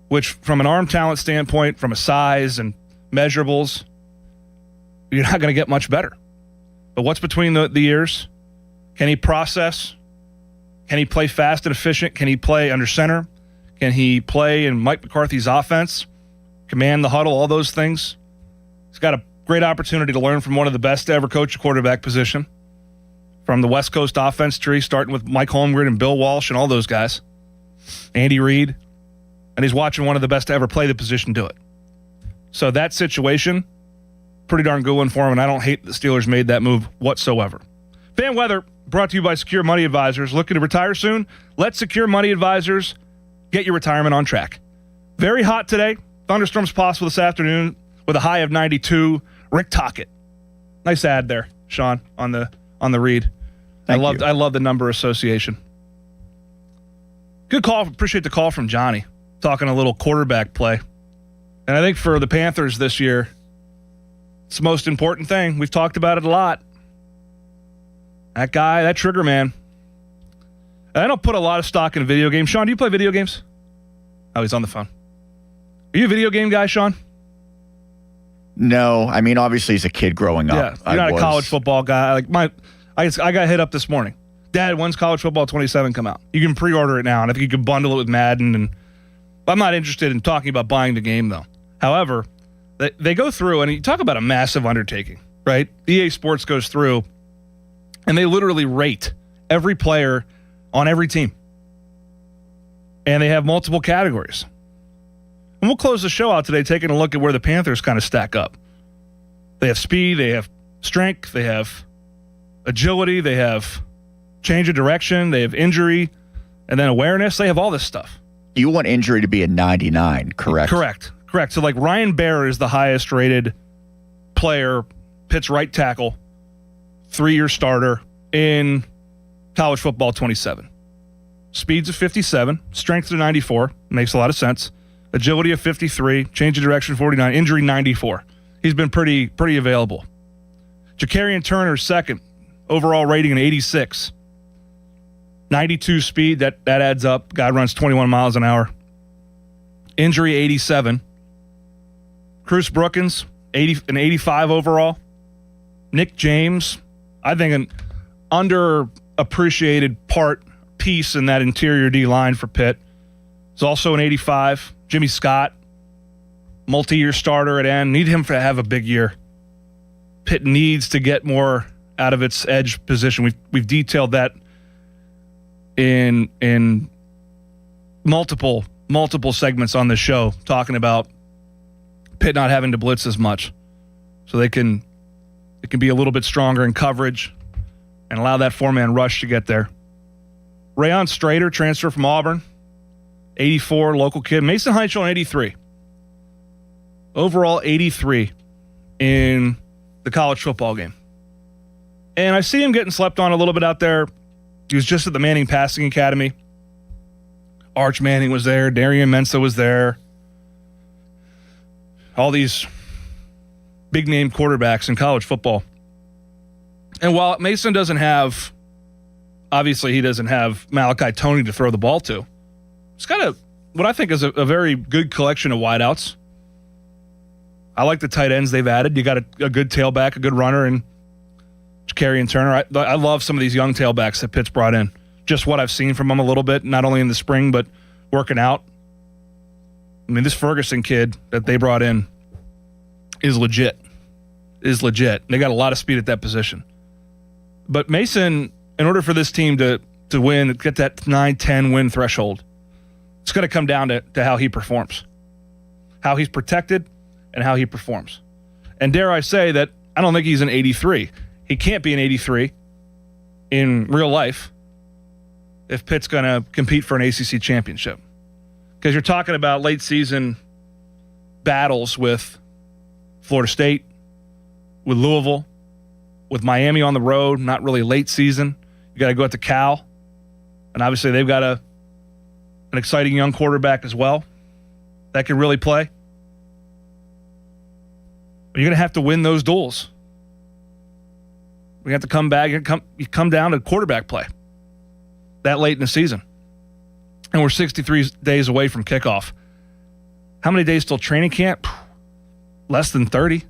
Speaker 11: which from an arm talent standpoint, from a size and measurables, you're not going to get much better. But what's between the ears? Can he process? Can he play fast and efficient? Can he play under center? Can he play in Mike McCarthy's offense? Command the huddle, all those things. He's got a great opportunity to learn from one of the best to ever coach a quarterback position. From the West Coast offense tree, starting with Mike Holmgren and Bill Walsh and all those guys. Andy Reid. And he's watching one of the best to ever play the position do it. So that situation, pretty darn good one for him, and I don't hate the Steelers made that move whatsoever. Fan weather brought to you by Secure Money Advisors. Looking to retire soon? Let Secure Money Advisors get your retirement on track. Very hot today. Thunderstorms possible this afternoon. with a high of 92. Rick Tocchet. Nice ad there, Sean, on the read. I love the number association. Good call. Appreciate the call from Johnny. Talking a little quarterback play. And I think for the Panthers this year, it's the most important thing. We've talked about it a lot. That guy, that trigger man. And I don't put a lot of stock in video games. Sean, do you play video games? Oh, he's on the phone. Are you a video game guy, Sean?
Speaker 6: No. I mean, obviously, as a kid growing up.
Speaker 11: Yeah, you're not a college football guy. I got hit up this morning. Dad, when's College Football 27 come out? You can pre-order it now, and I think you can bundle it with Madden. And I'm not interested in talking about buying the game, though. However, they go through, and you talk about a massive undertaking, right? EA Sports goes through, and they literally rate every player on every team. And they have multiple categories. And we'll close the show out today taking a look at where the Panthers kind of stack up. They have speed, they have strength, they have agility, they have change of direction, they have injury, and then awareness. They have all this stuff.
Speaker 6: You want injury to be a 99, correct?
Speaker 11: Correct. So like Ryan Baer is the highest rated player, Pitt's right tackle, 3-year starter in College Football 27. Speed's of 57, strength of 94, makes a lot of sense. Agility of 53, change of direction 49, injury 94. He's been pretty available. Jacarian Turner second, overall rating an 86. 92 speed, that adds up. Guy runs 21 miles an hour. Injury 87. Cruz Brookins, an 85 overall. Nick James, I think an underappreciated piece in that interior D line for Pitt. Is also an 85. Jimmy Scott, multi-year starter at end. Need him to have a big year. Pitt needs to get more out of its edge position. We've detailed that in multiple segments on the show, talking about Pitt not having to blitz as much, so it can be a little bit stronger in coverage and allow that 4-man rush to get there. Rayon Strader, transfer from Auburn, 84, local kid. Mason Heichel, an 83. Overall, 83 in the college football game. And I see him getting slept on a little bit out there. He was just at the Manning Passing Academy. Arch Manning was there. Darian Mensah was there. All these big-name quarterbacks in college football. And while Mason doesn't have, obviously he doesn't have Malachi Toney to throw the ball to, it's got what I think is a very good collection of wideouts. I like the tight ends they've added. You got a good tailback, a good runner, and Jacarian Turner. I love some of these young tailbacks that Pitt's brought in. Just what I've seen from them a little bit, not only in the spring, but working out. I mean, this Ferguson kid that they brought in is legit. They got a lot of speed at that position. But Mason, in order for this team to win, get that 9-10 win threshold, it's going to come down to how he performs, how he's protected, and how he performs. And dare I say that I don't think he's an 83. He can't be an 83 in real life if Pitt's going to compete for an ACC championship. Because you're talking about late season battles with Florida State, with Louisville, with Miami on the road, not really late season. You got to go out to Cal. And obviously they've got an exciting young quarterback as well that can really play. But you're going to have to win those duels. We have to come back. You come down to quarterback play that late in the season. And we're 63 days away from kickoff. How many days till training camp? Less than 30.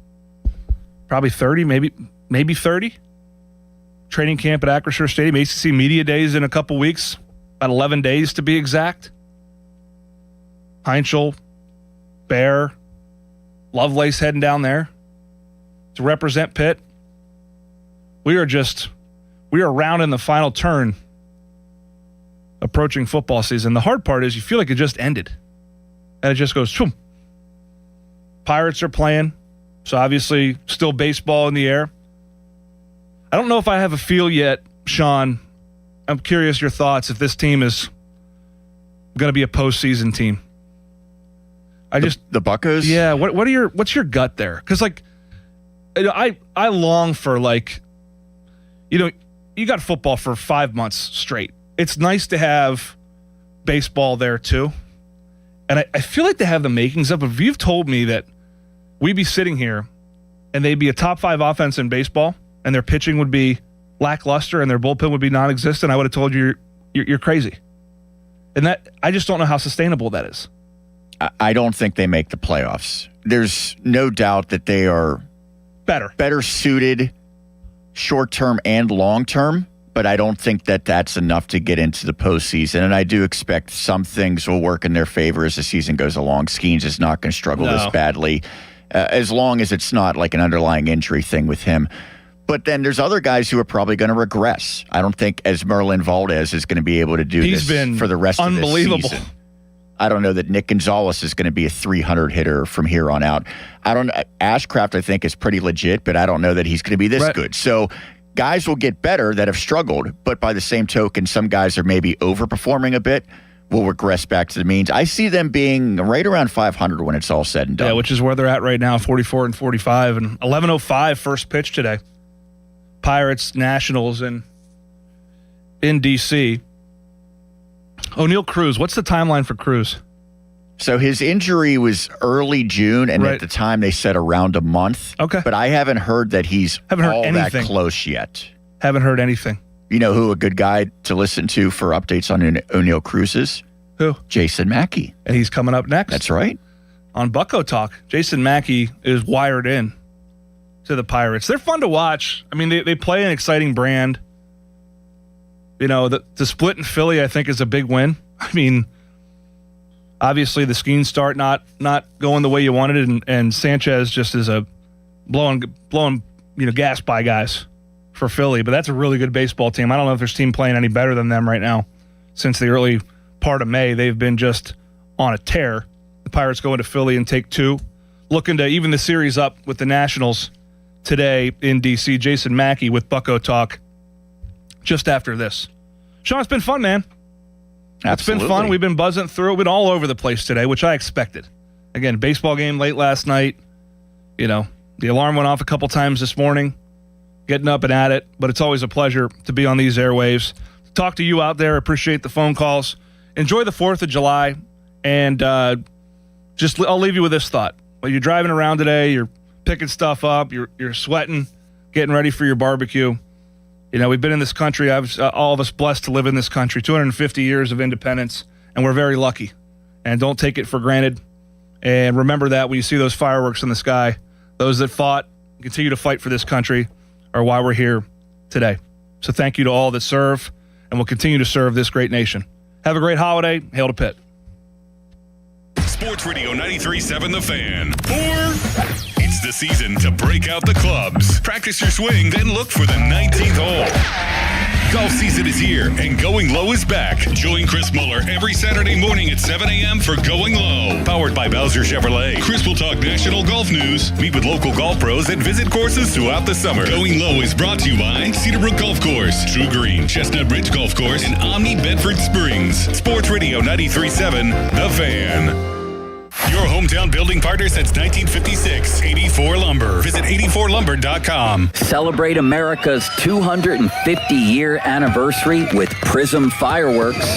Speaker 11: Probably 30, maybe 30. Training camp at Acrisure Stadium. ACC Media Days in a couple weeks. About 11 days to be exact. Heinchel, Bear, Lovelace heading down there to represent Pitt. We are rounding the final turn approaching football season. The hard part is you feel like it just ended. And it just goes, choom. Pirates are playing. So obviously still baseball in the air. I don't know if I have a feel yet, Sean. I'm curious your thoughts if this team is going to be a postseason team.
Speaker 6: the Buccos.
Speaker 11: Yeah. What's your gut there? Because like, I long for like, you got football for 5 months straight. It's nice to have baseball there too, and I feel like they have the makings of. If you've told me that we'd be sitting here and they'd be a top 5 offense in baseball, and their pitching would be lackluster and their bullpen would be non-existent, I would have told you you're crazy. And that, I just don't know how sustainable that is.
Speaker 6: I don't think they make the playoffs. There's no doubt that they are better suited short-term and long-term, but I don't think that that's enough to get into the postseason. And I do expect some things will work in their favor as the season goes along. Skeens is not going to struggle this badly, as long as it's not like an underlying injury thing with him. But then there's other guys who are probably going to regress. I don't think Esmeralyn Valdez is going to be able to do this for the rest of this season. I don't know that Nick Gonzalez is going to be a 300 hitter from here on out. Ashcraft, I think, is pretty legit, but I don't know that he's going to be this good. So guys will get better that have struggled, but by the same token, some guys are maybe overperforming a bit, will regress back to the means. I see them being right around 500 when it's all said and done.
Speaker 11: Yeah, which is where they're at right now, 44 and 45, and 11:05 first pitch today. Pirates, Nationals in D.C. O'Neal Cruz, what's the timeline for Cruz?
Speaker 6: So his injury was early June, and at the time they said around a month.
Speaker 11: Okay.
Speaker 6: But I haven't heard that he's that close yet.
Speaker 11: Haven't heard anything.
Speaker 6: You know who a good guy to listen to for updates on O'Neal Cruz is?
Speaker 11: Who?
Speaker 6: Jason Mackey.
Speaker 11: And he's coming up next.
Speaker 6: That's right.
Speaker 11: On Bucko Talk, Jason Mackey is wired in to the Pirates. They're fun to watch. I mean, they play an exciting brand. You know, the split in Philly, I think, is a big win. I mean, obviously the Skeens start not going the way you wanted it, and Sanchez just is a blowing gas by guys for Philly. But that's a really good baseball team. I don't know if there's a team playing any better than them right now. Since the early part of May, they've been just on a tear. The Pirates go into Philly and take 2. Looking to even the series up with the Nationals today in D.C. Jason Mackey with Bucko Talk just after this. Sean, it's been fun, man.
Speaker 6: Absolutely.
Speaker 11: It's been fun. We've been buzzing through. We've been all over the place today, which I expected. Again, baseball game late last night. You know, the alarm went off a couple times this morning. Getting up and at it, but it's always a pleasure to be on these airwaves. Talk to you out there. Appreciate the phone calls. Enjoy the 4th of July. And I'll leave you with this thought. When you're driving around today, you're picking stuff up, you're sweating, getting ready for your barbecue. You know, we've been in this country, all of us blessed to live in this country, 250 years of independence, and we're very lucky. And don't take it for granted. And remember that when you see those fireworks in the sky, those that fought, continue to fight for this country, are why we're here today. So thank you to all that serve, and will continue to serve this great nation. Have a great holiday. Hail to Pitt.
Speaker 1: Sports Radio 93.7 The Fan. Or it's the season to break out the clubs. Practice your swing, then look for the 19th hole. Golf season is here, and Going Low is back. Join Chris Muller every Saturday morning at 7 a.m. for Going Low. Powered by Bowser Chevrolet. Chris will talk national golf news, meet with local golf pros, and visit courses throughout the summer. Going Low is brought to you by Cedarbrook Golf Course, True Green, Chestnut Ridge Golf Course, and Omni Bedford Springs. Sports Radio 93.7 The Fan. Your hometown building partner since 1956, 84 Lumber. Visit 84lumber.com.
Speaker 16: Celebrate America's 250-year anniversary with Prism Fireworks.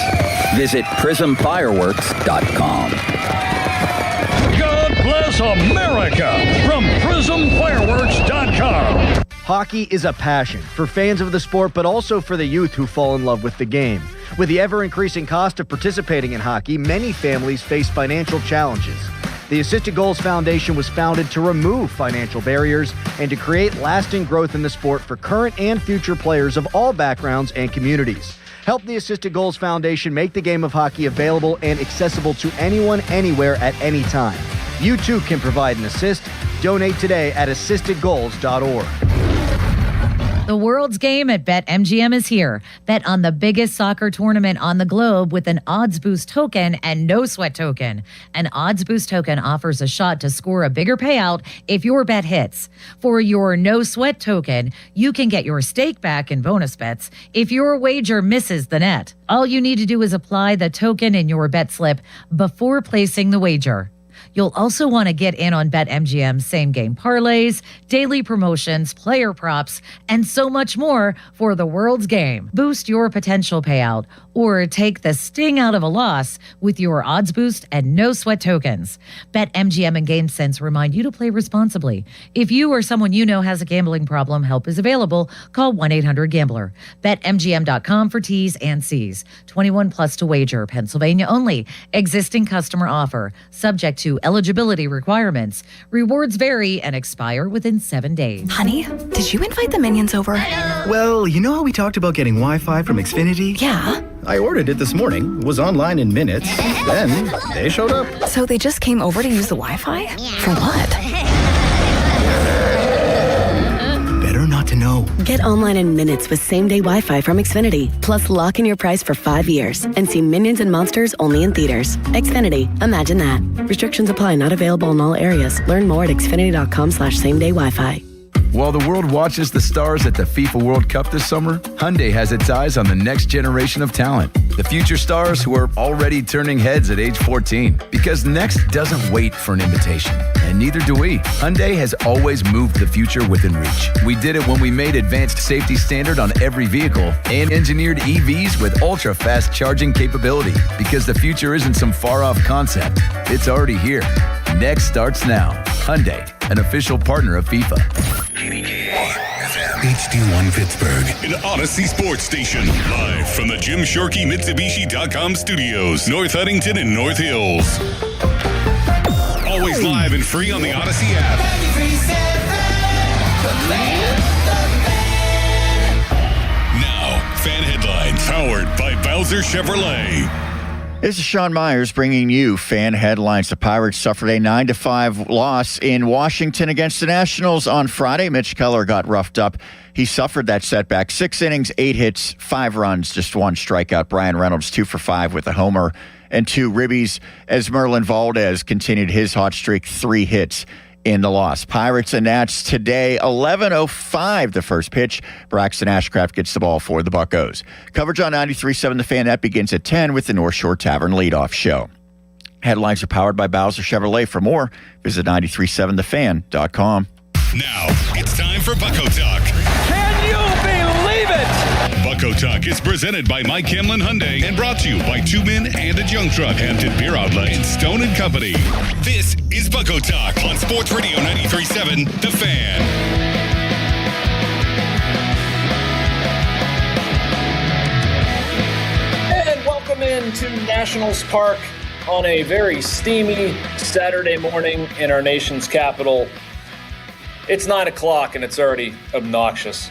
Speaker 16: Visit prismfireworks.com.
Speaker 17: God bless America from prismfireworks.com.
Speaker 18: Hockey is a passion for fans of the sport, but also for the youth who fall in love with the game. With the ever-increasing cost of participating in hockey, many families face financial challenges. The Assisted Goals Foundation was founded to remove financial barriers and to create lasting growth in the sport for current and future players of all backgrounds and communities. Help the Assisted Goals Foundation make the game of hockey available and accessible to anyone, anywhere, at any time. You too can provide an assist. Donate today at assistedgoals.org.
Speaker 25: The world's game at BetMGM is here. Bet on the biggest soccer tournament on the globe with an Odds Boost token and no sweat token. An Odds Boost token offers a shot to score a bigger payout if your bet hits. For your no sweat token, you can get your stake back in bonus bets if your wager misses the net. All you need to do is apply the token in your bet slip before placing the wager. You'll also want to get in on BetMGM's same-game parlays, daily promotions, player props, and so much more for the world's game. Boost your potential payout or take the sting out of a loss with your odds boost and no sweat tokens. BetMGM and GameSense remind you to play responsibly. If you or someone you know has a gambling problem, help is available. Call 1-800-GAMBLER. BetMGM.com for T's and C's. 21 plus to wager. Pennsylvania only. Existing customer offer. Subject to eligibility requirements. Rewards vary and expire within 7 days.
Speaker 9: Honey, did you invite the minions over?
Speaker 10: Well, you know how we talked about getting Wi-Fi from Xfinity?
Speaker 9: Yeah.
Speaker 10: I ordered it this morning, was online in minutes, then they showed up.
Speaker 9: So they just came over to use the Wi-Fi? For what?
Speaker 10: Better not to know.
Speaker 20: Get online in minutes with same-day Wi-Fi from Xfinity. Plus, lock in your price for 5 years and see Minions and Monsters only in theaters. Xfinity. Imagine that. Restrictions apply. Not available in all areas. Learn more at xfinity.com/same-day Wi-Fi.
Speaker 19: While the world watches the stars at the FIFA World Cup this summer, Hyundai has its eyes on the next generation of talent. The future stars who are already turning heads at age 14. Because next doesn't wait for an invitation. And neither do we. Hyundai has always moved the future within reach. We did it when we made advanced safety standard on every vehicle and engineered EVs with ultra-fast charging capability. Because the future isn't some far-off concept. It's already here. Next starts now. Hyundai, an official partner of FIFA.
Speaker 1: HD1 Pittsburgh, an Odyssey Sports Station. Live from the Jim Shorkey Mitsubishi.com studios, North Huntington and North Hills. Always live and free on the Odyssey app. Now, fan headlines powered by Bowser Chevrolet.
Speaker 6: This is Sean Myers bringing you fan headlines. The Pirates suffered a 9-5 loss in Washington against the Nationals on Friday. Mitch Keller got roughed up. He suffered that setback. 6 innings, 8 hits, 5 runs, just 1 strikeout. Brian Reynolds 2 for 5 with a homer and 2 ribbies as Merlin Valdez continued his hot streak, 3 hits in the loss. Pirates and Nats today, 11:05 the first pitch. Braxton Ashcraft gets the ball for the Buccos. Coverage on 93.7 The Fan. That begins at 10 with the North Shore Tavern leadoff show. Headlines are powered by Bowser Chevrolet. For more, visit 937thefan.com.
Speaker 1: Now, it's time for Bucko Talk.
Speaker 17: Can you believe it?
Speaker 1: Bucko Talk is presented by Mike Hamlin Hyundai and brought to you by Two Men and a Junk Truck, Hampton Beer Outlet, and Stone & Company. This is Bucko Talk on Sports Radio 93.7 The Fan.
Speaker 22: And welcome into Nationals Park on a very steamy Saturday morning in our nation's capital. It's 9 o'clock and it's already obnoxious.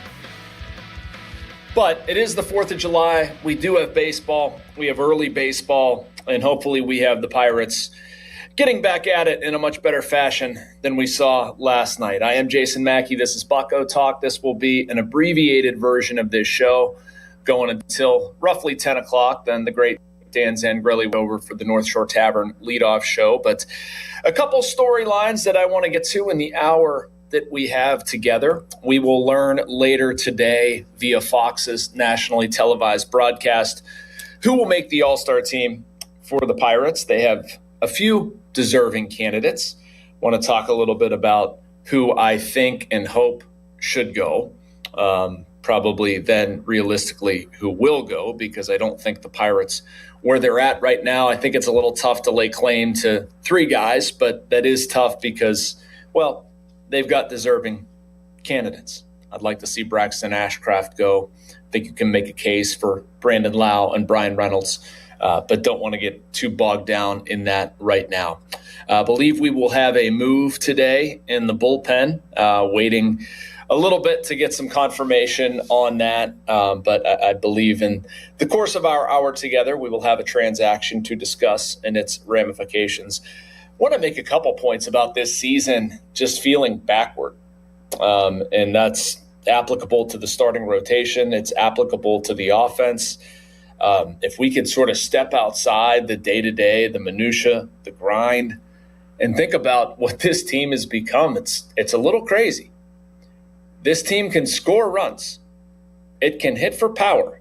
Speaker 22: But it is the 4th of July. We do have baseball. We have early baseball. And hopefully we have the Pirates getting back at it in a much better fashion than we saw last night. I am Jason Mackey. This is Bucko Talk. This will be an abbreviated version of this show going until roughly 10 o'clock. Then the great Dan Zangrilli over for the North Shore Tavern leadoff show. But a couple storylines that I want to get to in the hour that we have together. We will learn later today via Fox's nationally televised broadcast who will make the All-Star team for the Pirates. They have a few deserving candidates. Want to talk a little bit about who I think and hope should go. Probably then realistically who will go, because I don't think the Pirates, where they're at right now, I think it's a little tough to lay claim to 3 guys, but that is tough because, well, they've got deserving candidates. I'd like to see Braxton Ashcraft go. I think you can make a case for Brandon Lau and Brian Reynolds, but don't want to get too bogged down in that right now. I believe we will have a move today in the bullpen, waiting a little bit to get some confirmation on that. But I believe in the course of our hour together, we will have a transaction to discuss and its ramifications. I want to make a couple points about this season, just feeling backward. And that's applicable to the starting rotation. It's applicable to the offense. If we could sort of step outside the day-to-day, the minutia, the grind, and think about what this team has become, it's a little crazy. This team can score runs. It can hit for power.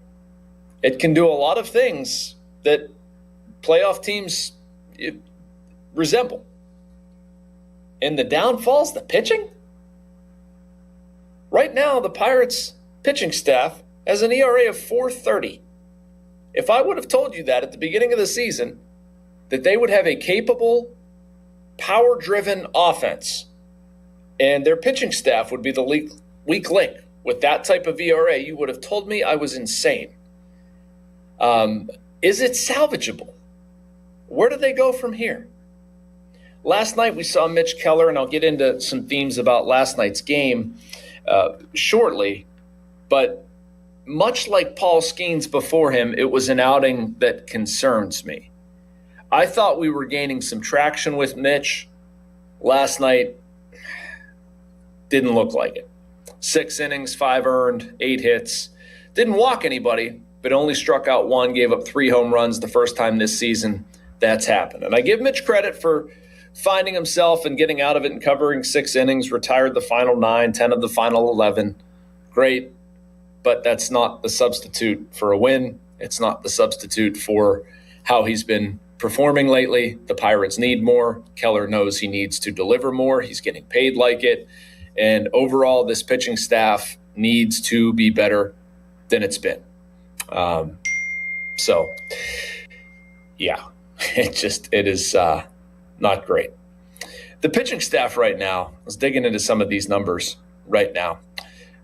Speaker 22: It can do a lot of things that playoff teams resemble. And the downfall's the pitching? Right now, the Pirates pitching staff has an ERA of 4.30. If I would have told you that at the beginning of the season, that they would have a capable, power-driven offense, and their pitching staff would be the weak link with that type of ERA, you would have told me I was insane. Is it salvageable? Where do they go from here? Last night we saw Mitch Keller, and I'll get into some themes about last night's game shortly, but much like Paul Skeens before him, it was an outing that concerns me. I thought we were gaining some traction with Mitch. Last night, didn't look like it. 6 innings, 5 earned, 8 hits. Didn't walk anybody, but only struck out 1, gave up 3 home runs the first time this season that's happened. And I give Mitch credit for finding himself and getting out of it and covering 6 innings, retired the final 9, 10 of the final 11. Great, but that's not the substitute for a win. It's not the substitute for how he's been performing lately. The Pirates need more. Keller knows he needs to deliver more. He's getting paid like it. And overall, this pitching staff needs to be better than it's been. So, yeah, it is not great. The pitching staff right now, let's dig into some of these numbers right now.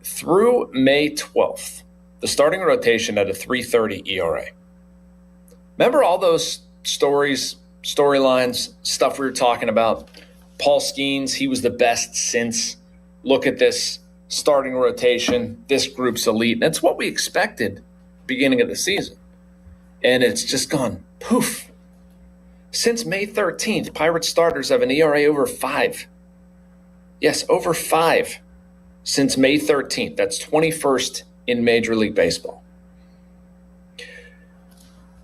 Speaker 22: Through May 12th, the starting rotation had a 3.30 ERA. Remember all those storylines, stuff we were talking about? Paul Skeens, he was the best since. Look at this starting rotation. This group's elite. That's what we expected beginning of the season. And it's just gone poof. Since May 13th, Pirates starters have an ERA over 5. Yes, over 5 since May 13th. That's 21st in Major League Baseball.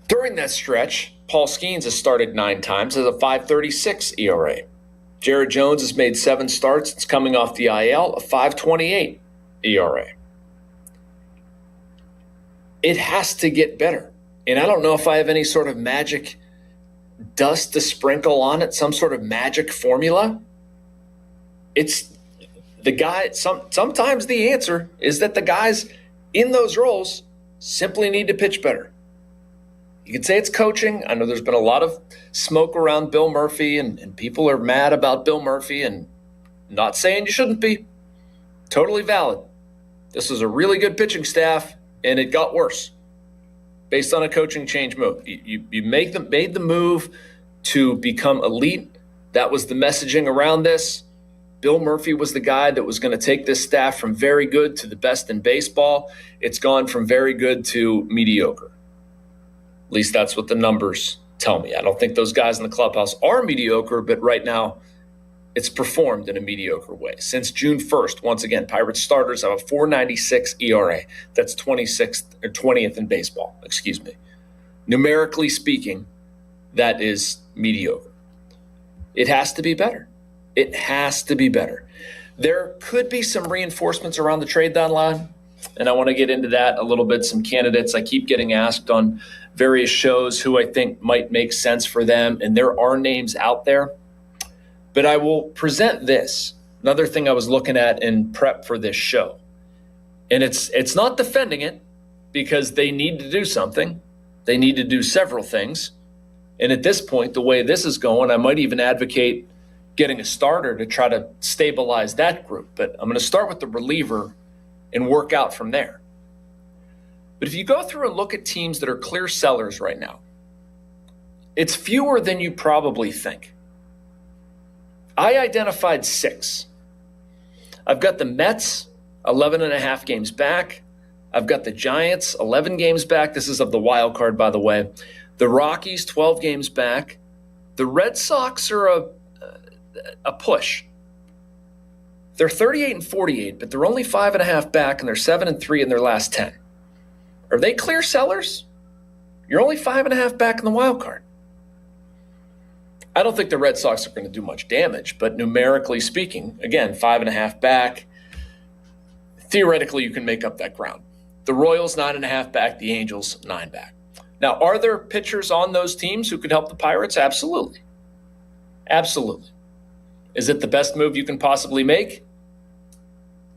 Speaker 22: During that stretch, Paul Skeens has started 9 times as a 5.36 ERA. Jared Jones has made 7 starts. It's coming off the IL, a 5.28 ERA. It has to get better. And I don't know if I have any sort of magic dust to sprinkle on it, some sort of magic formula. It's the guy. Sometimes the answer is that the guys in those roles simply need to pitch better. You could say it's coaching. I know there's been a lot of smoke around Bill Murphy, and people are mad about Bill Murphy, and not saying you shouldn't be. Totally valid. This was a really good pitching staff, and it got worse based on a coaching change move. You made the move to become elite. That was the messaging around this. Bill Murphy was the guy that was going to take this staff from very good to the best in baseball. It's gone from very good to mediocre. At least that's what the numbers tell me. I don't think those guys in the clubhouse are mediocre, but right now it's performed in a mediocre way. Since June 1st, once again, Pirates starters have a 4.96 ERA. That's 26th or 20th in baseball, excuse me. Numerically speaking, that is mediocre. It has to be better. It has to be better. There could be some reinforcements around the trade deadline, and I want to get into that a little bit. Some candidates I keep getting asked on various shows who I think might make sense for them, and there are names out there. But I will present this. Another thing I was looking at in prep for this show. And it's not defending it, because they need to do something. They need to do several things. And at this point, the way this is going, I might even advocate getting a starter to try to stabilize that group. But I'm going to start with the reliever and work out from there. But if you go through and look at teams that are clear sellers right now, it's fewer than you probably think. I identified 6. I've got the Mets, 11.5 games back. I've got the Giants, 11 games back. This is of the wild card, by the way. The Rockies, 12 games back. The Red Sox are a push. They're 38-48, but they're only 5.5 back, and they're 7-3 in their last 10. Are they clear sellers? You're only 5.5 back in the wild card. I don't think the Red Sox are going to do much damage, but numerically speaking, again, 5.5 back. Theoretically, you can make up that ground. The Royals, 9.5 back. The Angels, 9 back. Now, are there pitchers on those teams who could help the Pirates? Absolutely. Absolutely. Is it the best move you can possibly make?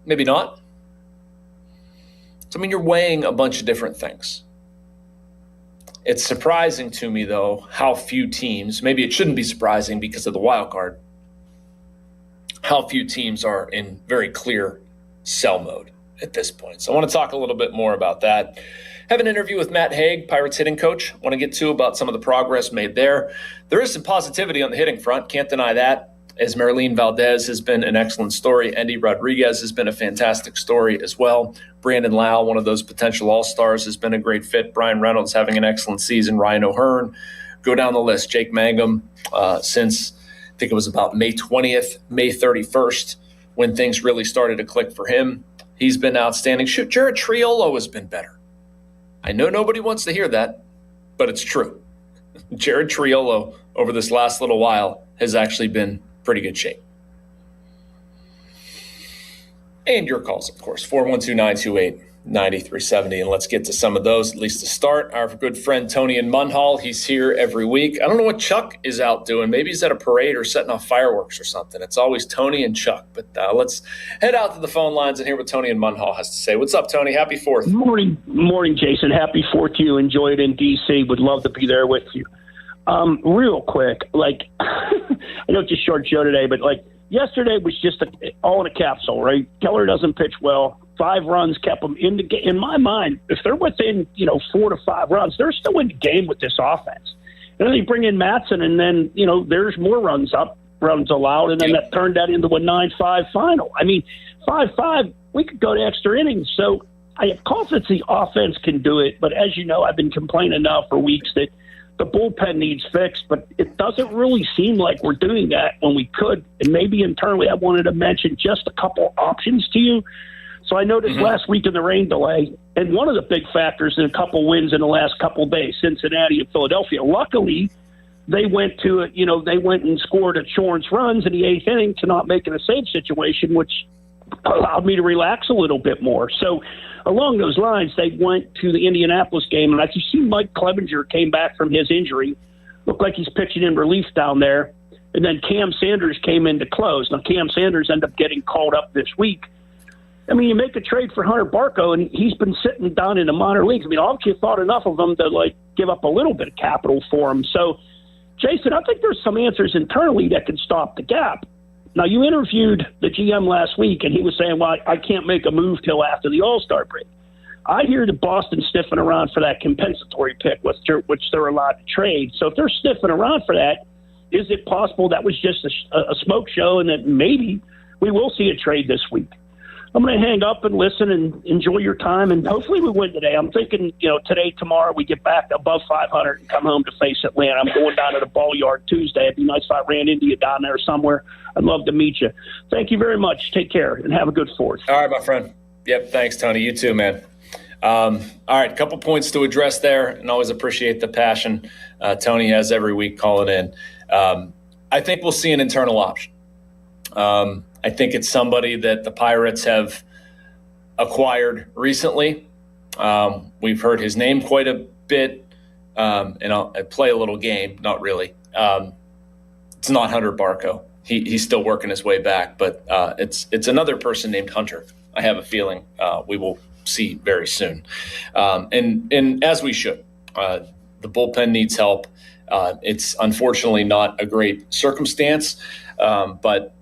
Speaker 22: Maybe not. So, I mean, you're weighing a bunch of different things. It's surprising to me, though, how few teams, maybe it shouldn't be surprising because of the wild card, how few teams are in very clear sell mode at this point. So I want to talk a little bit more about that. Have an interview with Matt Haig, Pirates hitting coach. Want to get to about some of the progress made there. There is some positivity on the hitting front. Can't deny that. As Marlene Valdez has been an excellent story. Andy Rodriguez has been a fantastic story as well. Brandon Lau, one of those potential all-stars, has been a great fit. Brian Reynolds having an excellent season. Ryan O'Hearn. Go down the list. Jake Mangum, since I think it was about May 20th, May 31st, when things really started to click for him. He's been outstanding. Shoot, Jared Triolo has been better. I know nobody wants to hear that, but it's true. Jared Triolo over this last little while has actually been pretty good shape. And your calls, of course, 412-928-9370. And let's get to some of those, at least to start. Our good friend Tony in Munhall, he's here every week. I don't know what Chuck is out doing. Maybe he's at a parade or setting off fireworks or something. It's always Tony and Chuck. But let's head out to the phone lines and hear what Tony in Munhall has to say. What's up, Tony? Happy 4th.
Speaker 2: Morning, Jason. Happy 4th to you. Enjoy it in D.C. Would love to be there with you. Real quick, I know it's a short show today, but yesterday was just all in a capsule, right? Keller doesn't pitch well. 5 runs kept them in the game. In my mind, if they're within 4 to 5 runs, they're still in the game with this offense. And then they bring in Matson, and then there's more runs allowed, and then that turned that into a 9-5 final. I mean, 5-5, we could go to extra innings. So I have confidence the offense can do it, but as you know, I've been complaining now for weeks that the bullpen needs fixed, but it doesn't really seem like we're doing that when we could. And maybe internally I wanted to mention just a couple options to you. So I noticed last week in the rain delay, and one of the big factors in a couple wins in the last couple of days, Cincinnati and Philadelphia. Luckily, they went and scored insurance runs in the 8th inning to not make it a save situation, which allowed me to relax a little bit more. So along those lines, they went to the Indianapolis game, and as you see, Mike Clevenger came back from his injury. Looked like he's pitching in relief down there. And then Cam Sanders came in to close. Now, Cam Sanders ended up getting called up this week. I mean, you make a trade for Hunter Barco, and he's been sitting down in the minor leagues. I mean, obviously you thought enough of him to, give up a little bit of capital for him. So, Jason, I think there's some answers internally that can stop the gap. Now, you interviewed the GM last week, and he was saying, well, I can't make a move till after the All-Star break. I hear the Boston sniffing around for that compensatory pick, which they're allowed to trade. So if they're sniffing around for that, is it possible that was just a smoke show and that maybe we will see a trade this week? I'm going to hang up and listen and enjoy your time, and hopefully we win today. I'm thinking, today, tomorrow, we get back above 500 and come home to face Atlanta. I'm going down to the ball yard Tuesday. It'd be nice if I ran into you down there somewhere. I'd love to meet you. Thank you very much. Take care, and have a good 4th.
Speaker 22: All right, my friend. Yep, thanks, Tony. You too, man. All right, a couple points to address there, and always appreciate the passion Tony has every week calling in. I think we'll see an internal option. I think it's somebody that the Pirates have acquired recently. We've heard his name quite a bit, and I'll play a little game. Not really. It's not Hunter Barco. He's still working his way back, but it's another person named Hunter. I have a feeling we will see very soon, and as we should. The bullpen needs help. It's unfortunately not a great circumstance, but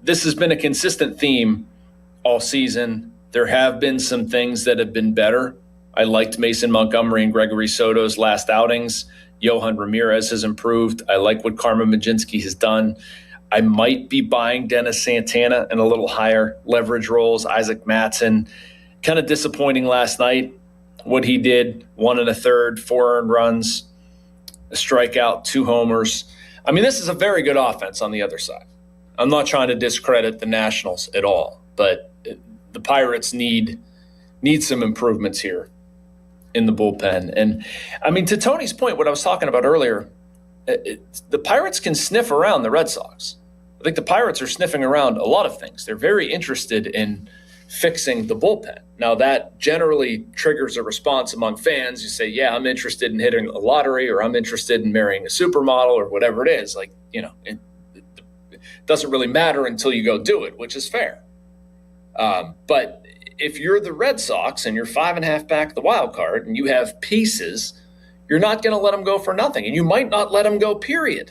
Speaker 22: this has been a consistent theme all season. There have been some things that have been better. I liked Mason Montgomery and Gregory Soto's last outings. Yohan Ramirez has improved. I like what Carmen Mlodzinski has done. I might be buying Dennis Santana in a little higher leverage roles. Isaac Matson, kind of disappointing last night. What he did, 1 1/3, 4 earned runs, a strikeout, 2 homers. I mean, this is a very good offense on the other side. I'm not trying to discredit the Nationals at all, but the Pirates need some improvements here in the bullpen. And, I mean, to Tony's point, what I was talking about earlier, the Pirates can sniff around the Red Sox. I think the Pirates are sniffing around a lot of things. They're very interested in fixing the bullpen. Now, that generally triggers a response among fans. You say, yeah, I'm interested in hitting a lottery, or I'm interested in marrying a supermodel, or whatever it is. doesn't really matter until you go do it, which is fair. But if you're the Red Sox and you're 5.5 back the wild card and you have pieces, you're not going to let them go for nothing. And you might not let them go, period.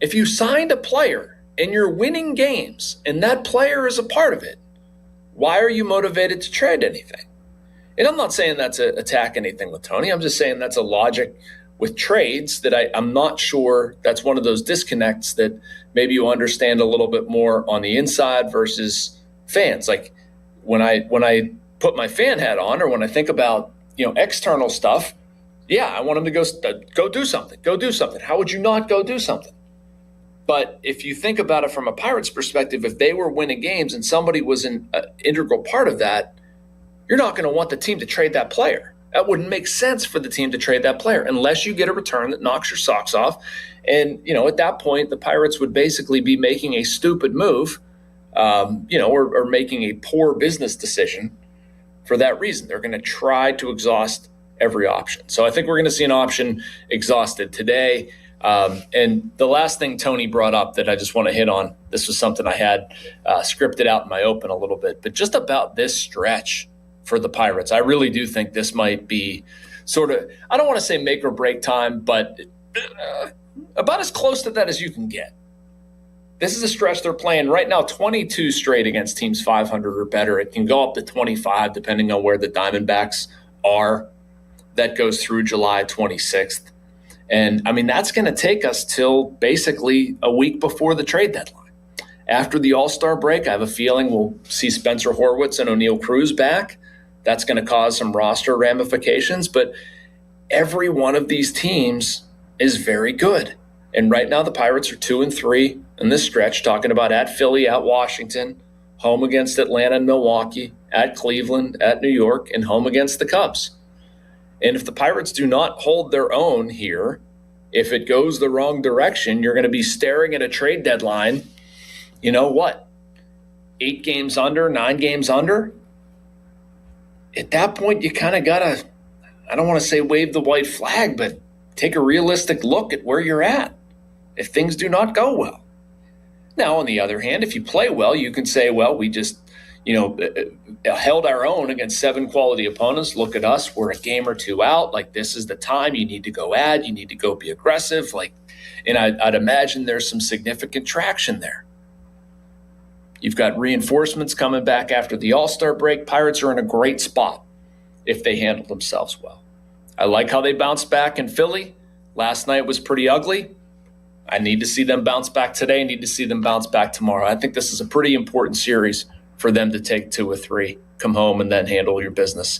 Speaker 22: If you signed a player and you're winning games and that player is a part of it, why are you motivated to trade anything? And I'm not saying that's to attack anything with Tony. I'm just saying that's a logic with trades that I'm not sure that's one of those disconnects that maybe you understand a little bit more on the inside versus fans. Like when I put my fan hat on, or when I think about, external stuff, yeah, I want him to go do something. Go do something. How would you not go do something? But if you think about it from a Pirates perspective, if they were winning games and somebody was an integral part of that, you're not going to want the team to trade that player. That wouldn't make sense for the team to trade that player unless you get a return that knocks your socks off. And, at that point, the Pirates would basically be making a stupid move, or making a poor business decision for that reason. They're going to try to exhaust every option. So I think we're going to see an option exhausted today. And the last thing Tony brought up that I just want to hit on, this was something I had scripted out in my open a little bit, but just about this stretch for the Pirates. I really do think this might be sort of, I don't want to say make or break time, but about as close to that as you can get. This is a stretch they're playing right now, 22 straight against teams 500 or better. It can go up to 25 depending on where the Diamondbacks are. That goes through July 26th. And, that's going to take us till basically a week before the trade deadline. After the All-Star break, I have a feeling we'll see Spencer Horwitz and O'Neal Cruz back. That's going to cause some roster ramifications. But every one of these teams is very good. And right now the Pirates are 2-3 in this stretch, talking about at Philly, at Washington, home against Atlanta and Milwaukee, at Cleveland, at New York, and home against the Cubs. And if the Pirates do not hold their own here, if it goes the wrong direction, you're going to be staring at a trade deadline, 8 games under, 9 games under? At that point, you kind of got to, I don't want to say wave the white flag, but take a realistic look at where you're at if things do not go well. Now, on the other hand, if you play well, you can say, well, we just, held our own against 7 quality opponents. Look at us. We're a game or 2 out. Like, this is the time you need to go add. You need to go be aggressive. And I'd imagine there's some significant traction there. You've got reinforcements coming back after the All-Star break. Pirates are in a great spot if they handle themselves well. I like how they bounced back in Philly. Last night was pretty ugly. I need to see them bounce back today. I need to see them bounce back tomorrow. I think this is a pretty important series for them to take 2 or 3, come home, and then handle your business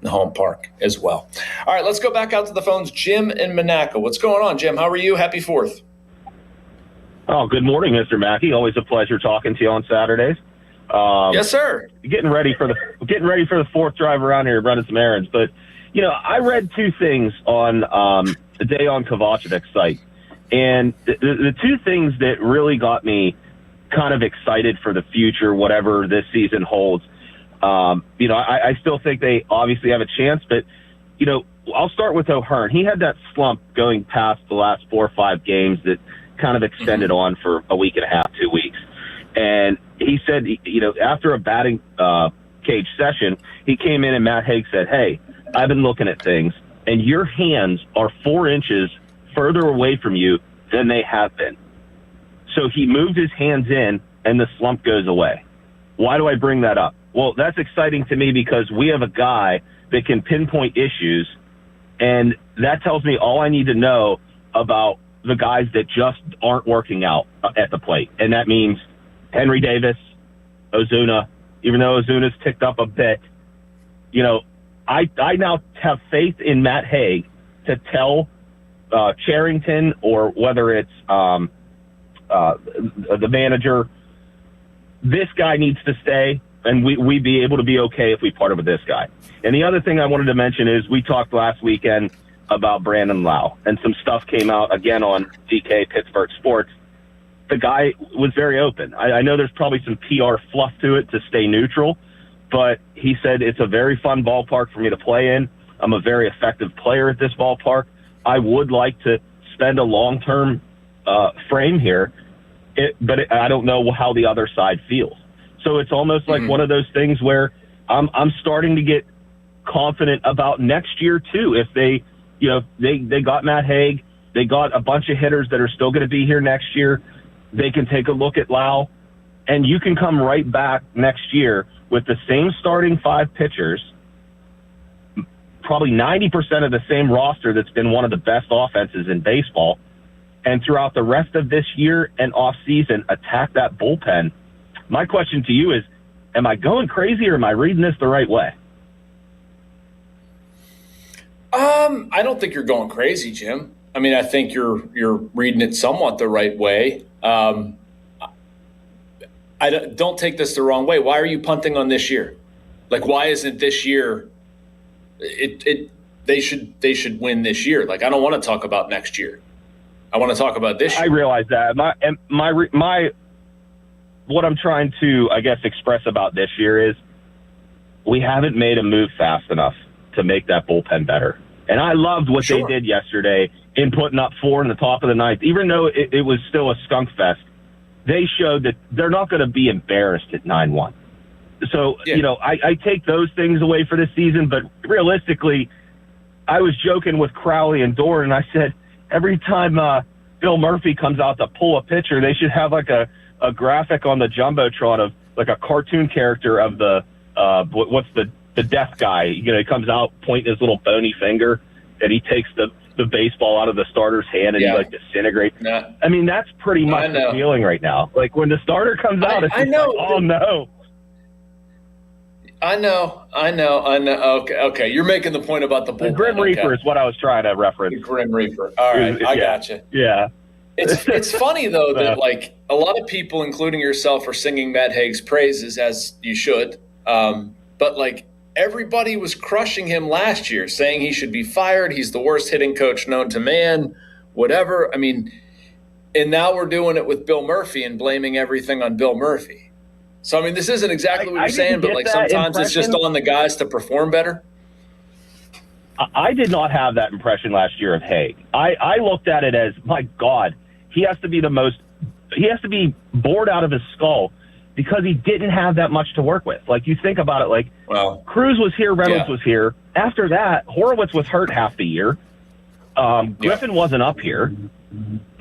Speaker 22: in the home park as well. All right, let's go back out to the phones. Jim in Monaco. What's going on, Jim? How are you? Happy 4th.
Speaker 3: Oh, good morning, Mr. Mackey. Always a pleasure talking to you on Saturdays.
Speaker 22: Yes, sir.
Speaker 3: Getting ready for the 4th drive around here, running some errands. But I read 2 things on the Dejan Kovacevic's site, and the 2 things that really got me kind of excited for the future, whatever this season holds. I still think they obviously have a chance, but I'll start with O'Hearn. He had that slump going past the last 4 or 5 games that kind of extended on for a week and a half, 2 weeks. And he said, after a batting cage session, he came in and Matt Haig said, "Hey, I've been looking at things, and your hands are 4 inches further away from you than they have been." So he moved his hands in, and the slump goes away. Why do I bring that up? Well, that's exciting to me because we have a guy that can pinpoint issues, and that tells me all I need to know about the guys that just aren't working out at the plate. And that means Henry Davis, Ozuna, even though Ozuna's ticked up a bit. I now have faith in Matt Haig to tell Cherington, or whether it's the manager, this guy needs to stay, and we be able to be okay if we partner with this guy. And the other thing I wanted to mention is we talked last weekend about Brandon Lau, and some stuff came out again on DK Pittsburgh Sports. The guy was very open. I know there's probably some PR fluff to it to stay neutral, but he said it's a very fun ballpark for me to play in. I'm a very effective player at this ballpark. I would like to spend a long-term frame here. I don't know how the other side feels. So it's almost like one of those things where I'm starting to get confident about next year too. If they got Matt Haig, they got a bunch of hitters that are still going to be here next year. They can take a look at Lau, and you can come right back next year with the same starting 5 pitchers, probably 90% of the same roster that's been one of the best offenses in baseball, and throughout the rest of this year and off season, attack that bullpen. My question to you is, am I going crazy or am I reading this the right way?
Speaker 22: I don't think you're going crazy, Jim. I mean, I think you're reading it somewhat the right way. I don't take this the wrong way. Why are you punting on this year? Like, why isn't this year? They should win this year. Like, I don't want to talk about next year. I want to talk about this year.
Speaker 3: I realize that. My what I'm trying to, I guess, express about this year is we haven't made a move fast enough to make that bullpen better. And I loved what they did yesterday in putting up 4 in the top of the 9th. Even though it was still a skunk fest, they showed that they're not going to be embarrassed at 9-1. So, I take those things away for this season, but realistically, I was joking with Crowley and Doran, and I said, every time Bill Murphy comes out to pull a pitcher, they should have like a graphic on the Jumbotron of like a cartoon character of the what's the death guy. He comes out pointing his little bony finger, and he takes the baseball out of the starter's hand and he like disintegrates.
Speaker 22: Nah.
Speaker 3: I mean, that's pretty much the feeling right now. Like when the starter comes out, it's like, oh no.
Speaker 22: I know. Okay. You're making the point about the bullpen.
Speaker 3: The Grim Reaper is what I was trying to reference.
Speaker 22: The Grim Reaper. All right, I gotcha.
Speaker 3: Yeah.
Speaker 22: It's funny though that like a lot of people, including yourself, are singing Matt Haig's praises, as you should. But like everybody was crushing him last year, saying he should be fired. He's the worst hitting coach known to man. Whatever. I mean, and now we're doing it with Bill Murphy and blaming everything on Bill Murphy. So, I mean, this isn't exactly what you're saying, but like sometimes it's just on the guys to perform better.
Speaker 3: I did not have that impression last year of Haig. I looked at it as, my God, he has to be bored out of his skull because he didn't have that much to work with. Like, you think about it, like, Cruz was here, Reynolds was here. After that, Horowitz was hurt half the year. Griffin wasn't up here.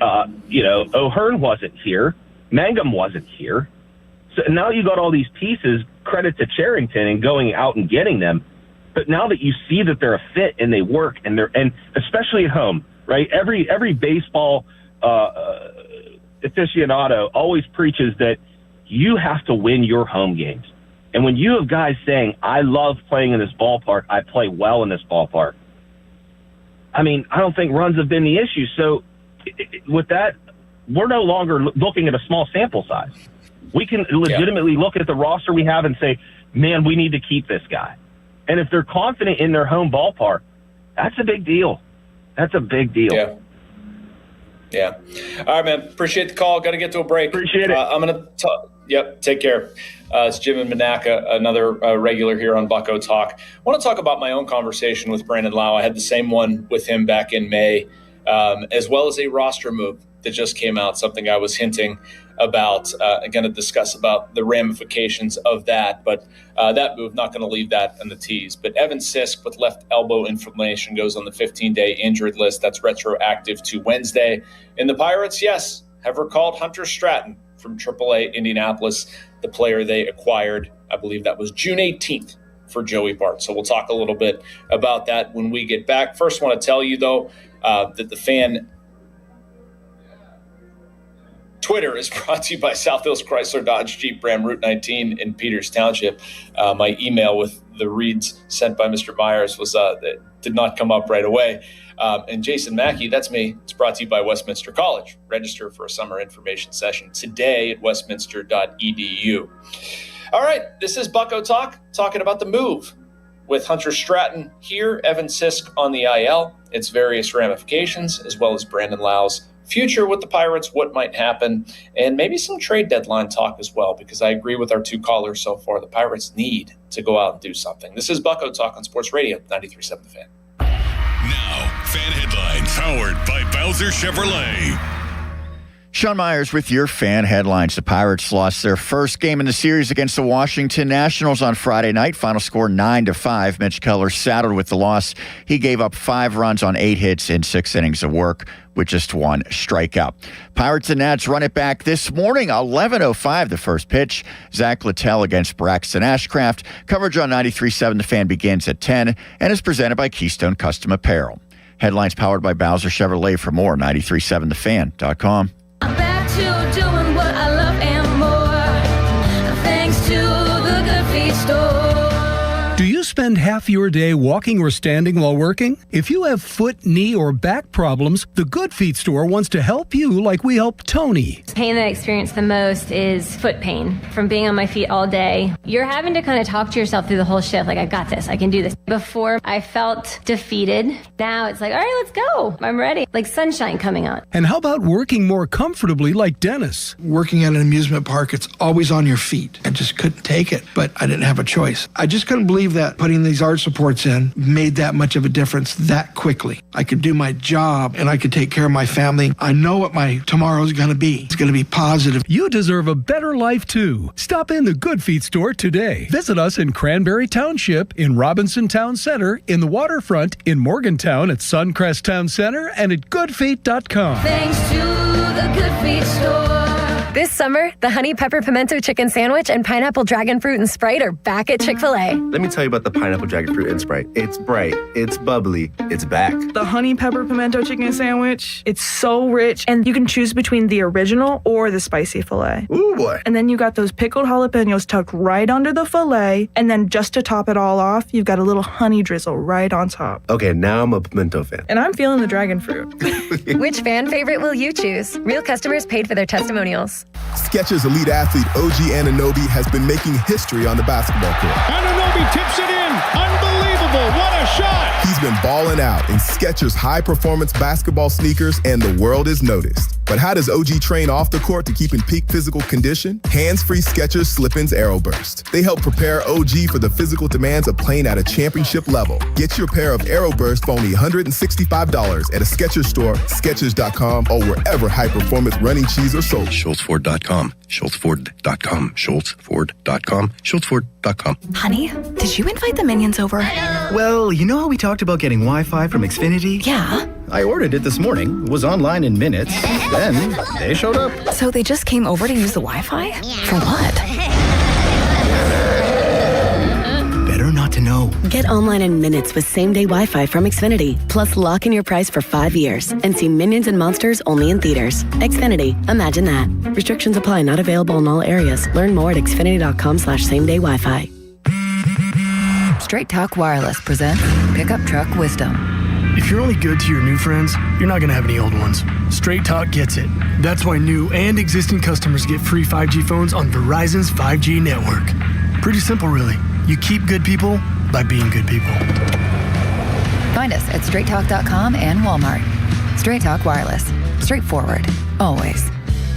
Speaker 3: O'Hearn wasn't here. Mangum wasn't here. So now you got all these pieces, credit to Cherington and going out and getting them. But now that you see that they're a fit and they work and especially at home, right? Every baseball aficionado always preaches that you have to win your home games. And when you have guys saying, I love playing in this ballpark, I play well in this ballpark. I mean, I don't think runs have been the issue. So with that, we're no longer looking at a small sample size. We can legitimately look at the roster we have and say, man, we need to keep this guy. And if they're confident in their home ballpark, that's a big deal. That's a big deal.
Speaker 22: Yeah. All right, man. Appreciate the call. Got to get to a break.
Speaker 3: Appreciate it.
Speaker 22: I'm going to take care. It's Jim and Manaka, another regular here on Bucko Talk. I want to talk about my own conversation with Brandon Lau. I had the same one with him back in May, as well as a roster move that just came out, something I was hinting about. Going to discuss about the ramifications of that, but that move, not going to leave that in the tease. But Evan Sisk with left elbow inflammation goes on the 15-day injured list. That's retroactive to Wednesday. And the Pirates, yes, have recalled Hunter Stratton from AAA Indianapolis, the player they acquired, I believe that was June 18th for Joey Bart. So we'll talk a little bit about that when we get back. First, want to tell you, though, that the fan Twitter is brought to you by South Hills Chrysler Dodge Jeep Ram Route 19 in Peters Township. My email with the reads sent by Mr. Myers was that did not come up right away. And Jason Mackey, that's me. It's brought to you by Westminster College. Register for a summer information session today at westminster.edu. All right, this is Bucko Talk, talking about the move with Hunter Stratton here, Evan Sisk on the IL, its various ramifications, as well as Brandon Lau's future with the Pirates, what might happen, and maybe some trade deadline talk as well, because I agree with our two callers so far. The Pirates need to go out and do something. This is Bucko Talk on Sports Radio 93.7 The Fan.
Speaker 1: Now, Fan Headlines, powered by Bowser Chevrolet.
Speaker 6: Sean Myers with your fan headlines. The Pirates lost their first game in the series against the Washington Nationals on Friday night. Final score 9-5. Mitch Keller saddled with the loss. He gave up 5 runs on 8 hits in 6 innings of work with just 1 strikeout. Pirates and Nats run it back this morning, 11:05 the first pitch. Zach Littell against Braxton Ashcraft. Coverage on 93.7 The Fan begins at 10 and is presented by Keystone Custom Apparel. Headlines powered by Bowser Chevrolet. For more, 937thefan.com.
Speaker 5: Back to doing what I love and more. Thanks to the Good Feet store.
Speaker 4: Do you spend half your day walking or standing while working? If you have foot, knee, or back problems, the Good Feet store wants to help you like we helped Tony.
Speaker 7: The pain that I experience the most is foot pain from being on my feet all day. You're having to kind of talk to yourself through the whole shift, like, I got this, I can do this. Before, I felt defeated. Now it's like, all right, let's go. I'm ready. Like sunshine coming out.
Speaker 4: And how about working more comfortably like Dennis?
Speaker 8: Working at an amusement park, it's always on your feet. I just couldn't take it, but I didn't have a choice. I just couldn't believe that putting these arch supports in made that much of a difference that quickly. I could do my job and I could take care of my family. I know what my tomorrow is going to be. It's going to be positive.
Speaker 4: You deserve a better life too. Stop in the Good Feet store today. Visit us in Cranberry Township, in Robinson Town Center, in the Waterfront, in Morgantown at Suncrest Town Center, and at goodfeet.com.
Speaker 5: Thanks to the Good Feet store.
Speaker 13: This summer, the Honey Pepper Pimento Chicken Sandwich and Pineapple Dragon Fruit and Sprite are back at Chick-fil-A.
Speaker 23: Let me tell you about the Pineapple Dragon Fruit and Sprite. It's bright, it's bubbly, it's back.
Speaker 24: The Honey Pepper Pimento Chicken Sandwich, it's so rich, and you can choose between the original or the spicy filet.
Speaker 23: Ooh, boy.
Speaker 24: And then you got those pickled jalapenos tucked right under the filet, and then just to top it all off, you've got a little honey drizzle right on top.
Speaker 23: Okay, now I'm a pimento fan.
Speaker 24: And I'm feeling the dragon fruit.
Speaker 13: Which fan favorite will you choose? Real customers paid for their testimonials.
Speaker 12: Skechers elite athlete OG Anunoby has been making history on the basketball court.
Speaker 17: Anunoby tips it in. Unbelievable. What a shot.
Speaker 12: He's been balling out in Skechers high-performance basketball sneakers, and the world is noticed. But how does OG train off the court to keep in peak physical condition? Hands-free Skechers Slip-ins Aeroburst. They help prepare OG for the physical demands of playing at a championship level. Get your pair of Aeroburst for only $165 at a Skechers store, Skechers.com, or wherever high-performance running shoes are sold.
Speaker 27: SchultzFord.com, SchultzFord.com, SchultzFord.com, SchultzFord.com.
Speaker 9: Honey, did you invite the minions over?
Speaker 10: Well, you know how we talked about getting Wi-Fi from Xfinity?
Speaker 9: Yeah.
Speaker 10: I ordered it this morning, was online in minutes, then they showed up.
Speaker 9: So they just came over to use the Wi-Fi? For what?
Speaker 10: Better not to know.
Speaker 20: Get online in minutes with same-day Wi-Fi from Xfinity. Plus, lock in your price for 5 years and see Minions and Monsters only in theaters. Xfinity. Imagine that. Restrictions apply. Not available in all areas. Learn more at xfinity.com/same-day Wi-Fi.
Speaker 25: Straight Talk Wireless presents Pickup Truck Wisdom.
Speaker 28: If you're only good to your new friends, you're not going to have any old ones. Straight Talk gets it. That's why new and existing customers get free 5G phones on Verizon's 5G network. Pretty simple, really. You keep good people by being good people.
Speaker 25: Find us at straighttalk.com and Walmart. Straight Talk Wireless. Straightforward. Always.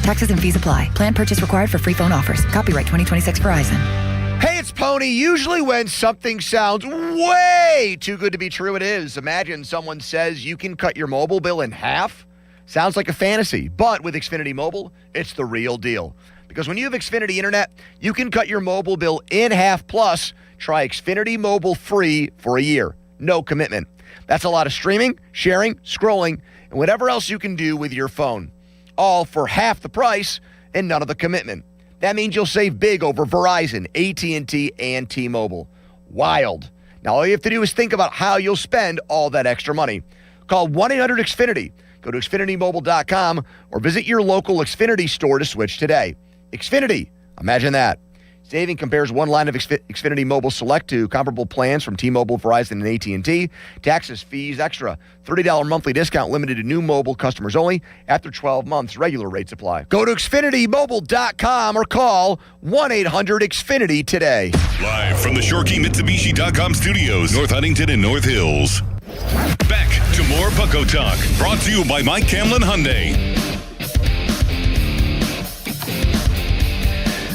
Speaker 25: Taxes and fees apply. Plan purchase required for free phone offers. Copyright 2026 Verizon.
Speaker 29: Hey, it's Pony. Usually when something sounds way too good to be true, it is. Imagine someone says you can cut your mobile bill in half. Sounds like a fantasy, but with Xfinity Mobile, it's the real deal. Because when you have Xfinity Internet, you can cut your mobile bill in half. Plus, try Xfinity Mobile free for a year. No commitment. That's a lot of streaming, sharing, scrolling, and whatever else you can do with your phone. All for half the price and none of the commitment. That means you'll save big over Verizon, AT&T, and T-Mobile. Wild. Now, all you have to do is think about how you'll spend all that extra money. Call 1-800-XFINITY. Go to XfinityMobile.com or visit your local Xfinity store to switch today. Xfinity. Imagine that. Saving compares one line of Xfinity Mobile Select to comparable plans from T-Mobile, Verizon, and AT&T. Taxes, fees, extra. $30 monthly discount limited to new mobile customers only. After 12 months, regular rates apply. Go to XfinityMobile.com or call 1-800-XFINITY today.
Speaker 1: Live from the ShoreKeyMitsubishi.com studios, North Huntington and North Hills. Back to more Bucko Talk, brought to you by Mike Camlin Hyundai.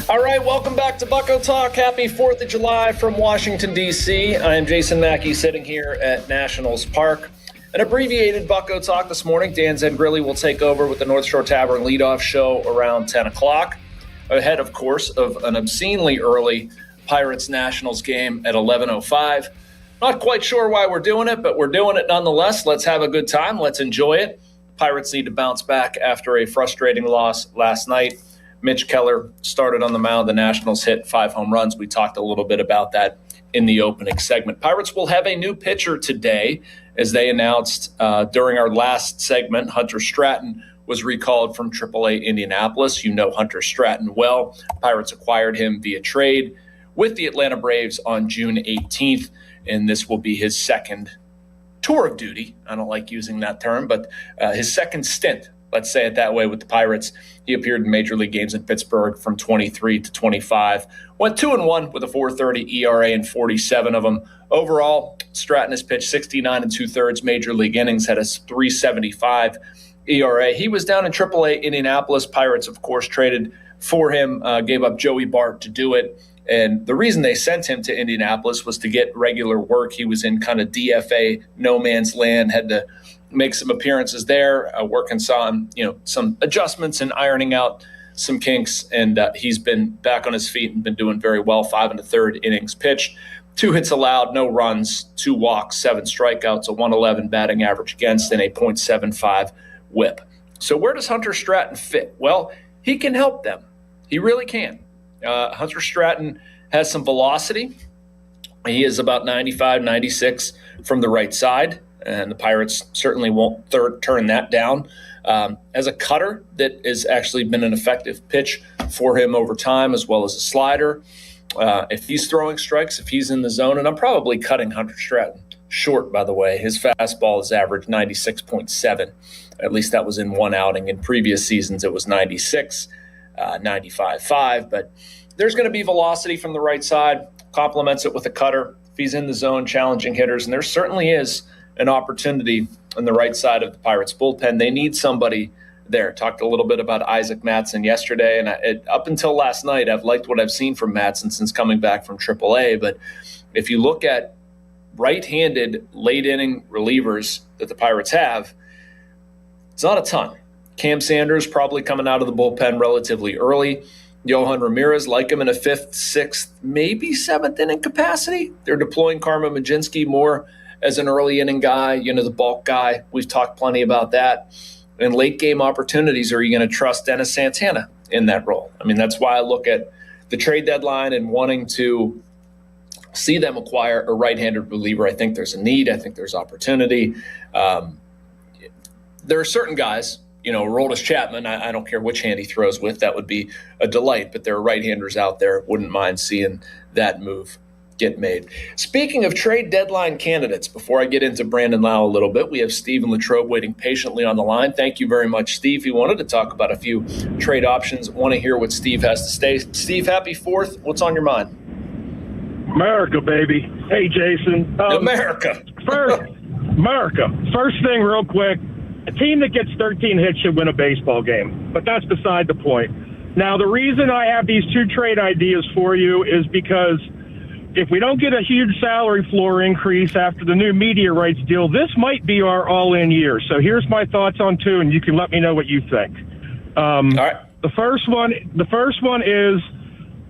Speaker 22: All right, welcome back to Bucko Talk. Happy 4th of July from Washington, D.C. I am Jason Mackey sitting here at Nationals Park. An abbreviated Bucko Talk this morning. Dan Zengrilli will take over with the North Shore Tavern leadoff show around 10 o'clock. Ahead, of course, of an obscenely early Pirates-Nationals game at 11:05. Not quite sure why we're doing it, but we're doing it nonetheless. Let's have a good time. Let's enjoy it. Pirates need to bounce back after a frustrating loss last night. Mitch Keller started on the mound. The Nationals hit 5 home runs. We talked a little bit about that in the opening segment. Pirates will have a new pitcher today, as they announced during our last segment. Hunter Stratton was recalled from AAA Indianapolis. You know Hunter Stratton well. Pirates acquired him via trade with the Atlanta Braves on June 18th, and this will be his second tour of duty. I don't like using that term, but his second stint, let's say it that way, with the Pirates. He appeared in major league games in Pittsburgh from 23 to 25. Went 2-1 with a 4.30 ERA in 47 of them. Overall, Stratton has pitched 69 2/3 major league innings, had a 3.75 ERA. He was down in AAA Indianapolis. Pirates, of course, traded for him, gave up Joey Bart to do it. And the reason they sent him to Indianapolis was to get regular work. He was in kind of DFA, no man's land, had to make some appearances there, working on, some adjustments and ironing out some kinks. And he's been back on his feet and been doing very well. 5 1/3 innings pitched, 2 hits allowed, no runs, 2 walks, 7 strikeouts, a 111 batting average against, and a .75 whip. So where does Hunter Stratton fit? Well, he can help them. He really can. Hunter Stratton has some velocity. He is about 95, 96 from the right side, and the Pirates certainly won't turn that down. As a cutter, that has actually been an effective pitch for him over time, as well as a slider. If he's throwing strikes, if he's in the zone, and I'm probably cutting Hunter Stratton short, by the way. His fastball is average 96.7. At least that was in one outing. In previous seasons, it was 96. 95.5, but there's going to be velocity from the right side, complements it with a cutter if he's in the zone challenging hitters, and there certainly is an opportunity on the right side of the Pirates bullpen. They need somebody there. Talked a little bit about Isaac Mattson yesterday, and up until last night, I've liked what I've seen from Mattson since coming back from AAA, but if you look at right-handed late-inning relievers that the Pirates have, it's not a ton. Cam Sanders probably coming out of the bullpen relatively early. Johan Ramirez, like him in a 5th, 6th, maybe 7th inning capacity. They're deploying Karma Majinski more as an early inning guy, the bulk guy. We've talked plenty about that. And late game opportunities, are you going to trust Dennis Santana in that role? I mean, that's why I look at the trade deadline and wanting to see them acquire a right-handed reliever. I think there's a need. I think there's opportunity. There are certain guys, Aroldis Chapman, I don't care which hand he throws with, that would be a delight, but there are right-handers out there. Wouldn't mind seeing that move get made. Speaking of trade deadline candidates, before I get into Brandon Lau a little bit, we have Stephen Latrobe waiting patiently on the line. Thank you very much, Steve. He wanted to talk about a few trade options. Want to hear what Steve has to say. Steve, happy 4th. What's on your mind?
Speaker 2: America, baby. Hey, Jason.
Speaker 22: America.
Speaker 2: First thing real quick. A team that gets 13 hits should win a baseball game, but that's beside the point. Now, the reason I have these 2 trade ideas for you is because if we don't get a huge salary floor increase after the new media rights deal, this might be our all-in year. So here's my thoughts on 2, and you can let me know what you think.
Speaker 22: All right.
Speaker 2: The first one is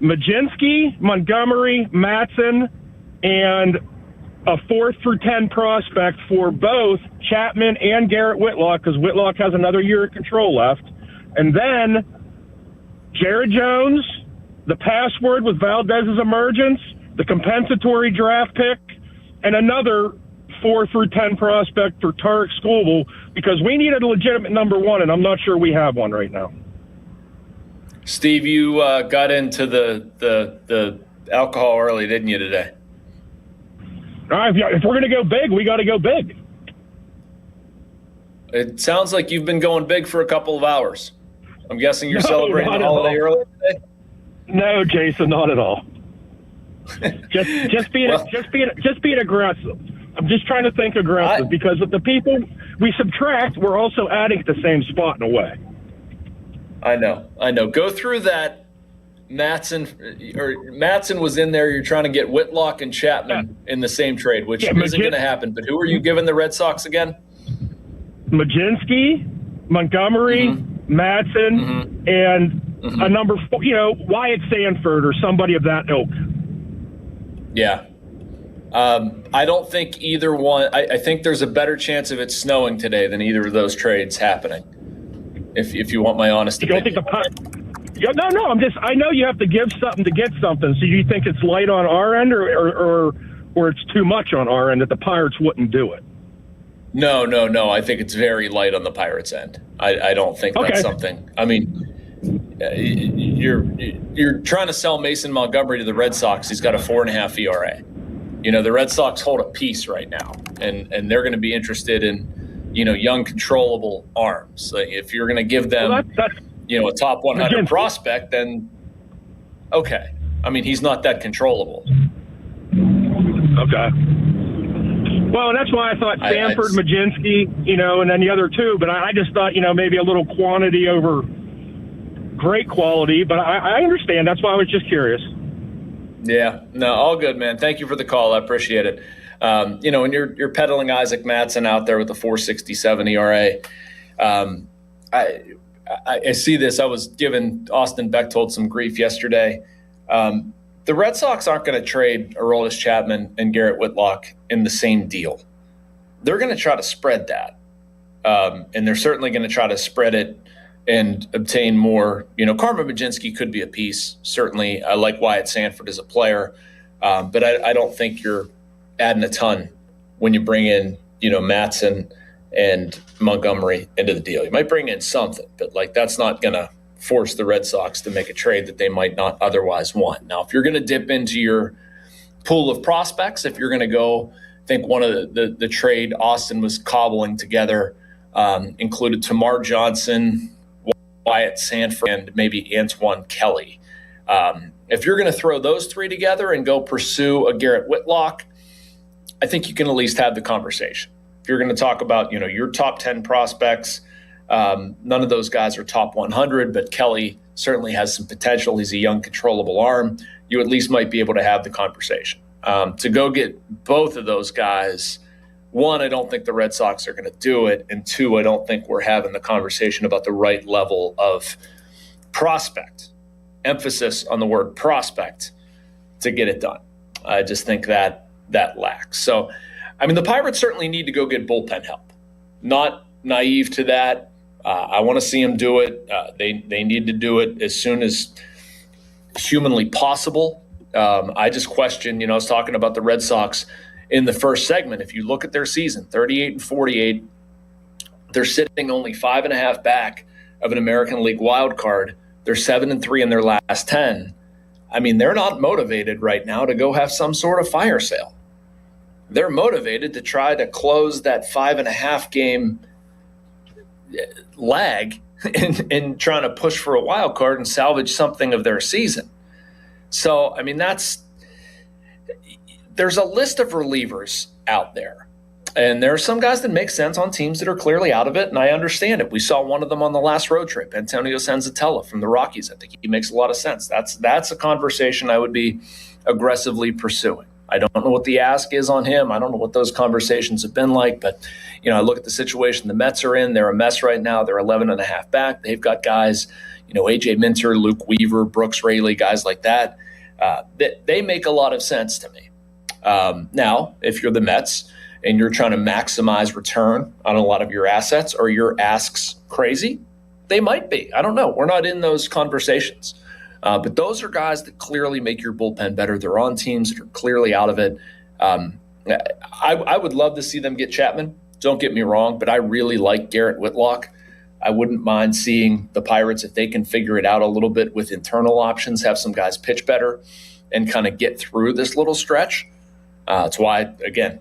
Speaker 2: Majinski, Montgomery, Mattson, and a 4th through 10 prospect for both Chapman and Garrett Whitlock, because Whitlock has another year of control left. And then Jared Jones, the password with Valdez's emergence, the compensatory draft pick, and another 4 through 10 prospect for Tarek Skubal, because we need a legitimate number 1, and I'm not sure we have one right now.
Speaker 22: Steve, you got into the alcohol early, didn't you, today?
Speaker 2: If we're going to go big, we got to go big.
Speaker 22: It sounds like you've been going big for a couple of hours. I'm guessing you're celebrating the holiday early today?
Speaker 2: No, Jason, not at all. Just being aggressive. I'm just trying to think aggressive because of the people we subtract, we're also adding at the same spot in a way.
Speaker 22: I know. Go through that. Mattson was in there. You're trying to get Whitlock and Chapman in the same trade, which isn't going to happen. But who are you giving the Red Sox again?
Speaker 2: Majinski, Montgomery, Madsen, and a number 4, Wyatt Sanford or somebody of that ilk.
Speaker 22: Yeah. I don't think either one. I think there's a better chance of it snowing today than either of those trades happening. If you want my honest opinion.
Speaker 2: No. I know you have to give something to get something. So do you think it's light on our end, or it's too much on our end that the Pirates wouldn't do it?
Speaker 22: No. I think it's very light on the Pirates' end. I don't think that's something. I mean, you're trying to sell Mason Montgomery to the Red Sox. He's got a 4.5 ERA. The Red Sox hold a piece right now, and they're going to be interested in, young controllable arms. Like if you're going to give them, a top 100 prospect, then okay. I mean, he's not that controllable.
Speaker 2: Okay. Well, and that's why I thought Sanford, Majinski, and then the other two. But I just thought, maybe a little quantity over great quality. But I understand. That's why I was just curious.
Speaker 22: Yeah, no, all good, man. Thank you for the call. I appreciate it. When you're peddling Isaac Madsen out there with a 4.67 ERA, I see this. I was giving Austin Bechtold some grief yesterday. The Red Sox aren't going to trade Aroldis Chapman and Garrett Whitlock in the same deal. They're going to try to spread that, and they're certainly going to try to spread it and obtain more. Carmen Majinski could be a piece. Certainly, I like Wyatt Sanford as a player, but I don't think you're adding a ton when you bring in, Madsen and Montgomery into the deal. You might bring in something, but that's not going to force the Red Sox to make a trade that they might not otherwise want. Now, if you're going to dip into your pool of prospects, if you're going to go, I think one of the trade Austin was cobbling together included Tamar Johnson, Wyatt Sanford, and maybe Antoine Kelly. If you're going to throw those three together and go pursue a Garrett Whitlock, I think you can at least have the conversation. If you're going to talk about, your top 10 prospects, none of those guys are top 100, but Kelly certainly has some potential. He's a young, controllable arm. You at least might be able to have the conversation. To go get both of those guys, one, I don't think the Red Sox are going to do it. And two, I don't think we're having the conversation about the right level of prospect, emphasis on the word prospect, to get it done. I just think that lacks. So, the Pirates certainly need to go get bullpen help. Not naive to that. I want to see them do it. They need to do it as soon as humanly possible. I just question, I was talking about the Red Sox in the first segment. If you look at their season, 38-48, they're sitting only 5.5 back of an American League wild card. They're 7-3 in their last 10. They're not motivated right now to go have some sort of fire sale. They're motivated to try to close that 5.5 game lag in trying to push for a wild card and salvage something of their season. So, there's a list of relievers out there. And there are some guys that make sense on teams that are clearly out of it, and I understand it. We saw one of them on the last road trip, Antonio Senzatella from the Rockies. I think he makes a lot of sense. That's a conversation I would be aggressively pursuing. I don't know what the ask is on him. I don't know what those conversations have been like, but I look at the situation the Mets are in. They're a mess right now. They're 11.5 back. They've got guys, AJ Minter, Luke Weaver, Brooks Raley, guys like that. They make a lot of sense to me. Now, if you're the Mets and you're trying to maximize return on a lot of your assets, or your asks crazy, they might be. I don't know. We're not in those conversations. But those are guys that clearly make your bullpen better. They're on teams that are clearly out of it. I would love to see them get Chapman. Don't get me wrong, but I really like Garrett Whitlock. I wouldn't mind seeing the Pirates, if they can figure it out a little bit with internal options, have some guys pitch better and kind of get through this little stretch. That's why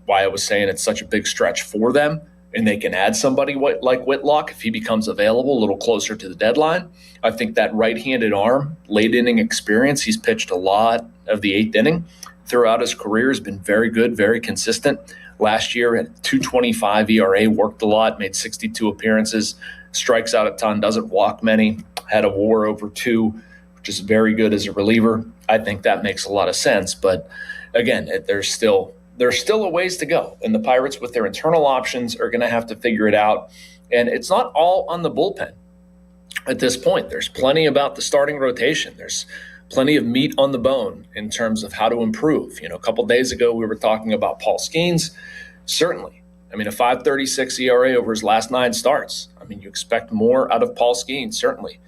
Speaker 22: I was saying it's such a big stretch for them. And they can add somebody like Whitlock if he becomes available a little closer to the deadline. I think that right-handed arm, late inning experience, he's pitched a lot of the 8th inning throughout his career, has been very good, very consistent. Last year at 2.25 ERA, worked a lot, made 62 appearances, strikes out a ton, doesn't walk many, had a WAR over 2, which is very good as a reliever. I think that makes a lot of sense. But again, there's still a ways to go. And the Pirates, with their internal options, are going to have to figure it out. And it's not all on the bullpen at this point. There's plenty about the starting rotation. There's plenty of meat on the bone in terms of how to improve. A couple days ago, we were talking about Paul Skeens. Certainly. A 5.36 ERA over his last 9 starts. You expect more out of Paul Skeens, certainly.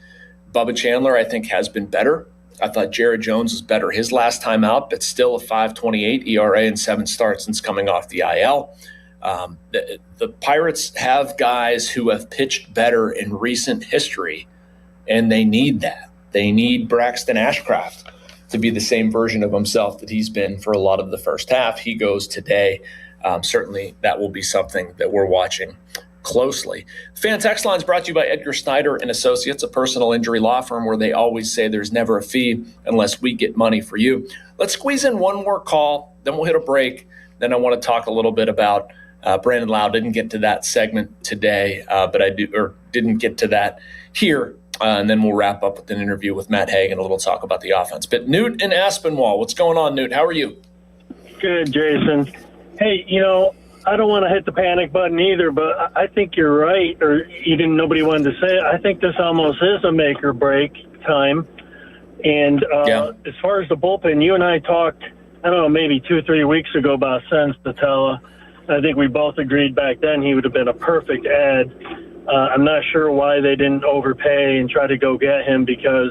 Speaker 22: Bubba Chandler, I think, has been better. I thought Jared Jones was better his last time out, but still a 5.28 ERA in 7 starts since coming off the IL. The Pirates have guys who have pitched better in recent history, and they need that. They need Braxton Ashcraft to be the same version of himself that he's been for a lot of the first half. He goes today. Certainly that will be something that we're watching closely. Fan Text Line is brought to you by Edgar Snyder and Associates, a personal injury law firm where they always say there's never a fee unless we get money for you. Let's squeeze in one more call, then we'll hit a break. Then I want to talk a little bit about Brandon Lau. Didn't get to that segment today, but didn't get to that here. And then we'll wrap up with an interview with Matt Haig and a little talk about the offense. But Newt in Aspinwall, what's going on, Newt? How are you?
Speaker 3: Good, Jason. Hey, I don't want to hit the panic button either, but I think you're right, or nobody wanted to say it. I think this almost is a make or break time. And As far as the bullpen, you and I talked, I don't know, maybe 2 or 3 weeks ago about Sens Patella. I think we both agreed back then he would have been a perfect add. I'm not sure why they didn't overpay and try to go get him, because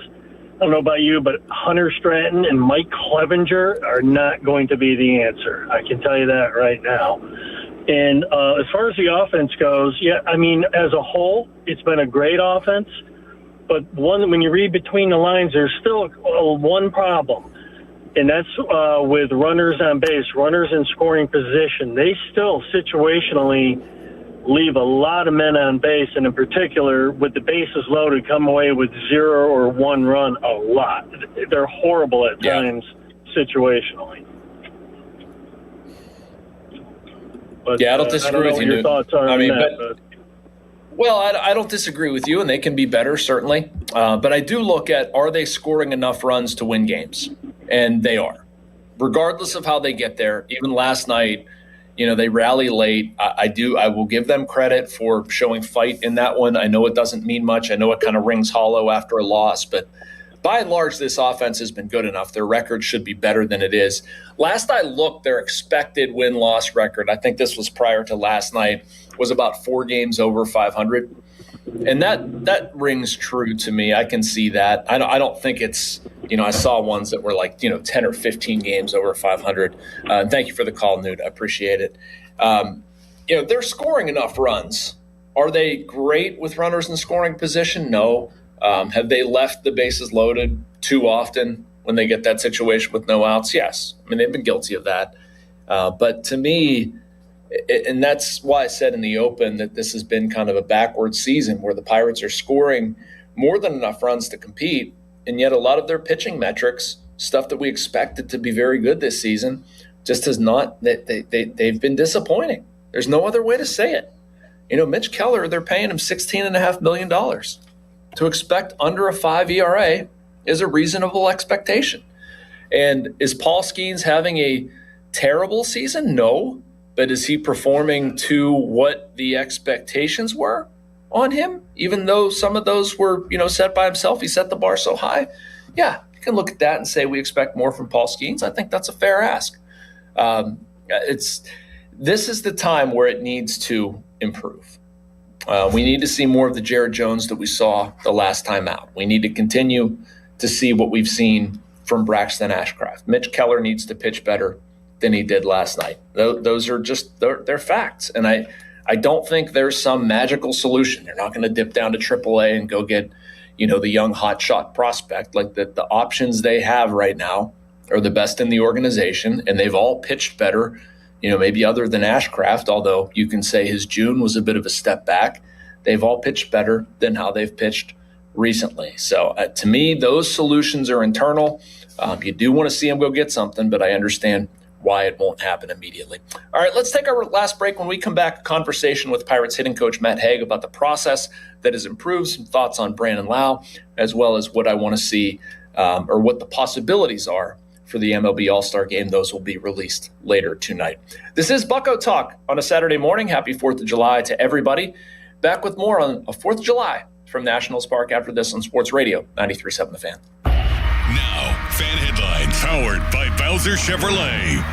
Speaker 3: I don't know about you, but Hunter Stratton and Mike Clevenger are not going to be the answer. I can tell you that right now. And as far as the offense goes, as a whole, it's been a great offense. But when you read between the lines, there's still one problem, and that's with runners on base, runners in scoring position. They still situationally leave a lot of men on base, and in particular, with the bases loaded, come away with 0 or 1 run a lot. They're horrible at times situationally. But,
Speaker 22: I don't disagree with you.
Speaker 3: Your thoughts are on that.
Speaker 22: Well, I don't disagree with you, and they can be better, certainly. But I do look at, are they scoring enough runs to win games? And they are. Regardless of how they get there, even last night, they rally late. I will give them credit for showing fight in that one. I know it doesn't mean much. I know it kind of rings hollow after a loss, but by and large, this offense has been good enough. Their record should be better than it is. Last I looked, their expected win-loss record, I think this was prior to last night, was about 4 games over 500. And that rings true to me. I can see that. I don't think it's, I saw ones that were like, 10 or 15 games over 500. Thank you for the call, Newt. I appreciate it. They're scoring enough runs. Are they great with runners in scoring position? No. Have they left the bases loaded too often when they get that situation with no outs? Yes. They've been guilty of that. But to me, and that's why I said in the open that this has been kind of a backwards season where the Pirates are scoring more than enough runs to compete, and yet a lot of their pitching metrics, stuff that we expected to be very good this season, just has not. They've been disappointing. There's no other way to say it. Mitch Keller, they're paying him $16.5 million. To expect under a 5 ERA is a reasonable expectation. And is Paul Skeens having a terrible season? No. But is he performing to what the expectations were on him? Even though some of those were, set by himself, he set the bar so high. Yeah, you can look at that and say we expect more from Paul Skeens. I think that's a fair ask. This is the time where it needs to improve. We need to see more of the Jared Jones that we saw the last time out. We need to continue to see what we've seen from Braxton Ashcraft. Mitch Keller needs to pitch better than he did last night. Those are just, they're facts. And I don't think there's some magical solution. They're not going to dip down to AAA and go get, the young hotshot prospect. Like the options they have right now are the best in the organization, and they've all pitched better, maybe other than Ashcraft, although you can say his June was a bit of a step back. They've all pitched better than how they've pitched recently. So to me, those solutions are internal. You do want to see them go get something, but I understand why it won't happen immediately. All right, let's take our last break. When we come back, a conversation with Pirates hitting coach Matt Haig about the process that has improved, some thoughts on Brandon Lau, as well as what I want to see or what the possibilities are for the MLB All-Star Game. Those will be released later tonight. This is Bucko Talk on a Saturday morning. Happy 4th of July to everybody. Back with more on a 4th of July from Nationals Park after this on Sports Radio 93.7 The Fan.
Speaker 1: Now, Fan Headlines, powered by Bowser Chevrolet.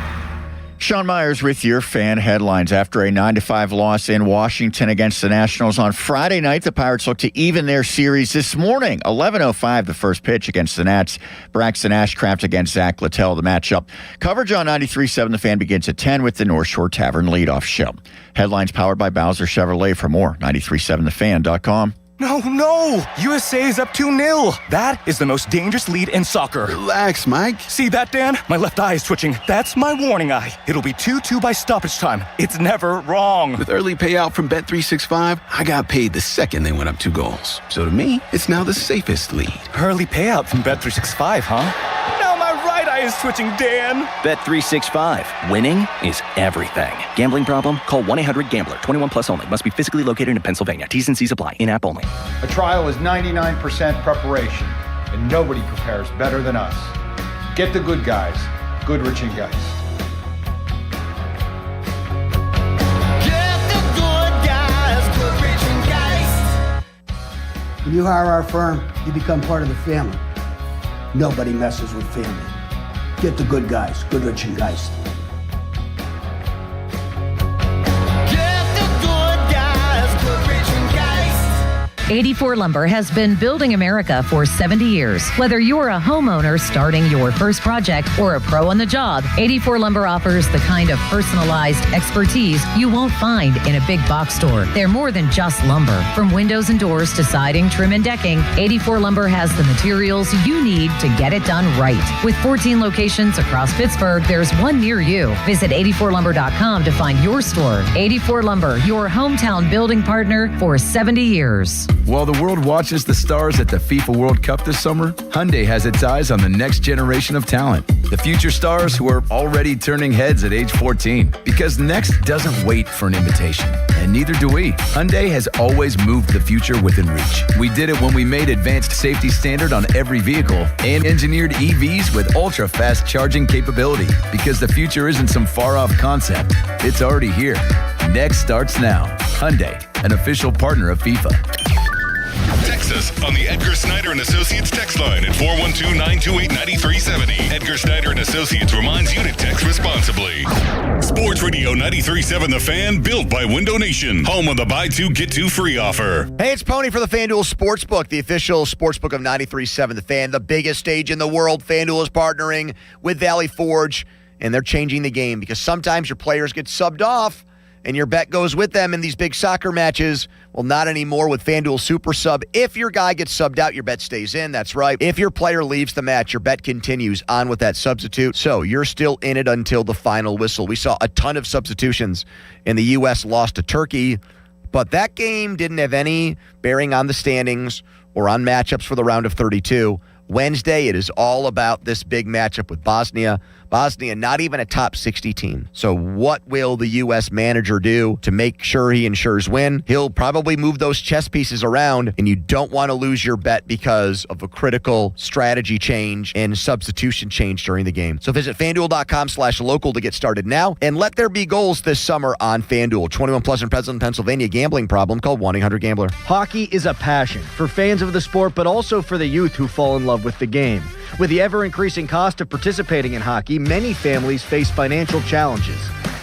Speaker 6: Sean Myers with your Fan Headlines. After a 9-5 loss in Washington against the Nationals on Friday night, the Pirates look to even their series this morning. 11:05 the first pitch against the Nats. Braxton Ashcraft against Zach Littell, the matchup. Coverage on 93.7 The Fan begins at 10 with the North Shore Tavern leadoff show. Headlines powered by Bowser Chevrolet. For more, 937thefan.com.
Speaker 11: No! USA is up 2-0. That is the most dangerous lead in soccer.
Speaker 14: Relax, Mike.
Speaker 11: See that, Dan? My left eye is twitching. That's my warning eye. It'll be 2-2 by stoppage time. It's never wrong.
Speaker 14: With early payout from Bet365, I got paid the second they went up 2 goals. So to me, it's now the safest lead.
Speaker 11: Early payout from Bet365, huh? Now my right eye is twitching, Dan.
Speaker 15: Bet365. Winning is everything. Gambling problem? Call 1-800-GAMBLER. 21 plus only. Must be physically located in Pennsylvania. T's and C's apply. In-app only.
Speaker 16: A trial is 99% preparation, and nobody prepares better than us. Get the good guys, Goodrich and Geist.
Speaker 18: Get the good guys, Goodrich and Geist.
Speaker 19: When you hire our firm, you become part of the family. Nobody messes with family. Get the good guys, Goodrich and Geist.
Speaker 25: 84 Lumber has been building America for 70 years. Whether you're a homeowner starting your first project or a pro on the job, 84 Lumber offers the kind of personalized expertise you won't find in a big box store. They're more than just lumber. From windows and doors to siding, trim, and decking, 84 Lumber has the materials you need to get it done right. With 14 locations across Pittsburgh, there's one near you. Visit 84lumber.com to find your store. 84 Lumber, your hometown building partner for 70 years.
Speaker 21: While the world watches the stars at the FIFA World Cup this summer, Hyundai has its eyes on the next generation of talent. The future stars who are already turning heads at age 14. Because next doesn't wait for an invitation, and neither do we. Hyundai has always moved the future within reach. We did it when we made advanced safety standard on every vehicle and engineered EVs with ultra-fast charging capability. Because the future isn't some far-off concept. It's already here. Next starts now. Hyundai, an official partner of FIFA.
Speaker 1: Text us on the Edgar Snyder and Associates text line at 412-928-9370. Edgar Snyder and Associates reminds you to text responsibly. Sports Radio 93.7 The Fan, built by Window Nation. Home of the buy two, get two free offer.
Speaker 29: Hey, it's Pony for the FanDuel Sportsbook, the official sportsbook of 93.7 The Fan, the biggest stage in the world. FanDuel is partnering with Valley Forge, and they're changing the game because sometimes your players get subbed off and your bet goes with them in these big soccer matches. Well, not anymore with FanDuel Super Sub. If your guy gets subbed out, your bet stays in. That's right. If your player leaves the match, your bet continues on with that substitute. So you're still in it until the final whistle. We saw a ton of substitutions, and the U.S. lost to Turkey, but that game didn't have any bearing on the standings or on matchups for the round of 32. Wednesday, it is all about this big matchup with Bosnia. Bosnia, not even a top 60 team. So what will the U.S. manager do to make sure he ensures win? He'll probably move those chess pieces around, and you don't want to lose your bet because of a critical strategy change and substitution change during the game. So visit FanDuel.com/local to get started now, and let there be goals this summer on FanDuel. 21 plus in President, Pennsylvania. Gambling problem? Call 1-800-GAMBLER.
Speaker 26: Hockey is a passion for fans of the sport, but also for the youth who fall in love with the game. With the ever-increasing cost of participating in hockey, many families face financial challenges.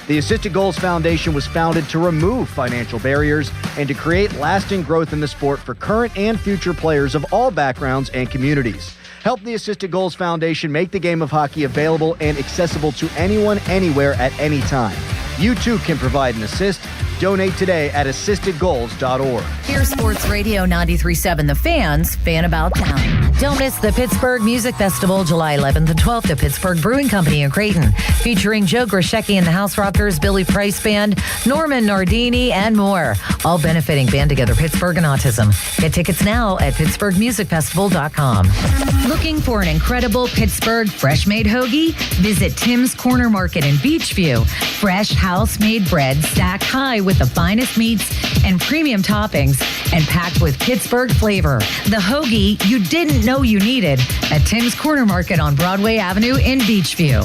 Speaker 26: The Assisted Goals Foundation was founded to remove financial barriers and to create lasting growth in the sport for current and future players of all backgrounds and communities. Help the Assisted Goals Foundation make the game of hockey available and accessible to anyone, anywhere, at any time. You too can provide an assist. Donate today at assistedgoals.org.
Speaker 25: Here's Sports Radio 93.7 The Fan's Fan About Town. Don't miss the Pittsburgh Music Festival, July 11th and 12th at Pittsburgh Brewing Company in Creighton, featuring Joe Grishecki and the House Rockers, Billy Price Band, Norman Nardini, and more. All benefiting Band Together Pittsburgh and Autism. Get tickets now at pittsburghmusicfestival.com. Looking for an incredible Pittsburgh fresh-made hoagie? Visit Tim's Corner Market in Beachview. Fresh house-made bread stacked high with the finest meats and premium toppings and packed with Pittsburgh flavor. The hoagie you didn't know you needed at Tim's Corner Market on Broadway Avenue in Beachview.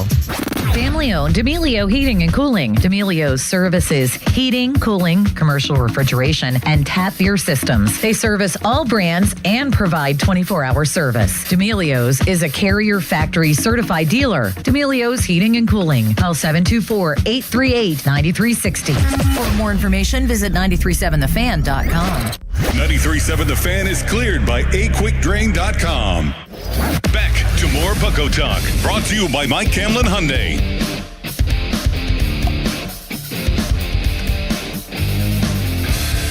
Speaker 25: Family-owned D'Amelio Heating and Cooling. D'Amelio's services heating, cooling, commercial refrigeration, and tap beer systems. They service all brands and provide 24-hour service. D'Amelio's is a Carrier Factory certified dealer. D'Amelio's Heating and Cooling. Call 724-838-9360.
Speaker 9: For more information, visit 937thefan.com.
Speaker 1: 93.7 The Fan is cleared by aquickdrain.com. Back to more Bucko Talk, brought to you by Mike Camlin Hyundai.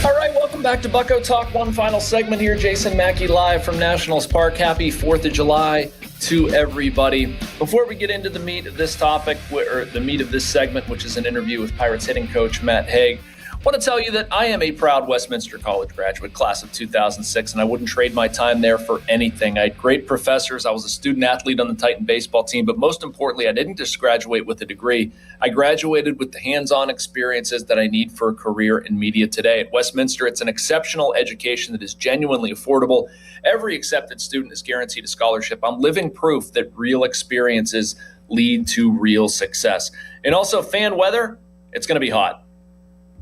Speaker 22: All right, welcome back to Bucko Talk. One final segment here. Jason Mackey live from Nationals Park. Happy 4th of July to everybody. Before we get into the meat of this topic, or the meat of this segment, which is an interview with Pirates hitting coach Matt Hague, I want to tell you that I am a proud Westminster College graduate, class of 2006, and I wouldn't trade my time there for anything. I had great professors. I was a student athlete on the Titan baseball team, but most importantly, I didn't just graduate with a degree. I graduated with the hands-on experiences that I need for a career in media today. At Westminster, it's an exceptional education that is genuinely affordable. Every accepted student is guaranteed a scholarship. I'm living proof that real experiences lead to real success. And also, fan weather, it's going to be hot.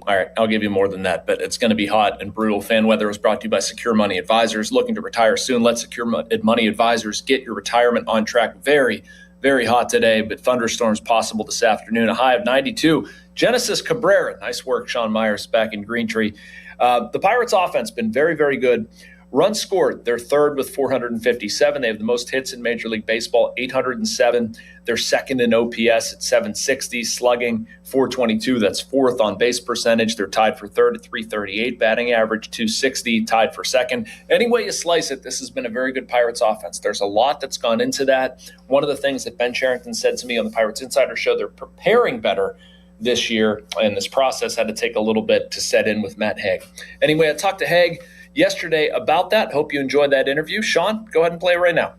Speaker 22: All right, I'll give you more than that, but it's going to be hot and brutal. Fan weather was brought to you by Secure Money Advisors. Looking to retire soon? Let Secure Money Advisors get your retirement on track. Very, very hot today, but thunderstorms possible this afternoon. A high of 92. Genesis Cabrera. Nice work, Sean Myers, back in Greentree. The Pirates offense been very, very good. Runs scored, they're third with 457. They have the most hits in Major League Baseball, 807. They're second in OPS at 760, slugging 422. That's fourth on base percentage. They're tied for third at 338, batting average 260, tied for second. Any way you slice it, this has been a very good Pirates offense. There's a lot that's gone into that. One of the things that Ben Cherington said to me on the Pirates Insider Show, they're preparing better this year, and this process had to take a little bit to set in with Matt Hague. Anyway, I talked to Hague yesterday about that. Hope you enjoyed that interview. Sean, go ahead and play it right now.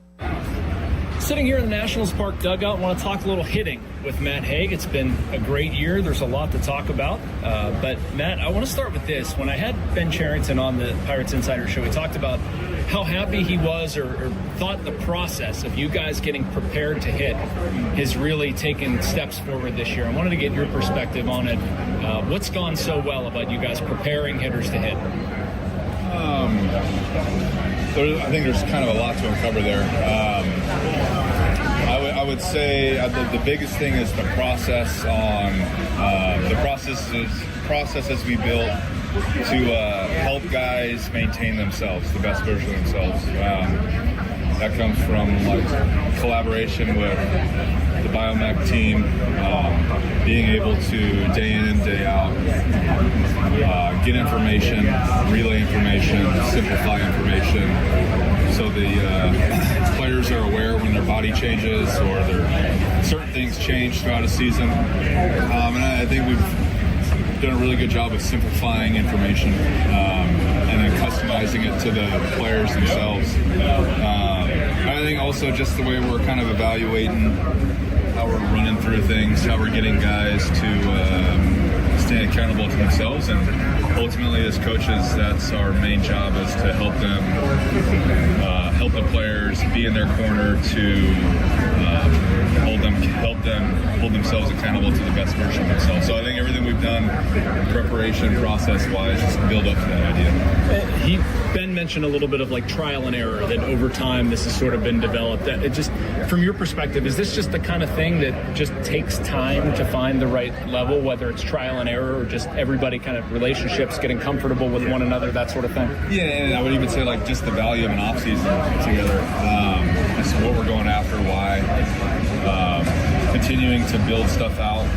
Speaker 4: Sitting here in the Nationals Park dugout, I want to talk a little hitting with Matt Hague. It's been a great year. There's a lot to talk about. But, Matt, I want to start with this. When I had Ben Cherington on the Pirates Insider Show, he talked about how happy he was or thought the process of you guys getting prepared to hit has really taken steps forward this year. I wanted to get your perspective on it. What's gone so well about you guys preparing hitters to hit?
Speaker 5: I think there's kind of a lot to uncover there. I would say the biggest thing is the process on the processes we built to help guys maintain themselves, the best version of themselves. That comes from like collaboration with the Biomech team, being able to day in and day out get information, relay information, simplify information, so the players are aware when their body changes or certain things change throughout a season. And I think we've done a really good job of simplifying information and then customizing it to the players themselves. I think also just the way we're kind of evaluating how we're running through things, how we're getting guys to stay accountable to themselves, and ultimately as coaches, that's our main job, is to help them help the players be in their corner to help them hold themselves accountable to the best version of themselves. So I think everything we've done, preparation process-wise, just build up to that idea.
Speaker 4: Ben mentioned a little bit of like trial and error, that over time this has sort of been developed. That it just, from your perspective, is this just the kind of thing that just takes time to find the right level, whether it's trial and error or just everybody kind of relationships, getting comfortable with one another, that sort of thing?
Speaker 5: Yeah, and I would even say like just the value of an off-season together. Just what we're going after, why. Continuing to build stuff out.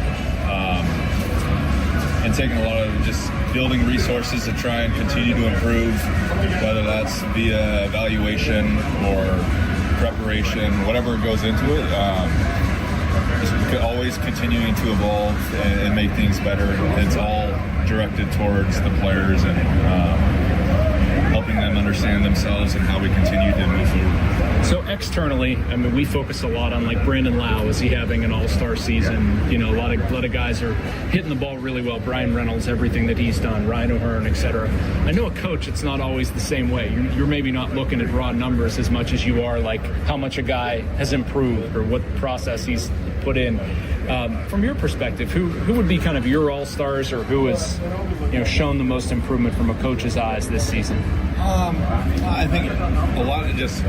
Speaker 5: And taking a lot of just building resources to try and continue to improve, whether that's via evaluation or preparation, whatever goes into it. Just always continuing to evolve and make things better. It's all directed towards the players and helping them understand themselves and how we continue to move forward.
Speaker 4: So externally, I mean, we focus a lot on like Brandon Lau. Is he having an all-star season? You know, a lot of guys are hitting the ball really well. Brian Reynolds, everything that he's done, Ryan O'Hearn, etc. I know a coach, it's not always the same way. You're maybe not looking at raw numbers as much as you are like how much a guy has improved or what process he's put in. From your perspective, who would be kind of your all-stars, or who has shown the most improvement from a coach's eyes this season?
Speaker 5: I think a lot of just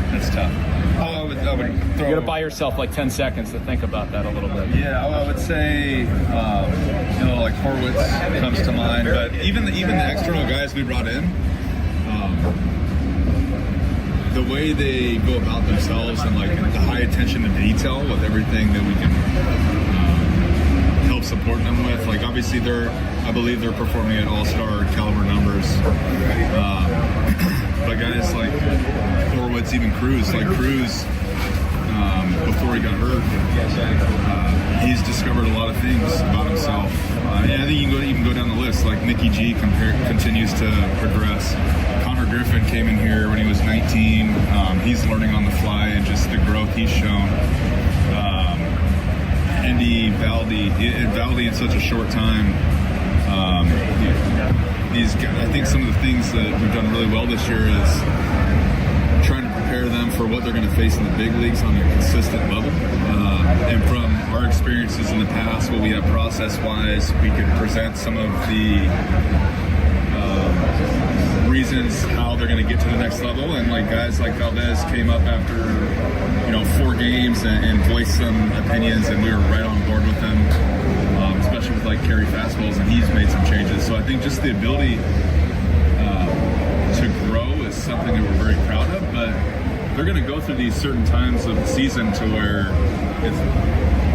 Speaker 5: that's tough. I would throw.
Speaker 4: You got to buy yourself like 10 seconds to think about that a little bit.
Speaker 5: Yeah, I would say like Horwitz comes to mind, but even the external guys we brought in, the way they go about themselves and like the high attention to detail with everything that we can help support them with. Like obviously I believe they're performing at all-star caliber numbers. But guys like Horwitz, even Cruz, before he got hurt, he's discovered a lot of things about himself. I think you can go down the list. Like Nicky G continues to progress. Connor Griffin came in here when he was 19. He's learning on the fly, and just the growth he's shown. Andy Valdi in such a short time. I think some of the things that we've done really well this year is trying to prepare them for what they're going to face in the big leagues on a consistent level. And from our experiences in the past, what we have process-wise, we could present some of the reasons how they're going to get to the next level. And like guys like Valdez came up after 4 games and voiced some opinions, and we were right on board with them. Especially with like carry fastballs, and he's made some changes. So I think just the ability to grow is something that we're very proud of, but they're going to go through these certain times of the season to where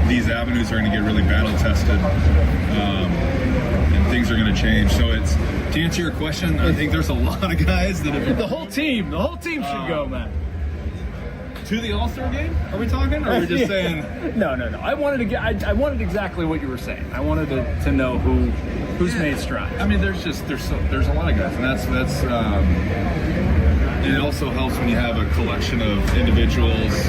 Speaker 5: these avenues are going to get really battle tested, and things are going to change. So it's, to answer your question, I think there's a lot of guys that have...
Speaker 4: The whole team should go, man.
Speaker 5: To the All-Star game? Are we talking? Or are we just saying?
Speaker 4: No. I wanted exactly what you were saying. I wanted to know who's made strides.
Speaker 5: I mean, there's a lot of guys, and that's it also helps when you have a collection of individuals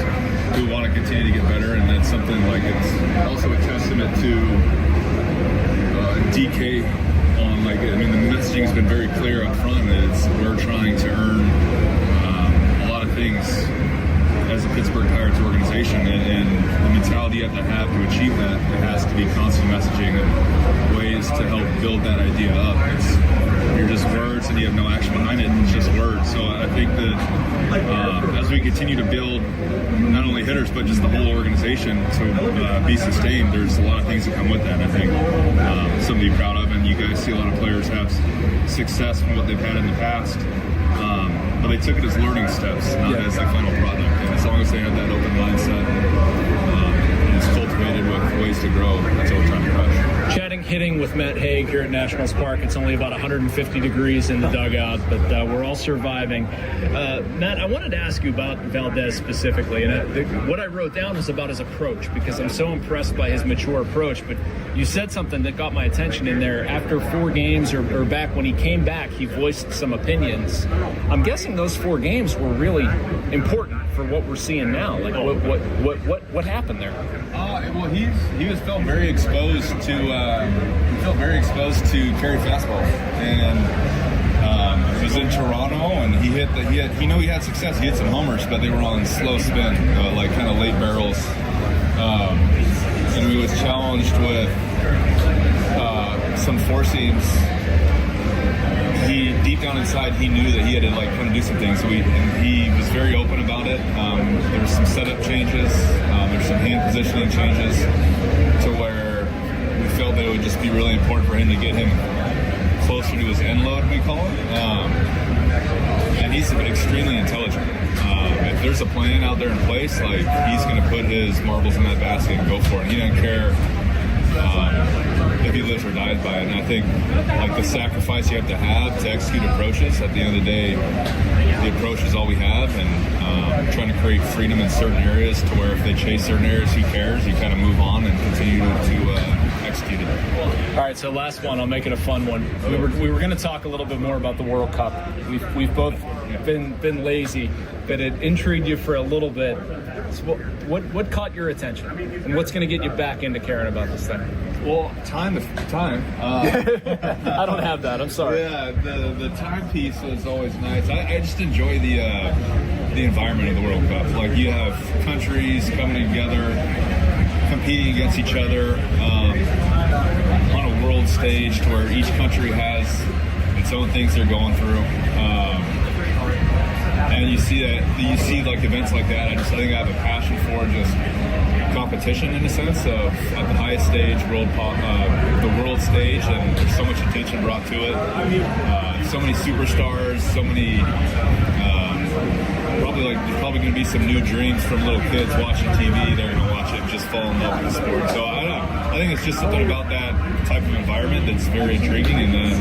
Speaker 5: who want to continue to get better, and that's something like it's also a testament to DK on the messaging's been very clear up front that we're trying to earn a lot of things as a Pittsburgh Pirates organization, and the mentality you have to achieve that, it has to be constant messaging and ways to help build that idea up. You're just words and you have no action behind it, it's just words. So I think that as we continue to build not only hitters but just the whole organization to be sustained, there's a lot of things that come with that. I think something to be proud of, and you guys see a lot of players have success from what they've had in the past. But they took it as learning steps, not as the final product. And as long as they have that open mindset and it's cultivated with ways to grow, that's what we're trying to crush.
Speaker 4: Chatting hitting with Matt Hague here at Nationals Park. It's only about 150 degrees in the dugout, but we're all surviving. Matt, I wanted to ask you about Valdez specifically, and what I wrote down was about his approach, because I'm so impressed by his mature approach. But you said something that got my attention in there. After 4 games, or back when he came back, he voiced some opinions. I'm guessing those 4 games were really important for what we're seeing now. Like what happened there?
Speaker 5: Well, he felt very exposed to carry fastballs, and he was in Toronto, and he had success. He hit some homers, but they were on slow spin, like kind of late barrels. And he was challenged with some four seams. He deep down inside, he knew that he had to kind of do some things. So he was very open about it. There's some setup changes. There's some hand positioning changes to where we felt that it would just be really important for him to get him closer to his end load, we call it. And he's extremely intelligent. If there's a plan out there in place, he's going to put his marbles in that basket and go for it. He doesn't care if he lives or dies by it. And I think the sacrifice you have to execute approaches, at the end of the day, the approach is all we have, and trying to create freedom in certain areas to where if they chase certain areas, who cares? You kind of move on and continue to executed.
Speaker 4: All right, so last one. I'll make it a fun one. We were going to talk a little bit more about the World Cup. We've both been lazy, but it intrigued you for a little bit. So what caught your attention, and what's going to get you back into caring about this thing?
Speaker 5: Well, time.
Speaker 4: I don't have that. I'm sorry.
Speaker 5: Yeah, the time piece is always nice. I just enjoy the environment of the World Cup. Like, you have countries coming together, competing against each other on a world stage, to where each country has its own things they're going through. And you see like events like that. I think I have a passion for just competition, in a sense of at the highest stage, the world stage, and there's so much attention brought to it. So many superstars, so many. There's probably going to be some new dreams from little kids watching TV. They're going to watch it and just fall in love with the sport. So I don't know. I think it's just something about that type of environment that's very intriguing, and then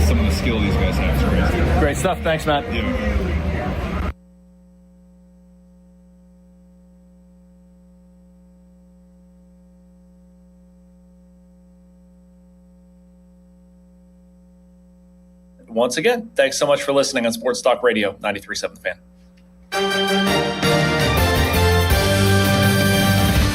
Speaker 5: some of the skill these guys have is crazy.
Speaker 4: Great stuff. Thanks, Matt.
Speaker 5: Yeah.
Speaker 22: Once again, thanks so much for listening on Sports Talk Radio 93.7 The Fan.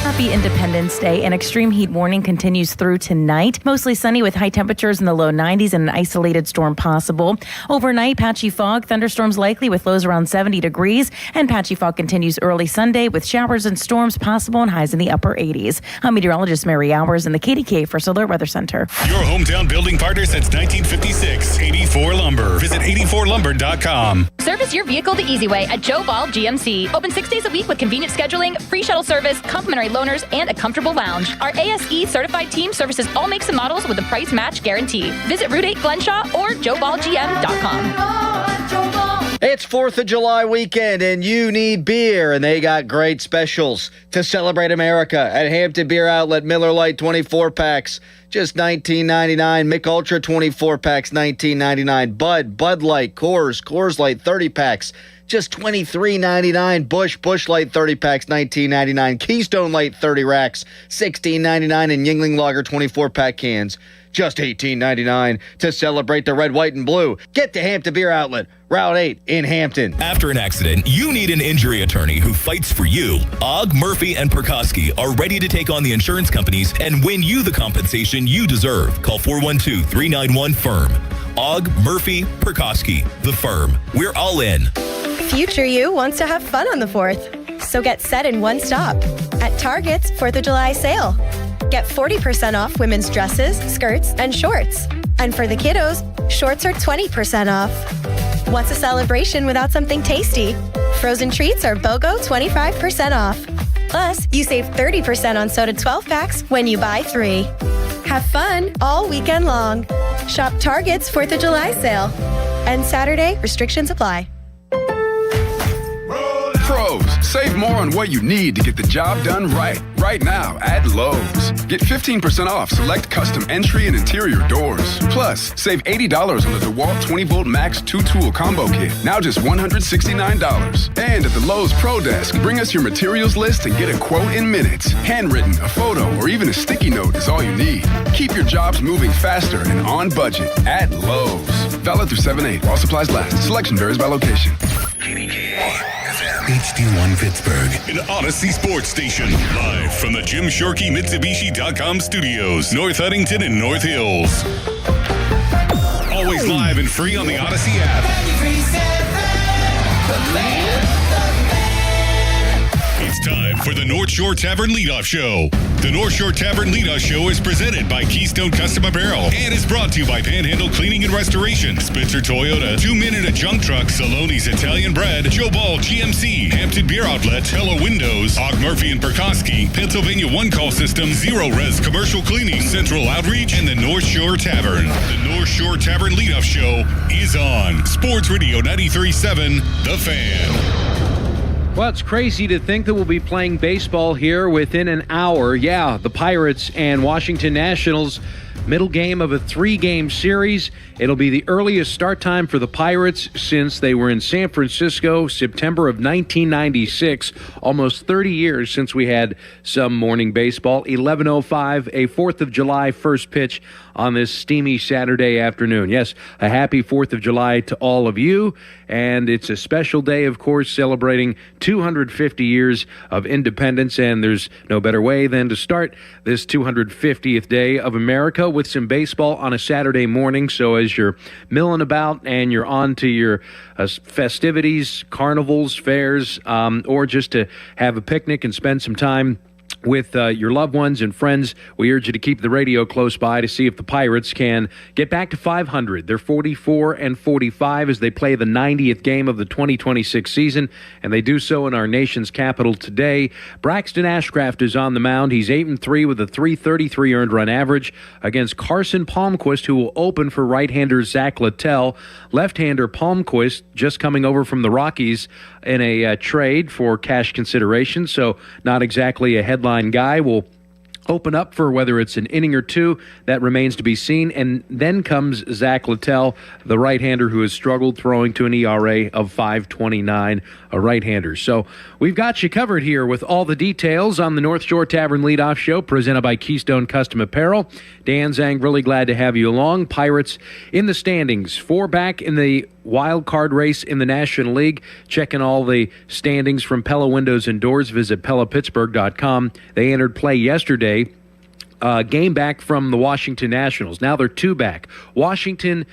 Speaker 7: Happy Independence Day. An extreme heat warning continues through tonight. Mostly sunny with high temperatures in the low 90s and an isolated storm possible. Overnight, patchy fog, thunderstorms likely with lows around 70 degrees. And patchy fog continues early Sunday with showers and storms possible and highs in the upper 80s. I'm meteorologist Mary Hours in the KDK First Alert Weather Center.
Speaker 1: Your hometown building partner since 1956. 84 Lumber. Visit 84lumber.com.
Speaker 8: Service your vehicle the easy way at Joe Ball GMC. Open 6 days a week with convenient scheduling, free shuttle service, complimentary loaners, and a comfortable lounge. Our ASE certified team services all makes and models with a price match guarantee. Visit Route 8 Glenshaw or JoeBallGM.com.
Speaker 26: It's 4th of July weekend and you need beer, and they got great specials to celebrate America at Hampton Beer Outlet. Miller Lite 24 packs, just $19.99. Mick Ultra 24 packs, $19.99. Bud Light, Coors Light 30 packs, just $23.99. Busch Light 30 packs, $19.99. Keystone Light 30 racks, $16.99. And Yuengling Lager 24 pack cans, just $18.99. To celebrate the red, white, and blue, get to Hampton Beer Outlet, Route 8 in Hampton.
Speaker 10: After an accident, you need an injury attorney who fights for you. Ogg, Murphy, and Perkoski are ready to take on the insurance companies and win you the compensation you deserve. Call 412-391-FIRM. Ogg, Murphy, Perkoski, the firm. We're all in.
Speaker 12: Future you wants to have fun on the 4th, so get set in one stop at Target's 4th of July sale. Get 40% off women's dresses, skirts, and shorts. And for the kiddos, shorts are 20% off. What's a celebration without something tasty? Frozen treats are BOGO 25% off. Plus, you save 30% on soda 12 packs when you buy 3. Have fun all weekend long. Shop Target's 4th of July sale. And Saturday, restrictions apply.
Speaker 14: Pros, save more on what you need to get the job done right now at Lowe's. Get 15% off select custom entry and interior doors. Plus, save $80 on the DeWalt 20-volt Max 2-tool combo kit, now just $169. And at the Lowe's Pro Desk, bring us your materials list and get a quote in minutes. Handwritten, a photo, or even a sticky note is all you need. Keep your jobs moving faster and on budget at Lowe's. Valid through 7/8 while supplies last. Selection varies by location.
Speaker 1: HD1 Pittsburgh, an Odyssey sports station. Live from the Jim Shorkey Mitsubishi.com studios, North Huntington and North Hills. Always live and free on the Odyssey app. It's time for the North Shore Tavern Leadoff Show. The North Shore Tavern Leadoff Show is presented by Keystone Custom Apparel and is brought to you by Panhandle Cleaning and Restoration, Spencer Toyota, 2 Minute a Junk Truck, Saloni's Italian Bread, Joe Ball GMC, Hampton Beer Outlet, Hello Windows, Ogg, Murphy and Perkoski, Pennsylvania One Call System, Zero Res Commercial Cleaning, Central Outreach, and the North Shore Tavern. The North Shore Tavern Leadoff Show is on Sports Radio 93.7 The Fan.
Speaker 13: Well, it's crazy to think that we'll be playing baseball here within an hour. Yeah, the Pirates and Washington Nationals middle game of a 3-game series. It'll be the earliest start time for the Pirates since they were in San Francisco, September of 1996, almost 30 years since we had some morning baseball. 11:05, a 4th of July first pitch on this steamy Saturday afternoon. Yes, a happy 4th of July to all of you, and it's a special day, of course, celebrating 250 years of independence, and there's no better way than to start this 250th day of America with some baseball on a Saturday morning. So as you're milling about and you're on to your festivities, carnivals, fairs, or just to have a picnic and spend some time with your loved ones and friends, we urge you to keep the radio close by to see if the Pirates can get back to 500. They're 44-45 as they play the 90th game of the 2026 season, and they do so in our nation's capital today. Braxton Ashcraft is on the mound. He's 8-3 with a .333 earned run average against Carson Palmquist, who will open for right-hander Zach Littell. Left-hander Palmquist just coming over from the Rockies in a trade for cash consideration, so not exactly a headline guy. Will open up for whether it's an inning or two. That remains to be seen. And then comes Zach Littell, the right-hander who has struggled, throwing to an ERA of 5.29, a right-hander. So we've got you covered here with all the details on the North Shore Tavern Leadoff Show presented by Keystone Custom Apparel. Dan Zang, really glad to have you along. Pirates in the standings, 4 back in the wild card race in the National League. Checking all the standings from Pella Windows and Doors. Visit PellaPittsburgh.com. They entered play yesterday. Game back from the Washington Nationals. Now they're 2 back. Washington,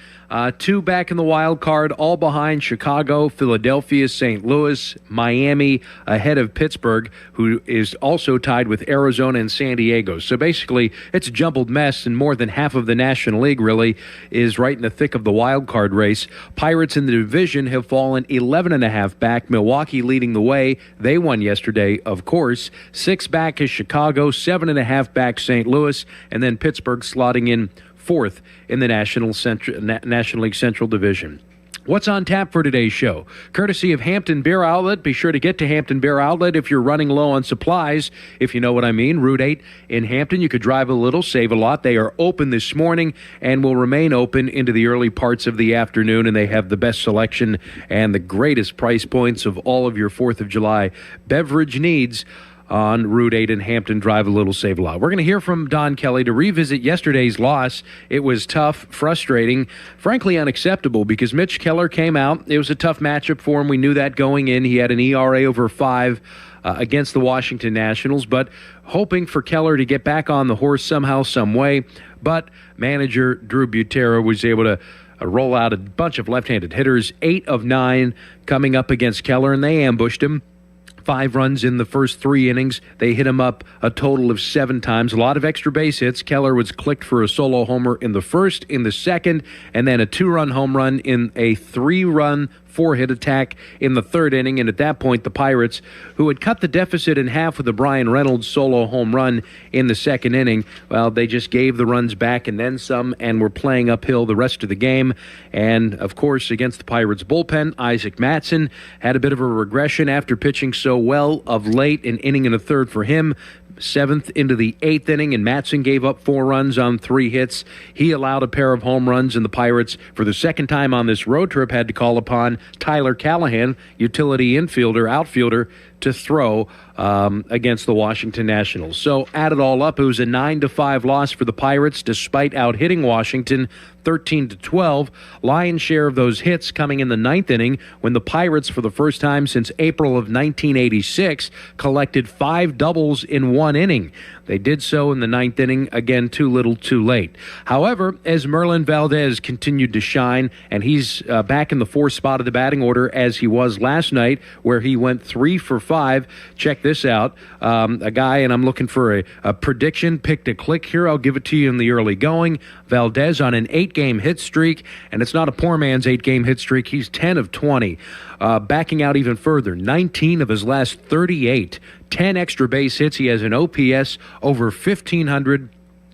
Speaker 13: 2 back in the wild card, all behind Chicago, Philadelphia, St. Louis, Miami, ahead of Pittsburgh, who is also tied with Arizona and San Diego. So basically, it's a jumbled mess, and more than half of the National League really is right in the thick of the wild card race. Pirates in the division have fallen 11.5 back. Milwaukee leading the way. They won yesterday, of course. 6 back is Chicago, 7.5 back St. Louis, and then Pittsburgh slotting in 4th in the National League Central Division. What's on tap for today's show? Courtesy of Hampton Beer Outlet. Be sure to get to Hampton Beer Outlet if you're running low on supplies, if you know what I mean. Route 8 in Hampton. You could drive a little, save a lot. They are open this morning and will remain open into the early parts of the afternoon, and they have the best selection and the greatest price points of all of your 4th of July beverage needs on Route 8 in Hampton. Drive a little, save a lot. We're going to hear from Don Kelly to revisit yesterday's loss. It was tough, frustrating, frankly unacceptable because Mitch Keller came out. It was a tough matchup for him. We knew that going in. He had an ERA over 5 against the Washington Nationals, but hoping for Keller to get back on the horse somehow, some way. But manager Drew Butera was able to roll out a bunch of left-handed hitters, 8 of 9 coming up against Keller, and they ambushed him. 5 runs in the first 3 innings. They hit him up a total of 7 times. A lot of extra base hits. Keller was clicked for a solo homer in the first, in the second, and then a 2-run home run in a 3-run 4-hit attack in the 3rd inning. And at that point, the Pirates, who had cut the deficit in half with a Brian Reynolds solo home run in the 2nd inning, well, they just gave the runs back and then some and were playing uphill the rest of the game. And, of course, against the Pirates bullpen, Isaac Mattson had a bit of a regression after pitching so well of late, an inning and a third for him. 7th into the 8th inning, and Mattson gave up 4 runs on 3 hits. He allowed a pair of home runs, and the Pirates, for the 2nd time on this road trip, had to call upon Tyler Callahan, utility outfielder, to throw against the Washington Nationals. So add it all up, it was a 9-5 loss for the Pirates, despite out-hitting Washington 13-12. Lion's share of those hits coming in the 9th inning, when the Pirates, for the first time since April of 1986, collected 5 doubles in 1 inning. They did so in the 9th inning, again, too little, too late. However, as Merlin Valdez continued to shine, and he's back in the 4th spot of the batting order as he was last night, where he went 3 for 5. Check this out. A guy, and I'm looking for a prediction, pick to click here. I'll give it to you in the early going. Valdez on an 8-game hit streak, and it's not a poor man's 8-game hit streak. He's 10 of 20. Backing out even further, 19 of his last 38. 10 extra base hits. He has an OPS over 1,500.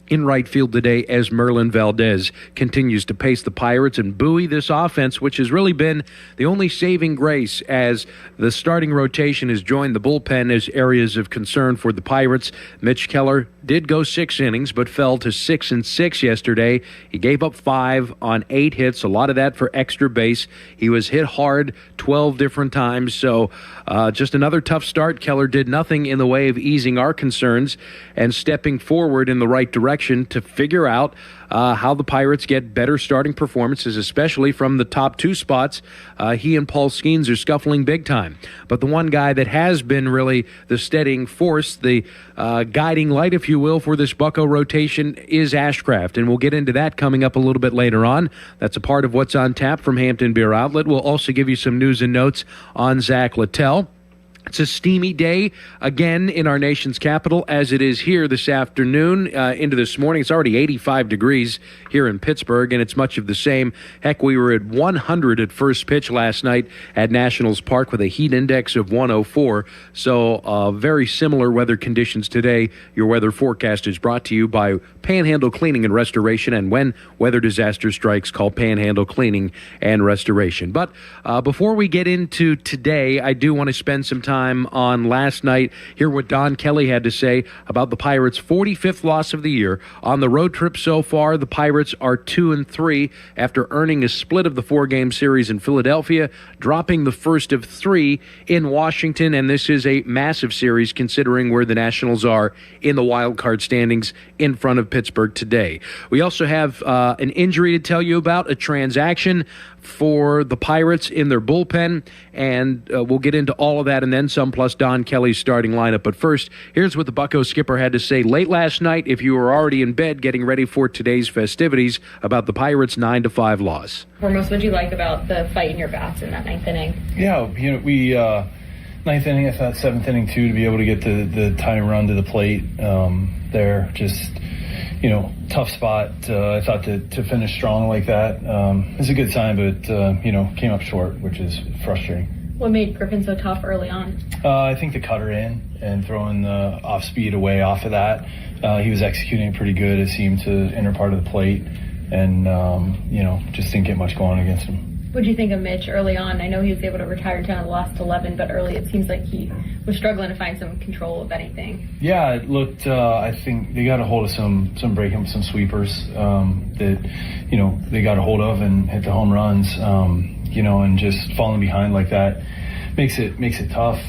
Speaker 13: in right field today as Merlin Valdez continues to pace the Pirates and buoy this offense, which has really been the only saving grace as the starting rotation has joined the bullpen as areas of concern for the Pirates. Mitch Keller did go 6 innings, but fell to 6-6 yesterday. He gave up 5 on 8 hits, a lot of that for extra base. He was hit hard 12 different times, so just another tough start. Keller did nothing in the way of easing our concerns and stepping forward in the right direction to figure out how the Pirates get better starting performances, especially from the top 2 spots. He and Paul Skeens are scuffling big time. But the one guy that has been really the steadying force, the guiding light, if you will, for this Bucco rotation is Ashcraft. And we'll get into that coming up a little bit later on. That's a part of what's on tap from Hampton Beer Outlet. We'll also give you some news and notes on Zach Littell. It's a steamy day again in our nation's capital, as it is here this afternoon into this morning. It's already 85 degrees here in Pittsburgh, and it's much of the same. Heck, we were at 100 at first pitch last night at Nationals Park with a heat index of 104. So very similar weather conditions today. Your weather forecast is brought to you by Panhandle Cleaning and Restoration, and when weather disaster strikes, call Panhandle Cleaning and Restoration. But before we get into today, I do want to spend some time on last night, hear what Don Kelly had to say about the Pirates' 45th loss of the year. On the road trip so far, the Pirates are 2-3 after earning a split of the 4-game series in Philadelphia, dropping the first of 3 in Washington, and this is a massive series considering where the Nationals are in the wild card standings in front of Pittsburgh today. We also have an injury to tell you about, a transaction for the Pirates in their bullpen, and we'll get into all of that and then some, plus Don Kelly's starting lineup. But first, here's what the Bucco skipper had to say late last night, if you were already in bed getting ready for today's festivities, about the Pirates' 9-5 loss.
Speaker 2: Foremost, what did you like about the fight in your bats in that 9th inning?
Speaker 3: Yeah, we 9th inning, I thought 7th inning too, to be able to get the tying run to the plate there. Just, tough spot. I thought to finish strong like that is a good sign, but, came up short, which is frustrating.
Speaker 2: What made Griffin so tough early on?
Speaker 3: I think the cutter in and throwing the off speed away off of that. He was executing pretty good. It seemed to enter part of the plate, and, just didn't get much going against him.
Speaker 2: What did you think of Mitch early on? I know he was able to retire 10 of the last 11, but early it seems like he was struggling to find some control of anything.
Speaker 3: Yeah, it looked, I think they got a hold of some sweepers that, they got a hold of and hit the home runs, and just falling behind like that makes it tough,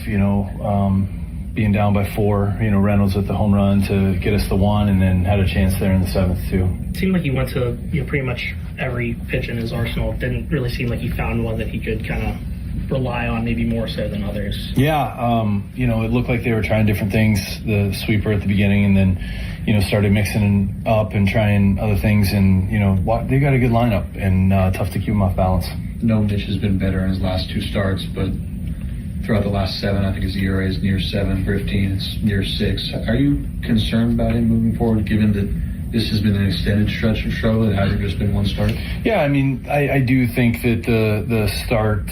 Speaker 3: being down by 4, Reynolds with the home run to get us the 1, and then had a chance there in the 7th too.
Speaker 6: It seemed like he went to pretty much every pitch in his arsenal. It didn't really seem like he found one that he could kind of rely on, maybe more so than others.
Speaker 3: Yeah, it looked like they were trying different things, the sweeper at the beginning, and then, started mixing up and trying other things, and, they got a good lineup, and tough to keep them off balance.
Speaker 17: No, Mitch has been better in his last 2 starts, but throughout the last 7, I think his ERA is near 7, 15, it's near 6. Are you concerned about him moving forward, given that this has been an extended stretch of struggle? It hasn't just been one start?
Speaker 3: Yeah, I do think that the start,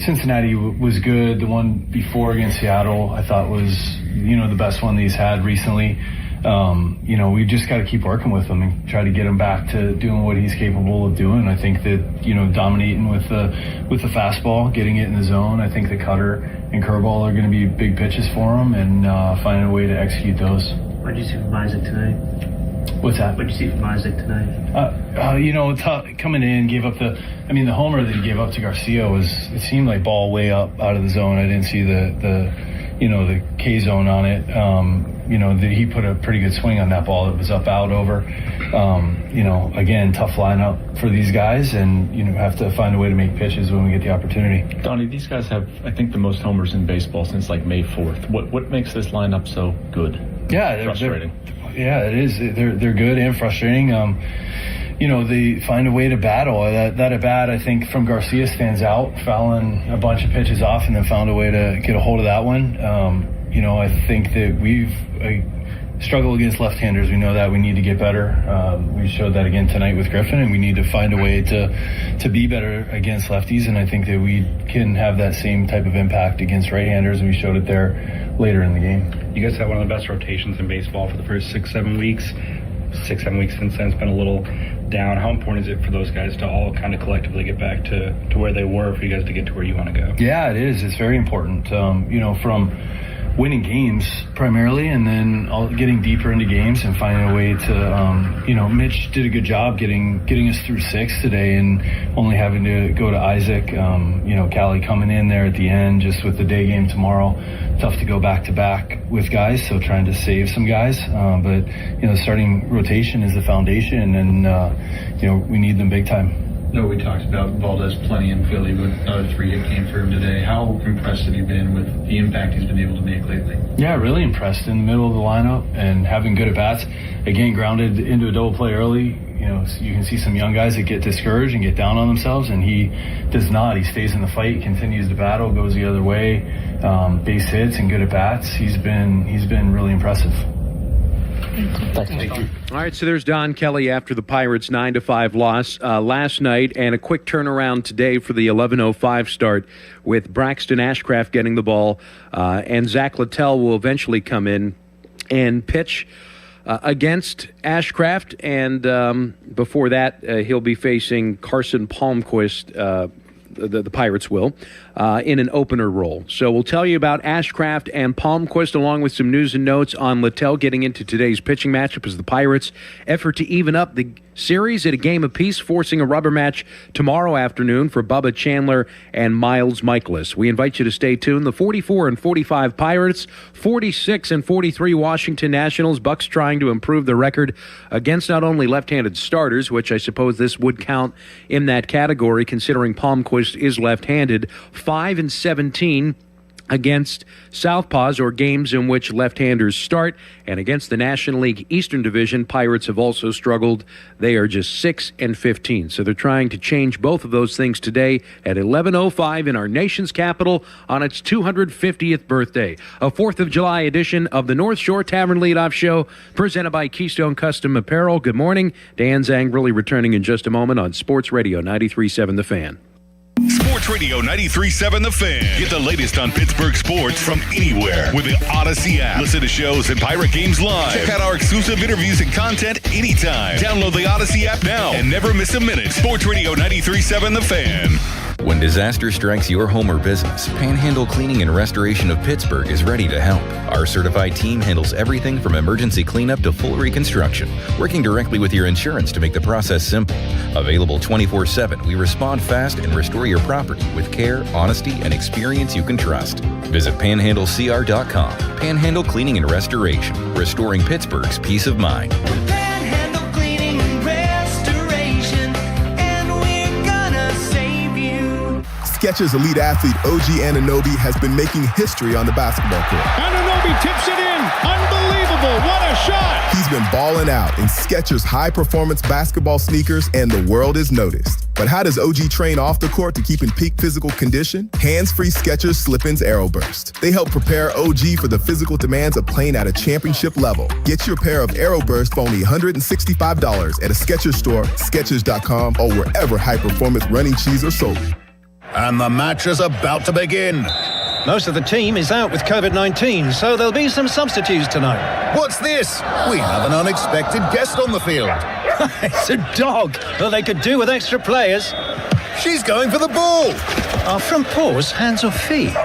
Speaker 3: Cincinnati was good. The one before against Seattle, I thought was, the best one that he's had recently. We just got to keep working with him and try to get him back to doing what he's capable of doing. I think that, dominating with the fastball, getting it in the zone. I think the cutter and curveball are going to be big pitches for him, and finding a way to execute those.
Speaker 6: What did you see from Isaac tonight?
Speaker 3: What's that?
Speaker 6: What did you see from Isaac tonight?
Speaker 3: Coming in, gave up the homer that he gave up to Garcia it seemed like ball way up out of the zone. I didn't see the K zone on it. That he put a pretty good swing on that ball that was up, out, over. Again, tough lineup for these guys, and have to find a way to make pitches when we get the opportunity.
Speaker 20: Donnie, these guys have, I think, the most homers in baseball since May 4th. What makes this lineup so good?
Speaker 3: Yeah,
Speaker 20: frustrating.
Speaker 3: Yeah, it is. They're good and frustrating. They find a way to battle. That at bat, I think, from Garcia stands out, fouling a bunch of pitches off and then found a way to get a hold of that one. I think that we've struggled against left-handers. We know that we need to get better. We showed that again tonight with Griffin, and we need to find a way to be better against lefties. And I think that we can have that same type of impact against right-handers, and we showed it there later in the game.
Speaker 23: You guys had one of the best rotations in baseball for the first 6-7 weeks.
Speaker 11: 6-7 weeks since then, it's been a little down. How important is it for those guys to all kind of collectively get back to where they were, for you guys to get to where you want to go?
Speaker 3: Yeah, it is. It's very important. From winning games primarily, and then getting deeper into games and finding a way to, Mitch did a good job getting us through 6 today, and only having to go to Isaac, Callie coming in there at the end just with the day game tomorrow. Tough to go back to back with guys, so trying to save some guys. But starting rotation is the foundation, and we need them big time.
Speaker 17: No, we talked about Valdez plenty in Philly, but another 3-hit game for him today. How impressed have you been with the impact he's been able to make lately?
Speaker 3: Yeah, really impressed in the middle of the lineup and having good at-bats. Again, grounded into a double play early. You can see some young guys that get discouraged and get down on themselves, and he does not. He stays in the fight, continues to battle, goes the other way, base hits and good at-bats. He's been really impressive.
Speaker 13: Thank you. All right, so there's Don Kelly after the Pirates' 9-5 loss last night, and a quick turnaround today for the 11:05 start with Braxton Ashcraft getting the ball, and Zach Littell will eventually come in and pitch against Ashcraft, and before that, he'll be facing Carson Palmquist. The Pirates will, in an opener role. So we'll tell you about Ashcraft and Palmquist, along with some news and notes on Littell getting into today's pitching matchup as the Pirates' effort to even up the series at a game apiece, forcing a rubber match tomorrow afternoon for Bubba Chandler and Miles Michaelis. We invite you to stay tuned. The 44-45 Pirates, 46-43 Washington Nationals. Bucks trying to improve the record against not only left-handed starters, which I suppose this would count in that category, considering Palmquist is left-handed, 5-17 against southpaws, or games in which left-handers start, and against the National League Eastern Division, Pirates have also struggled. They are just 6-15. So they're trying to change both of those things today at 11:05 in our nation's capital on its 250th birthday. A 4th of July edition of the North Shore Tavern Leadoff Show, presented by Keystone Custom Apparel. Good morning. Dan Zangrili returning in just a moment on Sports Radio 93.7 The Fan.
Speaker 1: Sports Radio 93.7 The Fan. Get the latest on Pittsburgh sports from anywhere with the Odyssey app. Listen to shows and Pirate games live. Check out our exclusive interviews and content anytime. Download the Odyssey app now and never miss a minute. Sports Radio 93.7 The Fan.
Speaker 15: When disaster strikes your home or business, Panhandle Cleaning and Restoration of Pittsburgh is ready to help. Our certified team handles everything from emergency cleanup to full reconstruction, working directly with your insurance to make the process simple. Available 24/7, we respond fast and restore your property with care, honesty, and experience you can trust. Visit panhandlecr.com. Panhandle Cleaning and Restoration, restoring Pittsburgh's peace of mind.
Speaker 16: Skechers elite athlete OG Anunoby has been making history on the basketball court.
Speaker 18: Anunoby tips it in. Unbelievable. What a shot.
Speaker 16: He's been balling out in Skechers high-performance basketball sneakers, and the world is noticed. But how does OG train off the court to keep in peak physical condition? Hands-free Skechers Slip-ins Aeroburst. They help prepare OG for the physical demands of playing at a championship level. Get your pair of Aeroburst for only $165 at a Skechers store, Skechers.com, or wherever high-performance running shoes are sold.
Speaker 19: And the match is about to begin.
Speaker 23: Most of the team is out with COVID-19, so there'll be some substitutes tonight.
Speaker 19: What's this? We have an unexpected guest on the field.
Speaker 23: It's a dog. Well, they could do with extra players.
Speaker 19: She's going for the ball.
Speaker 23: Are front paws hands or feet?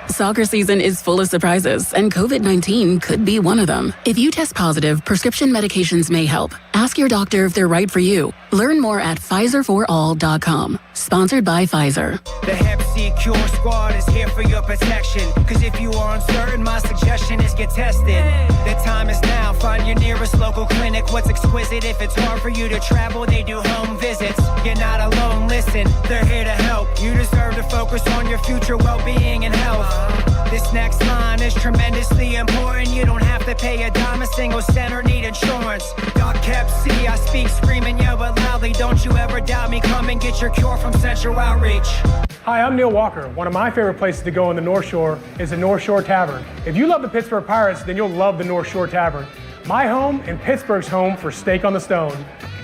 Speaker 24: Soccer season is full of surprises, and COVID-19 could be one of them. If you test positive, prescription medications may help. Ask your doctor if they're right for you. Learn more at PfizerForAll.com. Sponsored by Pfizer.
Speaker 27: The Hep C Cure Squad is here for your protection. Cause if you are uncertain, my suggestion is get tested. The time is now. Find your nearest local clinic. What's exquisite? If it's hard for you to travel, they do home visits. You're not alone. Listen, they're here to help. You deserve to focus on your future well-being and health. This next line is tremendously important. You don't have to pay a dime, a single cent, or need insurance. Doc Hep C, I speak screaming, yell it loudly. Don't you ever doubt me. Come and get your cure from Central Outreach.
Speaker 28: Hi, I'm Neil Walker. One of my favorite places to go in the North Shore is the North Shore Tavern. If you love the Pittsburgh Pirates, then you'll love the North Shore Tavern. My home and Pittsburgh's home for Steak on the Stone.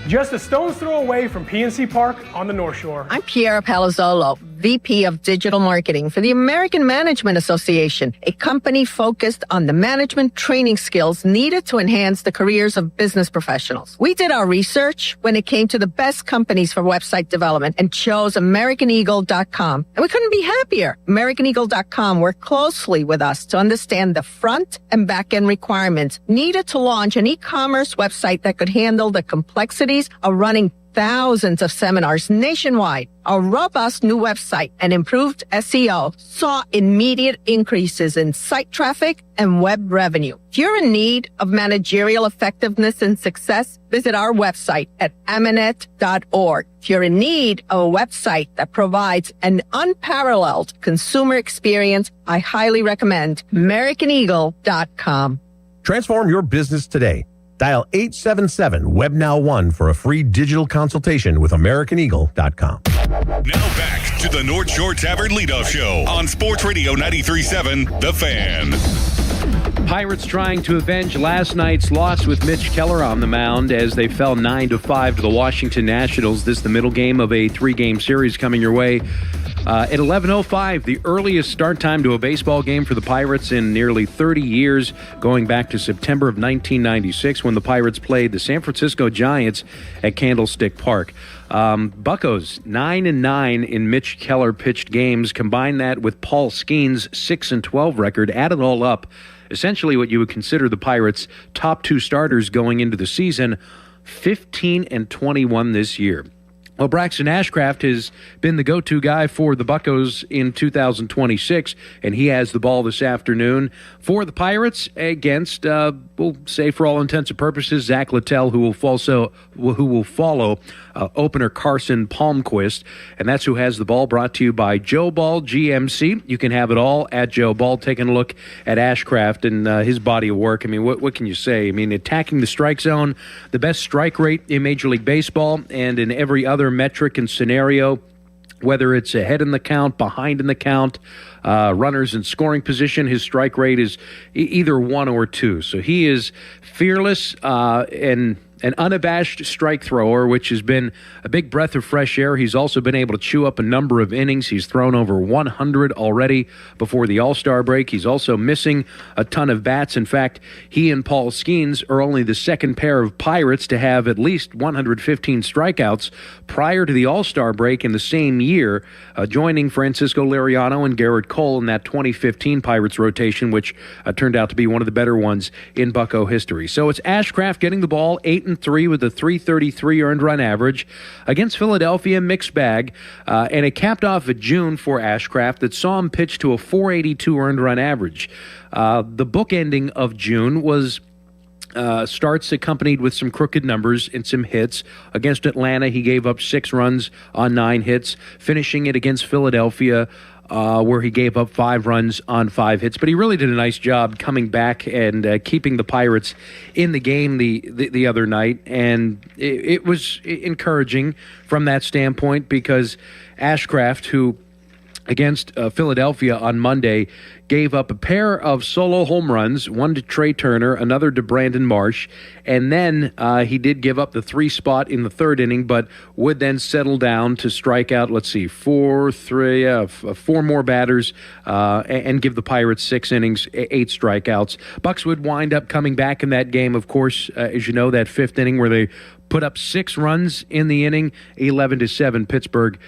Speaker 28: Just a stone's throw away from PNC Park on the North Shore.
Speaker 30: I'm Kiara Palazzolo.
Speaker 4: VP of Digital Marketing for the American Management Association, a company focused on the management training skills needed to enhance the careers of business professionals. We did our research when it came to the best companies for website development and chose AmericanEagle.com. And we couldn't be happier. AmericanEagle.com worked closely with us to understand the front and back end requirements needed to launch an e-commerce website that could handle the complexities of running thousands of seminars nationwide. Our robust new website and improved SEO saw immediate increases in site traffic and web revenue. If you're in need of managerial effectiveness and success, visit our website at Amanet.org. If you're in need of a website that provides an unparalleled consumer experience, I highly recommend AmericanEagle.com.
Speaker 5: Transform your business today. Dial 877-WebNow1 for a free digital consultation with AmericanEagle.com.
Speaker 1: Now back to the North Shore Tavern Leadoff Show on Sports Radio 93.7 The Fan.
Speaker 13: Pirates trying to avenge last night's loss with Mitch Keller on the mound as they fell 9-5 to the Washington Nationals. This is the middle game of a 3-game series coming your way. At 11:05, the earliest start time to a baseball game for the Pirates in nearly 30 years, going back to September of 1996 when the Pirates played the San Francisco Giants at Candlestick Park. Buccos 9-9 in Mitch Keller pitched games. Combine that with Paul Skeens' 6-12 record. Add it all up. Essentially what you would consider the Pirates' top 2 starters going into the season, 15-21 this year. Well, Braxton Ashcraft has been the go-to guy for the Buccos in 2026, and he has the ball this afternoon for the Pirates against, we'll say for all intents and purposes, Zach Littell, who will follow opener Carson Palmquist, and that's who has the ball. Brought to you by Joe Ball GMC. You can have it all at Joe Ball. Taking a look at Ashcraft and his body of work. I mean, what can you say? I mean, attacking the strike zone, the best strike rate in Major League Baseball, and in every other metric and scenario, whether it's ahead in the count, behind in the count, runners in scoring position, his strike rate is either 1 or 2. So he is fearless and an unabashed strike thrower, which has been a big breath of fresh air. He's also been able to chew up a number of innings. He's thrown over 100 already before the All-Star break. He's also missing a ton of bats. In fact, he and Paul Skeens are only the second pair of Pirates to have at least 115 strikeouts prior to the All-Star break in the same year, joining Francisco Liriano and Garrett Cole in that 2015 Pirates rotation, which turned out to be one of the better ones in Bucco history. So it's Ashcraft getting the ball, 8-3 with a 333 earned run average against Philadelphia, mixed bag, and it capped off a June for Ashcraft that saw him pitch to a 482 earned run average. The bookending of June was starts accompanied with some crooked numbers and some hits. Against Atlanta, he gave up 6 runs on 9 hits, finishing it against Philadelphia, where he gave up 5 runs on 5 hits. But he really did a nice job coming back and keeping the Pirates in the game the other night. And it was encouraging from that standpoint because Ashcraft, who against Philadelphia on Monday, gave up a pair of solo home runs, one to Trey Turner, another to Brandon Marsh, and then he did give up the 3 spot in the 3rd inning, but would then settle down to strike out, 4 more batters, and give the Pirates 6 innings, 8 strikeouts. Bucks would wind up coming back in that game, of course, as you know, that 5th inning where they put up 6 runs in the inning, 11-7. Pittsburgh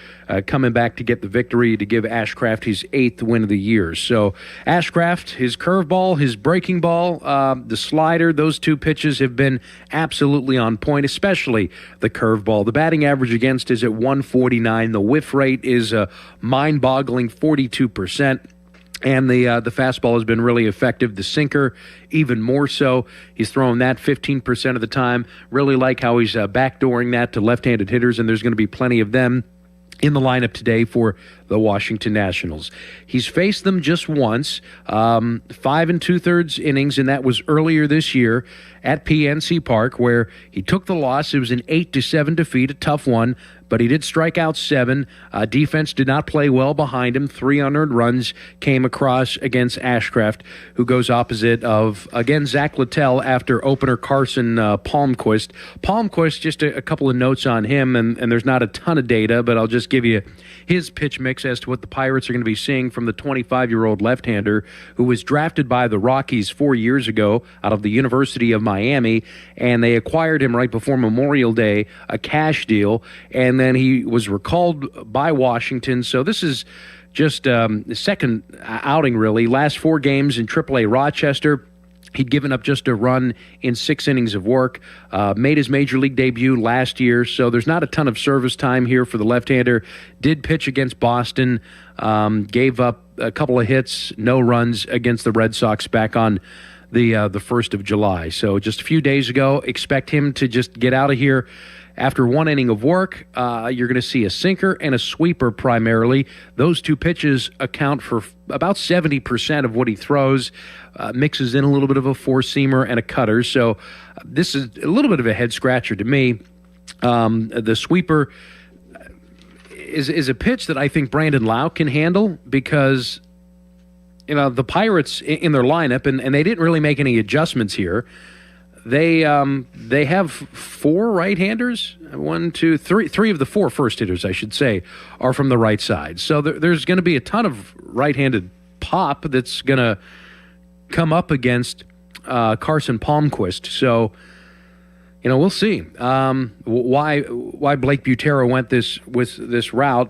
Speaker 13: coming back to get the victory to give Ashcraft his 8th win of the year. So Ashcraft, his curveball, his breaking ball, the slider, those 2 pitches have been absolutely on point, especially the curveball. The batting average against is at 149. The whiff rate is a mind-boggling 42%. And the fastball has been really effective. The sinker, even more so. He's throwing that 15% of the time. Really like how he's backdooring that to left-handed hitters, and there's going to be plenty of them in the lineup today for the Washington Nationals. He's faced them just once, 5 2/3 innings, and that was earlier this year at PNC Park, where he took the loss. It was an 8-7 defeat, a tough one, but he did strike out 7. Defense did not play well behind him. 3 unearned runs came across against Ashcraft, who goes opposite of, again, Zach Littell after opener Carson Palmquist. Palmquist, just a couple of notes on him, and there's not a ton of data, but I'll just give you his pitch mix. specifics as to what the Pirates are going to be seeing from the 25-year-old left-hander who was drafted by the Rockies 4 years ago out of the University of Miami, and they acquired him right before Memorial Day, a cash deal, and then he was recalled by Washington. So this is just the second outing, really. Last 4 games in AAA Rochester, he'd given up just a run in 6 innings of work, made his major league debut last year, so there's not a ton of service time here for the left-hander. Did pitch against Boston, gave up a couple of hits, no runs against the Red Sox back on the 1st of July. So just a few days ago, expect him to just get out of here. After 1 inning of work, you're going to see a sinker and a sweeper primarily. Those 2 pitches account for about 70% of what he throws, mixes in a little bit of a four-seamer and a cutter. So this is a little bit of a head-scratcher to me. The sweeper is a pitch that I think Brandon Lau can handle because, the Pirates in their lineup, and they didn't really make any adjustments here. They have 4 right-handers. 1, 2, 3. 3 of the 4 first hitters, I should say, are from the right side. So there's going to be a ton of right-handed pop that's going to come up against Carson Palmquist. So, we'll see why Blake Butera went this route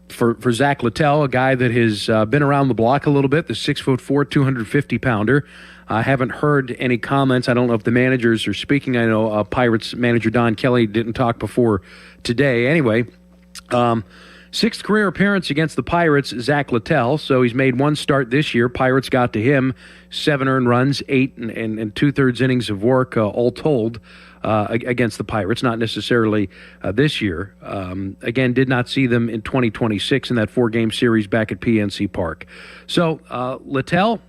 Speaker 13: for Zach Littell, a guy that has been around the block a little bit, the 6'4", 250-pounder. I haven't heard any comments. I don't know if the managers are speaking. I know Pirates manager Don Kelly didn't talk before today. Anyway, 6th career appearance against the Pirates, Zach Littell. So he's made 1 start this year. Pirates got to him 7 earned runs, 8 and 2/3 innings of work, all told, against the Pirates. Not necessarily this year. Again, did not see them in 2026 in that 4-game series back at PNC Park. So Littell,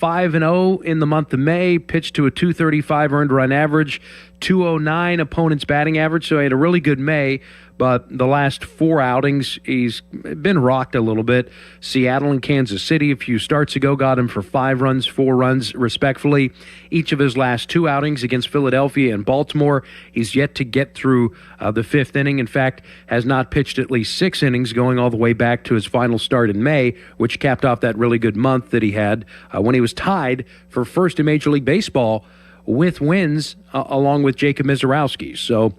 Speaker 13: 5-0 in the month of May, pitched to a 235 earned run average, 209 opponent's batting average, so he had a really good May, but the last 4 outings, he's been rocked a little bit. Seattle and Kansas City a few starts ago got him for 5 runs, 4 runs, respectfully. Each of his last 2 outings against Philadelphia and Baltimore, he's yet to get through the 5th inning. In fact, has not pitched at least 6 innings going all the way back to his final start in May, which capped off that really good month that he had when he was tied for first in Major League Baseball with wins along with Jacob Mizorowski. So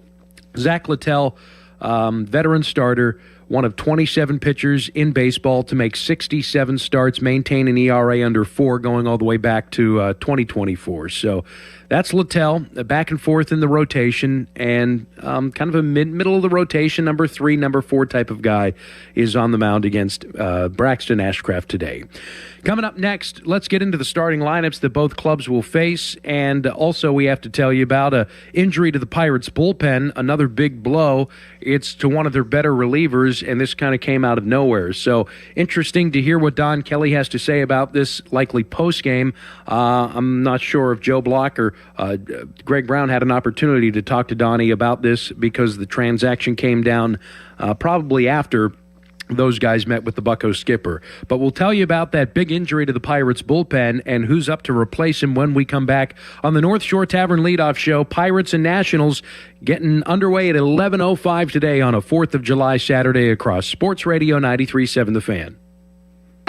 Speaker 13: Zach Littell, veteran starter, one of 27 pitchers in baseball to make 67 starts, maintain an ERA under 4 going all the way back to 2024. So that's Littell, back and forth in the rotation, and kind of a middle of the rotation, number 3, number 4 type of guy is on the mound against Braxton Ashcraft today. Coming up next, let's get into the starting lineups that both clubs will face, and also we have to tell you about an injury to the Pirates bullpen, another big blow. It's to one of their better relievers, and this kind of came out of nowhere. So interesting to hear what Don Kelly has to say about this likely post-game. I'm not sure if Joe Block or Greg Brown had an opportunity to talk to Donnie about this because the transaction came down probably after those guys met with the Bucco skipper. But we'll tell you about that big injury to the Pirates bullpen and who's up to replace him when we come back on the North Shore Tavern Leadoff Show. Pirates and Nationals getting underway at 11:05 today on a 4th of July Saturday across Sports Radio 93.7 The Fan.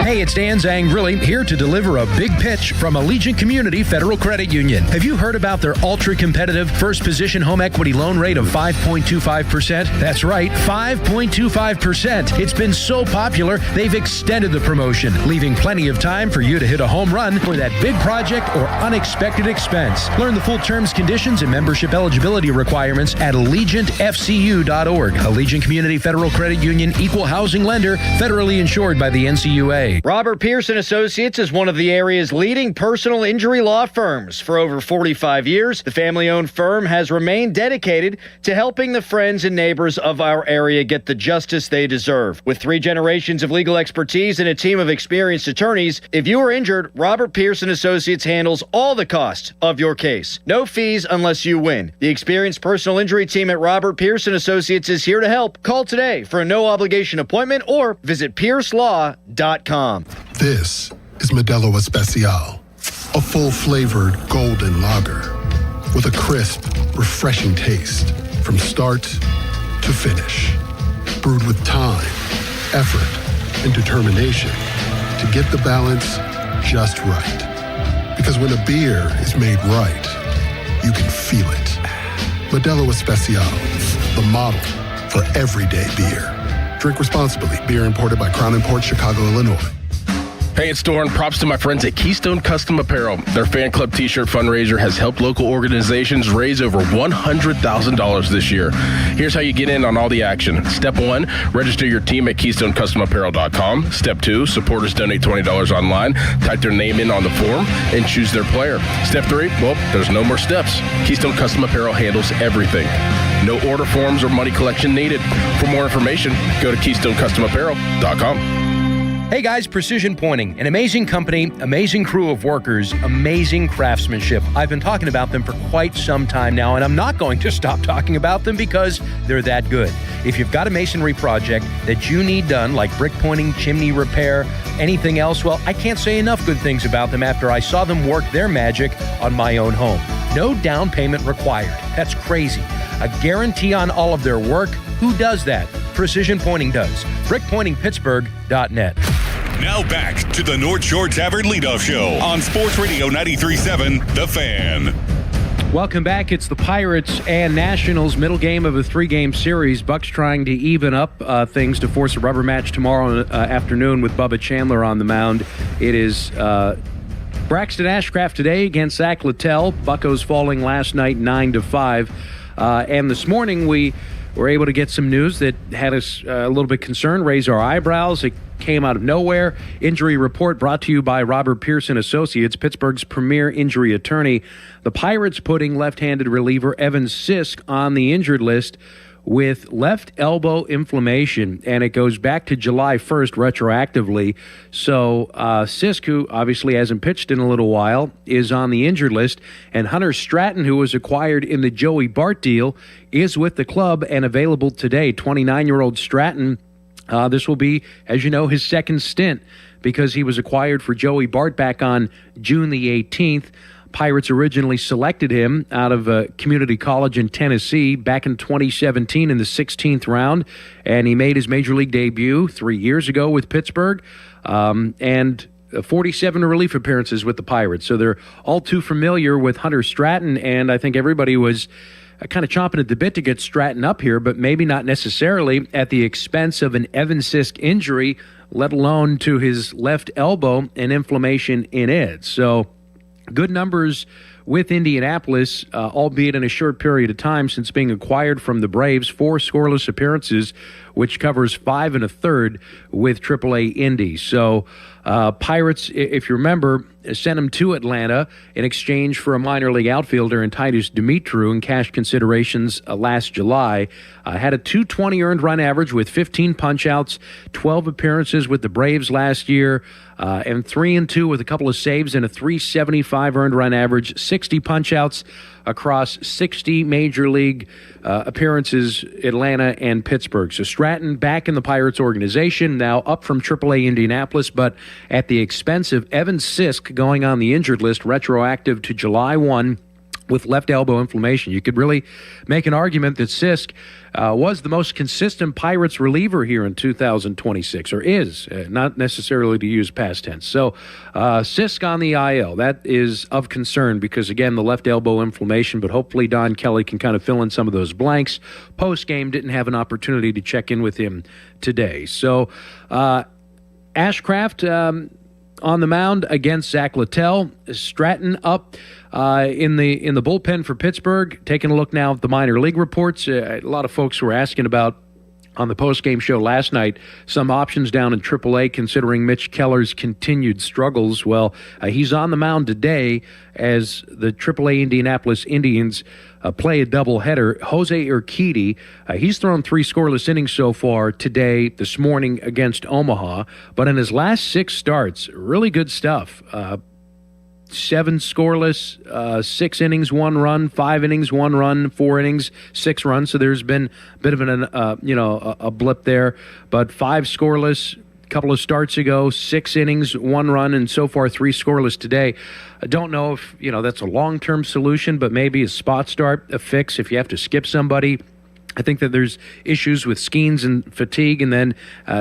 Speaker 7: Hey, it's Dan Zangrilli here to deliver a big pitch from Allegiant Community Federal Credit Union. Have you heard about their ultra-competitive first-position home equity loan rate of 5.25%? That's right, 5.25%. It's been so popular, they've extended the promotion, leaving plenty of time for you to hit a home run for that big project or unexpected expense. Learn the full terms, conditions, and membership eligibility requirements at AllegiantFCU.org. Allegiant Community Federal Credit Union, equal housing lender, federally insured by the NCUA.
Speaker 8: Robert Pearson Associates is one of the area's leading personal injury law firms. For over 45 years, the family-owned firm has remained dedicated to helping the friends and neighbors of our area get the justice they deserve. With 3 generations of legal expertise and a team of experienced attorneys, if you are injured, Robert Pearson Associates handles all the costs of your case. No fees unless you win. The experienced personal injury team at Robert Pearson Associates is here to help. Call today for a no-obligation appointment or visit piercelaw.com.
Speaker 9: This is Modelo Especial, a full-flavored golden lager with a crisp, refreshing taste from start to finish. Brewed with time, effort, and determination to get the balance just right. Because when a beer is made right, you can feel it. Modelo Especial, the model for everyday beer. Drink responsibly. Beer imported by Crown Imports, Chicago, Illinois.
Speaker 2: Hey, it's Doran. Props to my friends at Keystone Custom Apparel. Their fan club t-shirt fundraiser has helped local organizations raise over $100,000 this year. Here's how you get in on all the action. Step 1, register your team at KeystoneCustomApparel.com. Step 2, supporters donate $20 online, type their name in on the form, and choose their player. Step 3, well, there's no more steps. Keystone Custom Apparel handles everything. No order forms or money collection needed. For more information, go to KeystoneCustomApparel.com.
Speaker 7: Hey guys, Precision Pointing, an amazing company, amazing crew of workers, amazing craftsmanship. I've been talking about them for quite some time now, and I'm not going to stop talking about them because they're that good. If you've got a masonry project that you need done, like brick pointing, chimney repair, anything else, well, I can't say enough good things about them after I saw them work their magic on my own home. No down payment required. That's crazy. A guarantee on all of their work. Who does that? Precision Pointing does. BrickPointingPittsburgh.net.
Speaker 1: Now back to the North Shore Tavern Leadoff Show on Sports Radio 93.7 The Fan.
Speaker 13: Welcome back. It's the Pirates and Nationals middle game of a 3-game series. Bucks trying to even up things to force a rubber match tomorrow afternoon with Bubba Chandler on the mound. It is Braxton Ashcraft today against Zach Littell. Buccos falling last night 9-5. And this morning we were able to get some news that had us a little bit concerned, raise our eyebrows. It came out of nowhere. Injury report brought to you by Robert Pearson Associates, Pittsburgh's premier injury attorney. The Pirates putting left-handed reliever Evan Sisk on the injured list with left elbow inflammation, and it goes back to July 1st retroactively. So Sisk, who obviously hasn't pitched in a little while, is on the injured list, and Hunter Stratton, who was acquired in the Joey Bart deal, is with the club and available today. 29-year-old Stratton, this will be, as you know, his second stint because he was acquired for Joey Bart back on June the 18th. Pirates originally selected him out of a community college in Tennessee back in 2017 in the 16th round, and he made his major league debut 3 years ago with Pittsburgh, and 47 relief appearances with the Pirates. So they're all too familiar with Hunter Stratton, and I think everybody was kind of chomping at the bit to get Stratton up here, but maybe not necessarily at the expense of an Evan Sisk injury, let alone to his left elbow and inflammation in it. So good numbers with Indianapolis, albeit in a short period of time since being acquired from the Braves. 4 scoreless appearances, which covers 5 1/3 with AAA Indy. So Pirates, if you remember, sent him to Atlanta in exchange for a minor league outfielder in Titus Dimitru in cash considerations last July. Had a .220 earned run average with 15 punch-outs, 12 appearances with the Braves last year, and 3-2 with a couple of saves and a .375 earned run average, 60 punch-outs across 60 major league appearances, Atlanta and Pittsburgh. So Stratton back in the Pirates organization, now up from AAA Indianapolis, but at the expense of Evan Sisk going on the injured list, retroactive to July 1 with left elbow inflammation. You could really make an argument that Sisk was the most consistent Pirates reliever here in 2026, or is, not necessarily to use past tense. So Sisk on the IL, that is of concern because, again, the left elbow inflammation, but hopefully Don Kelly can kind of fill in some of those blanks. Post-game, didn't have an opportunity to check in with him today. So Ashcraft on the mound against Zach Littell. Stratton up in the bullpen for Pittsburgh. Taking a look now at the minor league reports. A lot of folks were asking about, on the post-game show last night, some options down in AAA considering Mitch Keller's continued struggles. Well, he's on the mound today as the AAA Indianapolis Indians play a doubleheader. Jose Urquidy, he's thrown 3 scoreless innings so far today, this morning against Omaha, but in his last 6 starts, really good stuff. 7 scoreless, 6 innings, 1 run, 5 innings, 1 run, 4 innings, 6 runs. So there's been a bit of a blip there, but 5 scoreless, a couple of starts ago, 6 innings, 1 run, and so far 3 scoreless today. I don't know if that's a long-term solution, but maybe a spot start, a fix if you have to skip somebody. I think that there's issues with Skeens and fatigue, and then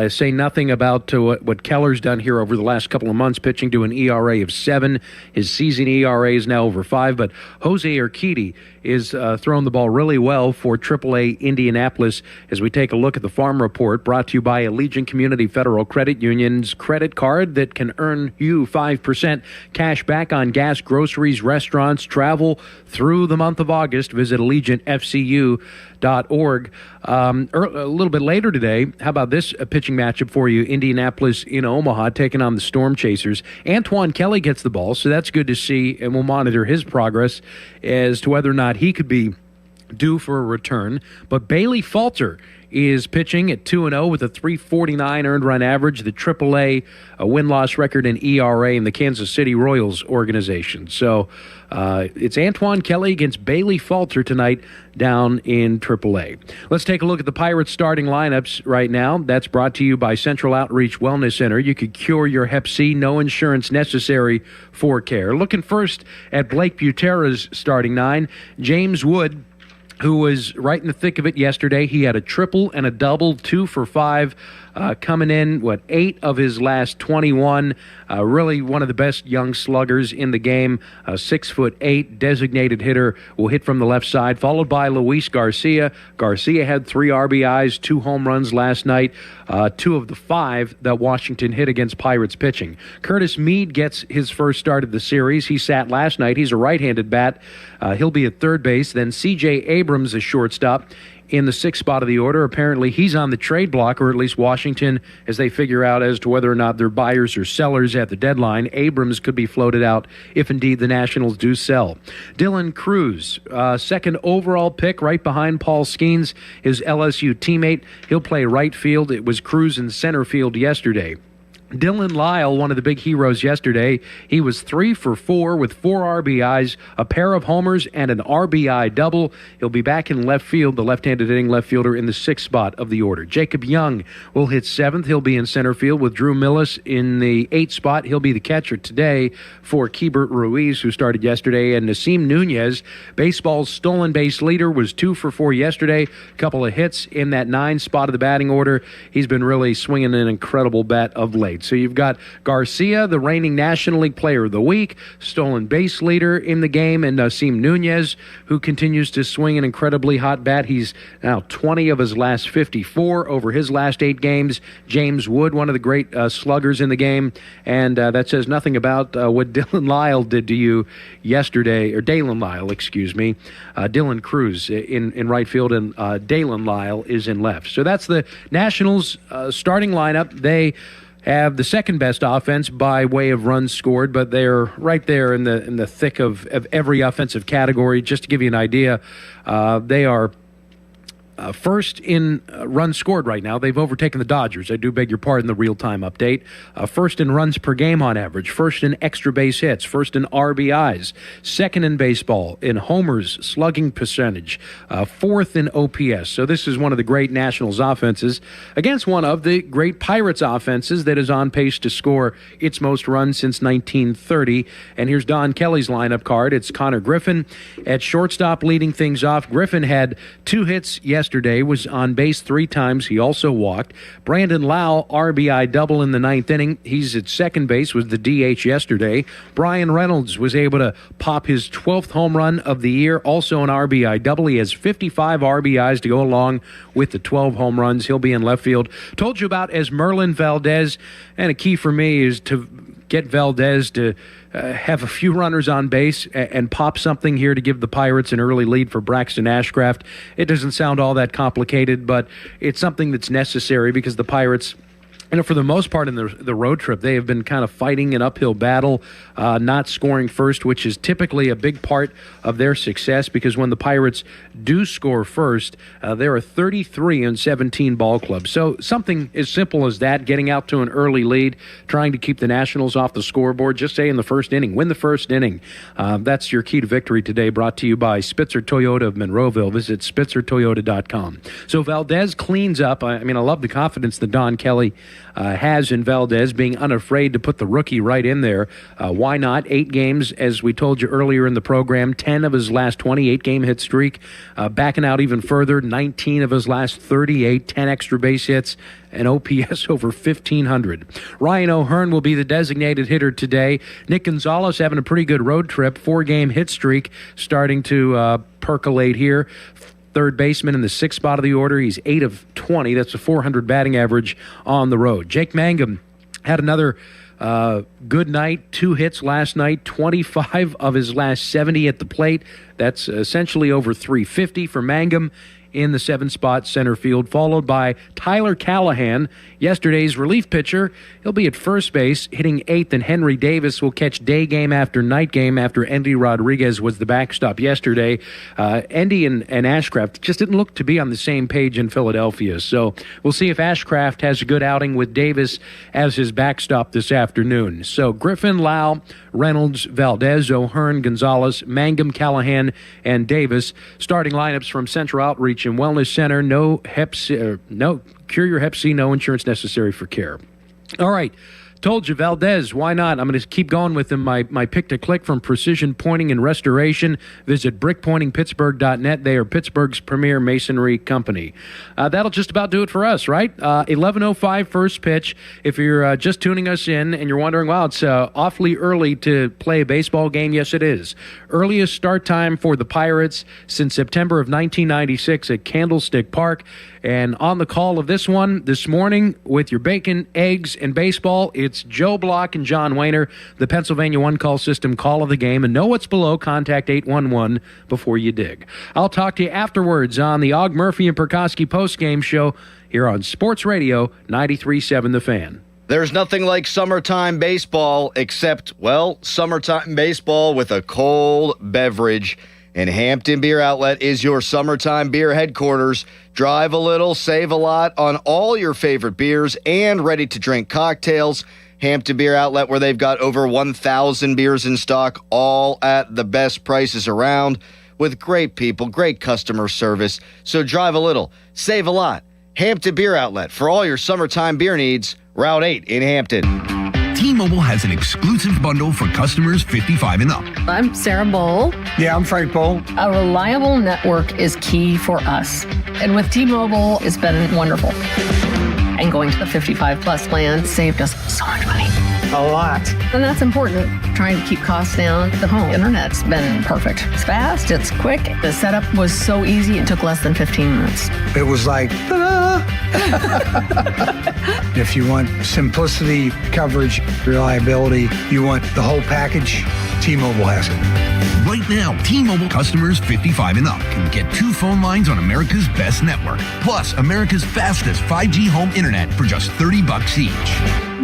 Speaker 13: say nothing about what Keller's done here over the last couple of months, pitching to an ERA of 7. His season ERA is now over 5, but Jose Urquidy is throwing the ball really well for AAA Indianapolis. As we take a look at the farm report, brought to you by Allegiant Community Federal Credit Union's credit card that can earn you 5% cash back on gas, groceries, restaurants, travel through the month of August. Visit AllegiantFCU.org. A little bit later today, how about this pitching matchup for you? Indianapolis in Omaha taking on the Storm Chasers. Antoine Kelly gets the ball, so that's good to see, and we'll monitor his progress as to whether or not he could be due for a return. But Bailey Falter is pitching at 2-0 with a 3.49 earned run average, the AAA win-loss record and ERA in the Kansas City Royals organization. So it's Antoine Kelly against Bailey Falter tonight down in AAA. Let's take a look at the Pirates starting lineups right now. That's brought to you by Central Outreach Wellness Center. You could cure your Hep C, no insurance necessary for care. Looking first at Blake Butera's starting 9. James Wood, who was right in the thick of it yesterday. He had a triple and a double, 2 for 5, coming in, 8 of his last 21. Really one of the best young sluggers in the game. 6'8", designated hitter, will hit from the left side, followed by Luis Garcia. Garcia had 3 RBIs, 2 home runs last night, 2 of the 5 that Washington hit against Pirates pitching. Curtis Mead gets his first start of the series. He sat last night. He's a right-handed bat. He'll be at third base. Then C.J. Abrams, a shortstop, in the 6th spot of the order. Apparently he's on the trade block, or at least Washington, as they figure out as to whether or not they're buyers or sellers at the deadline. Abrams could be floated out if indeed the Nationals do sell. Dylan Cruz, 2nd overall pick, right behind Paul Skeens, his LSU teammate. He'll play right field. It was Cruz in center field yesterday. Dylan Lyle, one of the big heroes yesterday, he was 3 for 4 with 4 RBIs, a pair of homers, and an RBI double. He'll be back in left field, the left-handed hitting left fielder in the 6th spot of the order. Jacob Young will hit 7th. He'll be in center field with Drew Millis in the 8th spot. He'll be the catcher today for Keibert Ruiz, who started yesterday. And Nasim Nunez, baseball's stolen base leader, was 2 for 4 yesterday. A couple of hits in that 9th spot of the batting order. He's been really swinging an incredible bat of late. So you've got Garcia, the reigning National League Player of the Week, stolen base leader in the game, and Nasim Nunez, who continues to swing an incredibly hot bat. He's now 20 of his last 54 over his last 8 games. James Wood, one of the great sluggers in the game, and that says nothing about what Dylan Lyle did to you yesterday, or Dalen Lyle, excuse me. Dylan Cruz in right field, and Dalen Lyle is in left. So that's the Nationals' starting lineup. They have the second best offense by way of runs scored, but they're right there in the thick of every offensive category. Just to give you an idea, they are first in runs scored right now. They've overtaken the Dodgers. I do beg your pardon, the real-time update. First in runs per game on average. First in extra base hits. First in RBIs. Second in baseball in homers, slugging percentage. 4th in OPS. So this is one of the great Nationals offenses against one of the great Pirates offenses that is on pace to score its most runs since 1930. And here's Don Kelly's lineup card. It's Connor Griffin at shortstop leading things off. Griffin had 2 hits yesterday, was on base 3 times. He also walked. Brandon Lau, RBI double in the 9th inning. He's at second base, was the DH yesterday. Brian Reynolds was able to pop his 12th home run of the year, also an RBI double. He has 55 RBIs to go along with the 12 home runs. He'll be in left field. Told you about Esmerlin Valdez, and a key for me is to get Valdez to have a few runners on base and pop something here to give the Pirates an early lead for Braxton Ashcraft. It doesn't sound all that complicated, but it's something that's necessary because the Pirates, for the most part in the road trip, they have been kind of fighting an uphill battle, not scoring first, which is typically a big part of their success, because when the Pirates do score first, they're a 33-17 ball club. So something as simple as that, getting out to an early lead, trying to keep the Nationals off the scoreboard, just say in the first inning, win the first inning. That's your key to victory today, brought to you by Spitzer Toyota of Monroeville. Visit spitzertoyota.com. So Valdez cleans up. I love the confidence that Don Kelly has in Valdez, being unafraid to put the rookie right in there. Why not? 8 games, as we told you earlier in the program, 10 of his last 28-game hit streak. Backing out even further, 19 of his last 38, 10 extra base hits, and OPS over 1,500. Ryan O'Hearn will be the designated hitter today. Nick Gonzalez having a pretty good road trip, 4-game hit streak starting to percolate here. Third baseman in the 6th spot of the order. He's 8 of 20. That's a 400 batting average on the road. Jake Mangum had another good night, 2 hits last night, 25 of his last 70 at the plate. That's essentially over 350 for Mangum in the 7th-spot center field, followed by Tyler Callahan, yesterday's relief pitcher. He'll be at first base, hitting 8th, and Henry Davis will catch day game after night game after Endy Rodriguez was the backstop yesterday. Endy and Ashcraft just didn't look to be on the same page in Philadelphia, so we'll see if Ashcraft has a good outing with Davis as his backstop this afternoon. So Griffin, Lau, Reynolds, Valdez, O'Hearn, Gonzalez, Mangum, Callahan, and Davis. Starting lineups from Central Outreach and Wellness Center. No cure your Hep C, no insurance necessary for care. All right. Told you, Valdez, why not? I'm going to keep going with them. My pick to click from Precision Pointing and Restoration. Visit brickpointingpittsburgh.net. They are Pittsburgh's premier masonry company. That'll just about do it for us, right? 11:05 first pitch. If you're just tuning us in and you're wondering, wow, it's awfully early to play a baseball game. Yes, it is. Earliest start time for the Pirates since September of 1996 at Candlestick Park. And on the call of this one this morning with your bacon, eggs, and baseball, it's Joe Block and John Wehner, the Pennsylvania One Call System call of the game. And know what's below, contact 811 before you dig. I'll talk to you afterwards on the Og Murphy and Perkowski postgame show here on Sports Radio 93.7 The Fan.
Speaker 8: There's nothing like summertime baseball except, well, summertime baseball with a cold beverage. And Hampton Beer Outlet is your summertime beer headquarters. Drive a little, save a lot on all your favorite beers and ready-to-drink cocktails. Hampton Beer Outlet, where they've got over 1,000 beers in stock, all at the best prices around, with great people, great customer service. So drive a little, save a lot. Hampton Beer Outlet, for all your summertime beer needs, Route 8 in Hampton.
Speaker 6: T-Mobile has an exclusive bundle for customers 55 and up.
Speaker 10: I'm Sarah Bowl.
Speaker 12: Yeah, I'm Frank Bowl.
Speaker 10: A reliable network is key for us. And with T-Mobile, it's been wonderful. And going to the 55-plus plan saved us so much money.
Speaker 12: A lot.
Speaker 10: And that's important. Trying to keep costs down. The home internet's been perfect. It's fast, it's quick. The setup was so easy, it took less than 15 minutes.
Speaker 12: It was like, ta-da! If you want simplicity, coverage, reliability, you want the whole package, T-Mobile has it.
Speaker 6: Right now, T-Mobile customers 55 and up can get 2 phone lines on America's best network, plus America's fastest 5G home internet for just $30 each.